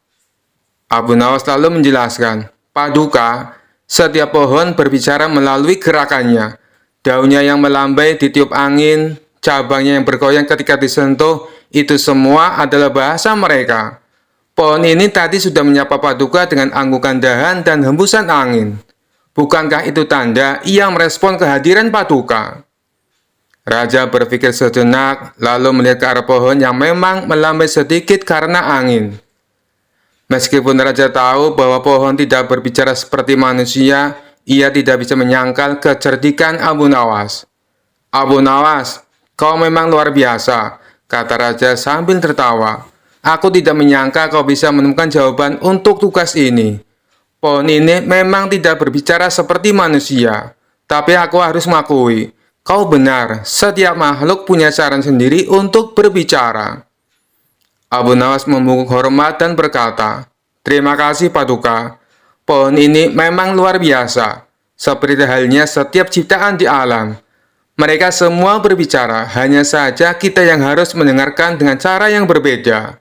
A: Abu Nawas lalu menjelaskan, "Paduka, setiap pohon berbicara melalui gerakannya. Daunnya yang melambai ditiup angin, cabangnya yang bergoyang ketika disentuh, itu semua adalah bahasa mereka. Pohon ini tadi sudah menyapa Paduka dengan anggukan dahan dan hembusan angin. Bukankah itu tanda ia merespon kehadiran Paduka?" Raja berpikir sejenak, lalu melihat ke arah pohon yang memang melambai sedikit karena angin. Meskipun Raja tahu bahwa pohon tidak berbicara seperti manusia, ia tidak bisa menyangkal kecerdikan Abu Nawas. "Abu Nawas, kau memang luar biasa," kata Raja sambil tertawa. "Aku tidak menyangka kau bisa menemukan jawaban untuk tugas ini. Pohon ini memang tidak berbicara seperti manusia, tapi aku harus mengakui, kau benar, setiap makhluk punya cara sendiri untuk berbicara." Abu Nawas membungkuk hormat dan berkata, "Terima kasih Paduka. Pohon ini memang luar biasa, seperti halnya setiap ciptaan di alam. Mereka semua berbicara, hanya saja kita yang harus mendengarkan dengan cara yang berbeda."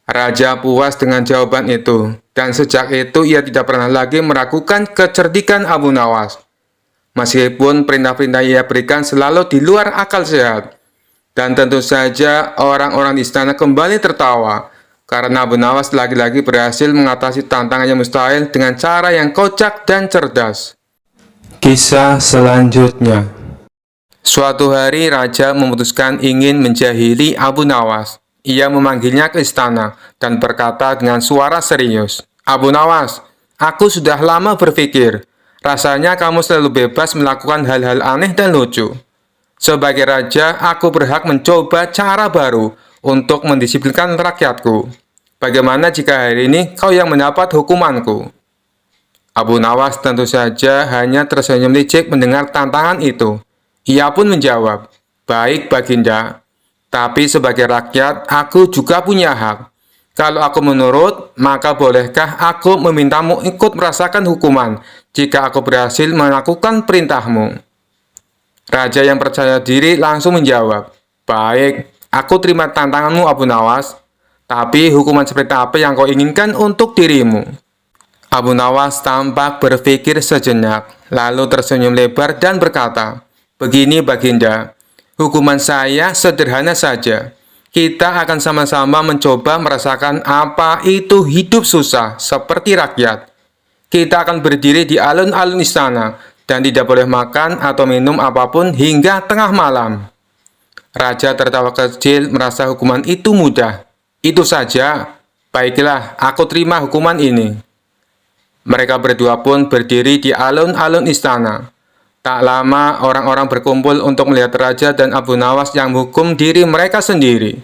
A: Raja puas dengan jawaban itu, dan sejak itu ia tidak pernah lagi meragukan kecerdikan Abu Nawas. Meskipun perintah-perintah ia berikan selalu di luar akal sehat. Dan tentu saja orang-orang di istana kembali tertawa, karena Abu Nawas lagi-lagi berhasil mengatasi tantangan yang mustahil dengan cara yang kocak dan cerdas. Kisah selanjutnya. Suatu hari Raja memutuskan ingin menjahili Abu Nawas. Ia memanggilnya ke istana dan berkata dengan suara serius, "Abu Nawas, aku sudah lama berpikir. Rasanya kamu selalu bebas melakukan hal-hal aneh dan lucu. Sebagai raja, aku berhak mencoba cara baru untuk mendisiplinkan rakyatku. Bagaimana jika hari ini kau yang mendapat hukumanku?" Abu Nawas tentu saja hanya tersenyum licik mendengar tantangan itu. Ia pun menjawab, "Baik, Baginda. Tapi sebagai rakyat, aku juga punya hak. Kalau aku menurut, maka bolehkah aku memintamu ikut merasakan hukuman jika aku berhasil melakukan perintahmu?" Raja yang percaya diri langsung menjawab, "Baik, aku terima tantanganmu Abu Nawas. Tapi hukuman seperti apa yang kau inginkan untuk dirimu?" Abu Nawas tampak berpikir sejenak, lalu tersenyum lebar dan berkata, "Begini Baginda, hukuman saya sederhana saja. Kita akan sama-sama mencoba merasakan apa itu hidup susah seperti rakyat. Kita akan berdiri di alun-alun istana dan tidak boleh makan atau minum apapun hingga tengah malam." Raja tertawa kecil merasa hukuman itu mudah. "Itu saja. Baiklah, aku terima hukuman ini." Mereka berdua pun berdiri di alun-alun istana. Tak lama orang-orang berkumpul untuk melihat Raja dan Abu Nawas yang menghukum diri mereka sendiri.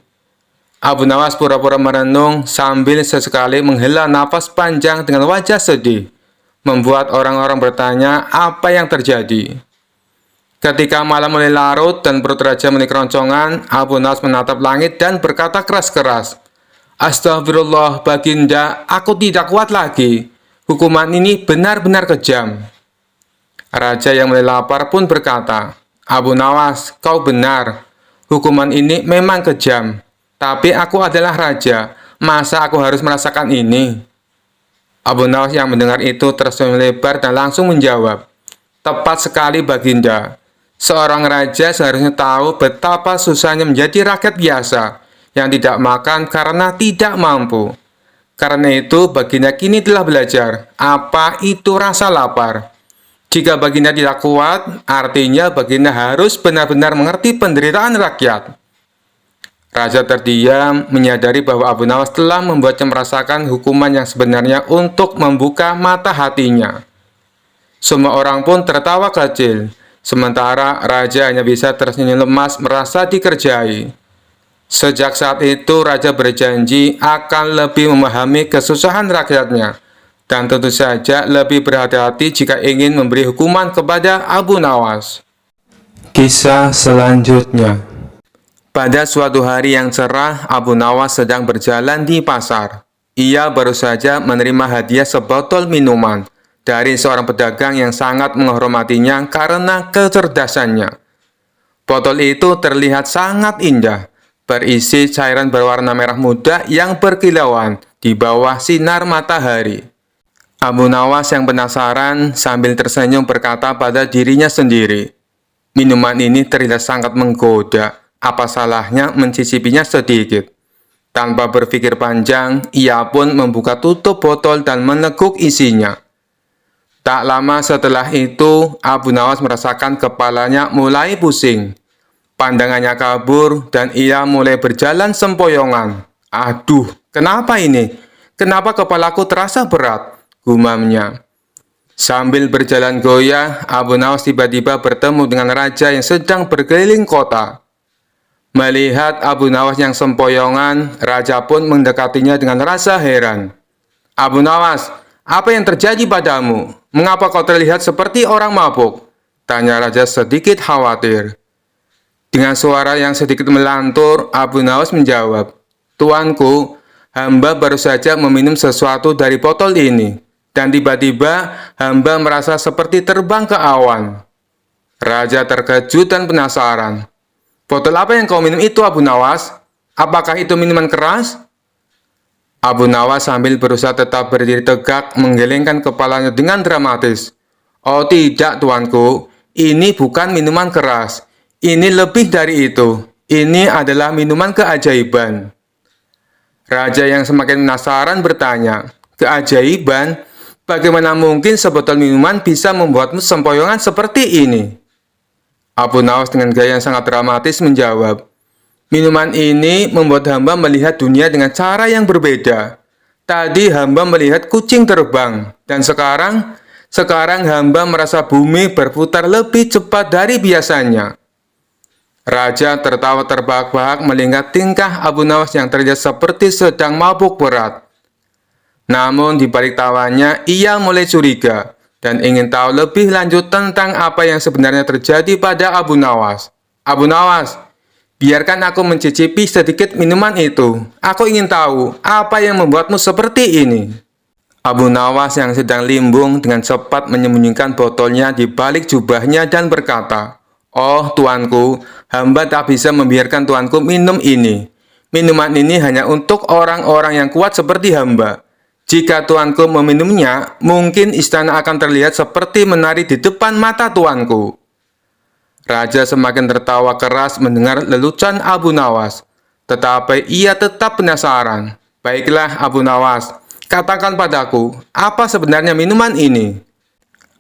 A: Abu Nawas pura-pura merenung sambil sesekali menghela napas panjang dengan wajah sedih, membuat orang-orang bertanya apa yang terjadi. Ketika malam mulai larut dan perut Raja mulai keroncongan, Abu Nawas menatap langit dan berkata keras-keras, "Astagfirullah, Baginda, aku tidak kuat lagi. Hukuman ini benar-benar kejam." Raja yang mulai lapar pun berkata, "Abu Nawas, kau benar. Hukuman ini memang kejam. Tapi aku adalah raja. Masa aku harus merasakan ini?" Abu Nawas yang mendengar itu tersenyum lebar dan langsung menjawab, "Tepat sekali Baginda. Seorang raja seharusnya tahu betapa susahnya menjadi rakyat biasa yang tidak makan karena tidak mampu. Karena itu Baginda kini telah belajar apa itu rasa lapar. Jika Baginda tidak kuat, artinya Baginda harus benar-benar mengerti penderitaan rakyat." Raja terdiam, menyadari bahwa Abu Nawas telah membuatnya merasakan hukuman yang sebenarnya untuk membuka mata hatinya. Semua orang pun tertawa kecil, sementara Raja hanya bisa tersenyum lemas merasa dikerjai. Sejak saat itu, Raja berjanji akan lebih memahami kesusahan rakyatnya, dan tentu saja lebih berhati-hati jika ingin memberi hukuman kepada Abu Nawas. Kisah selanjutnya. Pada suatu hari yang cerah, Abu Nawas sedang berjalan di pasar. Ia baru saja menerima hadiah sebotol minuman dari seorang pedagang yang sangat menghormatinya karena kecerdasannya. Botol itu terlihat sangat indah, berisi cairan berwarna merah muda yang berkilauan di bawah sinar matahari. Abu Nawas yang penasaran sambil tersenyum berkata pada dirinya sendiri, "Minuman ini terlihat sangat menggoda, apa salahnya mencicipinya sedikit?" Tanpa berpikir panjang, ia pun membuka tutup botol dan meneguk isinya. Tak lama setelah itu, Abu Nawas merasakan kepalanya mulai pusing. Pandangannya kabur dan ia mulai berjalan sempoyongan. "Aduh, kenapa ini? Kenapa kepalaku terasa berat?" gumamnya. Sambil berjalan goyah, Abu Nawas tiba-tiba bertemu dengan raja yang sedang berkeliling kota. Melihat Abu Nawas yang sempoyongan, raja pun mendekatinya dengan rasa heran. "Abu Nawas, apa yang terjadi padamu? Mengapa kau terlihat seperti orang mabuk?" tanya raja sedikit khawatir. Dengan suara yang sedikit melantur, Abu Nawas menjawab, "Tuanku, hamba baru saja meminum sesuatu dari botol ini, dan tiba-tiba hamba merasa seperti terbang ke awan." Raja terkejut dan penasaran. "Botol apa yang kau minum itu, Abu Nawas? Apakah itu minuman keras?" Abu Nawas sambil berusaha tetap berdiri tegak menggelengkan kepalanya dengan dramatis. "Oh tidak, tuanku, ini bukan minuman keras. Ini lebih dari itu. Ini adalah minuman keajaiban." Raja yang semakin penasaran bertanya, "Keajaiban? Bagaimana mungkin sebotol minuman bisa membuatmu sempoyongan seperti ini?" Abu Nawas dengan gaya yang sangat dramatis menjawab, "Minuman ini membuat hamba melihat dunia dengan cara yang berbeda. Tadi hamba melihat kucing terbang, dan sekarang hamba merasa bumi berputar lebih cepat dari biasanya." Raja tertawa terbahak-bahak melihat tingkah Abu Nawas yang terlihat seperti sedang mabuk berat. Namun di balik tawanya, ia mulai curiga dan ingin tahu lebih lanjut tentang apa yang sebenarnya terjadi pada Abu Nawas. "Abu Nawas, biarkan aku mencicipi sedikit minuman itu. Aku ingin tahu apa yang membuatmu seperti ini." Abu Nawas yang sedang limbung dengan cepat menyembunyikan botolnya di balik jubahnya dan berkata, "Oh tuanku, hamba tak bisa membiarkan tuanku minum ini. Minuman ini hanya untuk orang-orang yang kuat seperti hamba. Jika tuanku meminumnya, mungkin istana akan terlihat seperti menari di depan mata tuanku." Raja semakin tertawa keras mendengar lelucon Abu Nawas, tetapi ia tetap penasaran. "Baiklah Abu Nawas, katakan padaku, apa sebenarnya minuman ini?"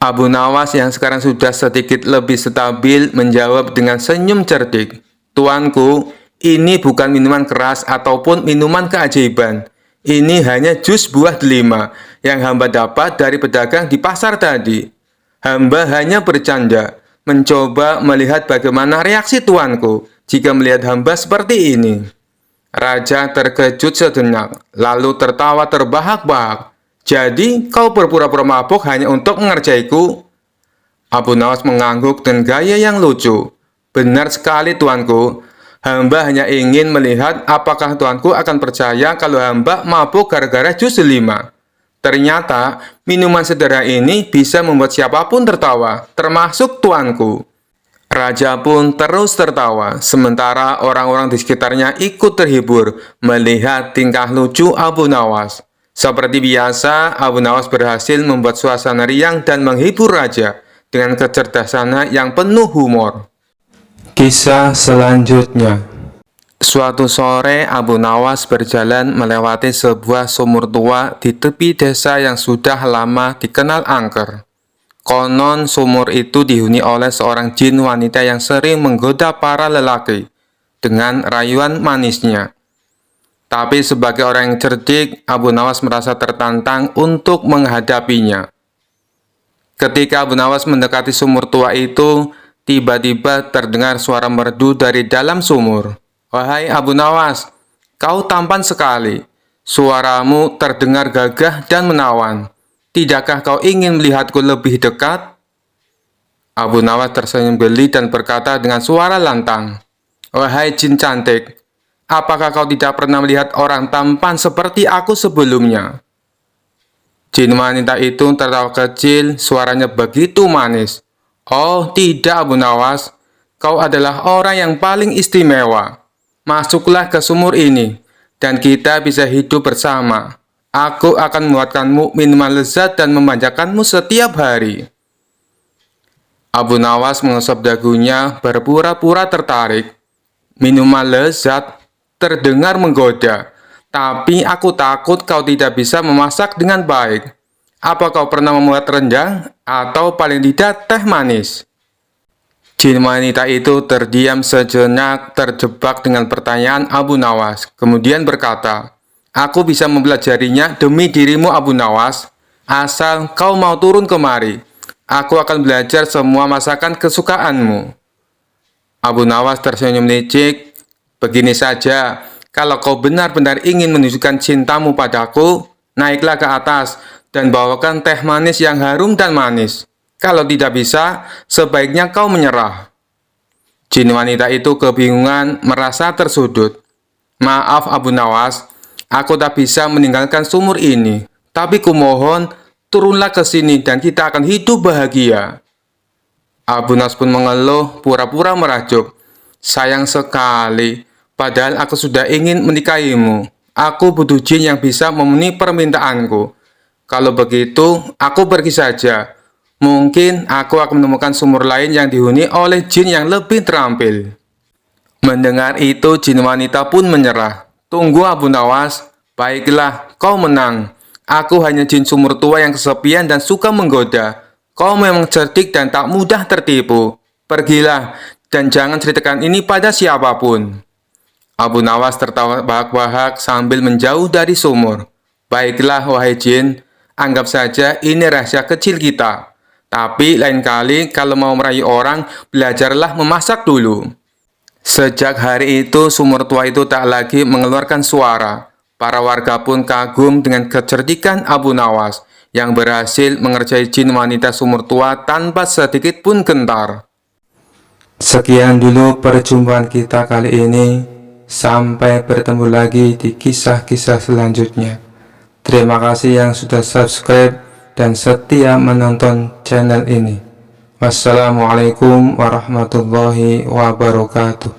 A: Abu Nawas yang sekarang sudah sedikit lebih stabil menjawab dengan senyum cerdik, "Tuanku, ini bukan minuman keras ataupun minuman keajaiban. Ini hanya jus buah delima yang hamba dapat dari pedagang di pasar tadi. Hamba hanya bercanda, mencoba melihat bagaimana reaksi tuanku jika melihat hamba seperti ini." Raja terkejut sejenak, lalu tertawa terbahak-bahak. "Jadi kau berpura-pura mabuk hanya untuk mengerjaiku?" Abu Nawas mengangguk dengan gaya yang lucu. "Benar sekali tuanku. Hamba hanya ingin melihat apakah tuanku akan percaya kalau hamba mabuk gara-gara jus delima. Ternyata minuman sederhana ini bisa membuat siapapun tertawa, termasuk tuanku." Raja pun terus tertawa, sementara orang-orang di sekitarnya ikut terhibur melihat tingkah lucu Abu Nawas. Seperti biasa, Abu Nawas berhasil membuat suasana riang dan menghibur raja dengan kecerdasannya yang penuh humor. Kisah selanjutnya. Suatu sore, Abu Nawas berjalan melewati sebuah sumur tua di tepi desa yang sudah lama dikenal angker. Konon sumur itu dihuni oleh seorang jin wanita yang sering menggoda para lelaki dengan rayuan manisnya. Tapi sebagai orang yang cerdik, Abu Nawas merasa tertantang untuk menghadapinya. Ketika Abu Nawas mendekati sumur tua itu, tiba-tiba terdengar suara merdu dari dalam sumur. "Wahai Abu Nawas, kau tampan sekali. Suaramu terdengar gagah dan menawan. Tidakkah kau ingin melihatku lebih dekat?" Abu Nawas tersenyum geli dan berkata dengan suara lantang, "Wahai jin cantik, apakah kau tidak pernah melihat orang tampan seperti aku sebelumnya?" Jin wanita itu tertawa kecil, suaranya begitu manis. "Oh tidak Abu Nawas, kau adalah orang yang paling istimewa. Masuklah ke sumur ini, dan kita bisa hidup bersama. Aku akan membuatkanmu minuman lezat dan memanjakanmu setiap hari." Abu Nawas mengusap dagunya berpura-pura tertarik. Minuman lezat terdengar menggoda, tapi aku takut kau tidak bisa memasak dengan baik. Apa kau pernah membuat rendang atau paling tidak teh manis? Jin wanita itu terdiam sejenak, terjebak dengan pertanyaan Abu Nawas. Kemudian berkata, "Aku bisa mempelajarinya demi dirimu Abu Nawas, asal kau mau turun kemari. Aku akan belajar semua masakan kesukaanmu." Abu Nawas tersenyum licik. "Begini saja, kalau kau benar-benar ingin menunjukkan cintamu padaku, naiklah ke atas dan bawakan teh manis yang harum dan manis. Kalau tidak bisa, sebaiknya kau menyerah." Jin wanita itu kebingungan, merasa tersudut. "Maaf Abu Nawas, aku tak bisa meninggalkan sumur ini. Tapi kumohon, turunlah ke sini dan kita akan hidup bahagia." Abu Nawas pun mengeluh, pura-pura merajuk. "Sayang sekali, padahal aku sudah ingin menikahimu. Aku butuh jin yang bisa memenuhi permintaanku. Kalau begitu, aku pergi saja. Mungkin aku akan menemukan sumur lain yang dihuni oleh jin yang lebih terampil." Mendengar itu, jin wanita pun menyerah. "Tunggu Abu Nawas, baiklah, kau menang. Aku hanya jin sumur tua yang kesepian dan suka menggoda. Kau memang cerdik dan tak mudah tertipu. Pergilah, dan jangan ceritakan ini pada siapapun." Abu Nawas tertawa bahak-bahak sambil menjauh dari sumur. "Baiklah, wahai jin, anggap saja ini rahasia kecil kita. Tapi lain kali kalau mau merayu orang, belajarlah memasak dulu." Sejak hari itu, sumur tua itu tak lagi mengeluarkan suara. Para warga pun kagum dengan kecerdikan Abu Nawas yang berhasil mengerjai jin wanita sumur tua tanpa sedikit pun gentar. Sekian dulu perjumpaan kita kali ini. Sampai bertemu lagi di kisah-kisah selanjutnya. Terima kasih yang sudah subscribe dan setia menonton channel ini. Wassalamualaikum warahmatullahi wabarakatuh.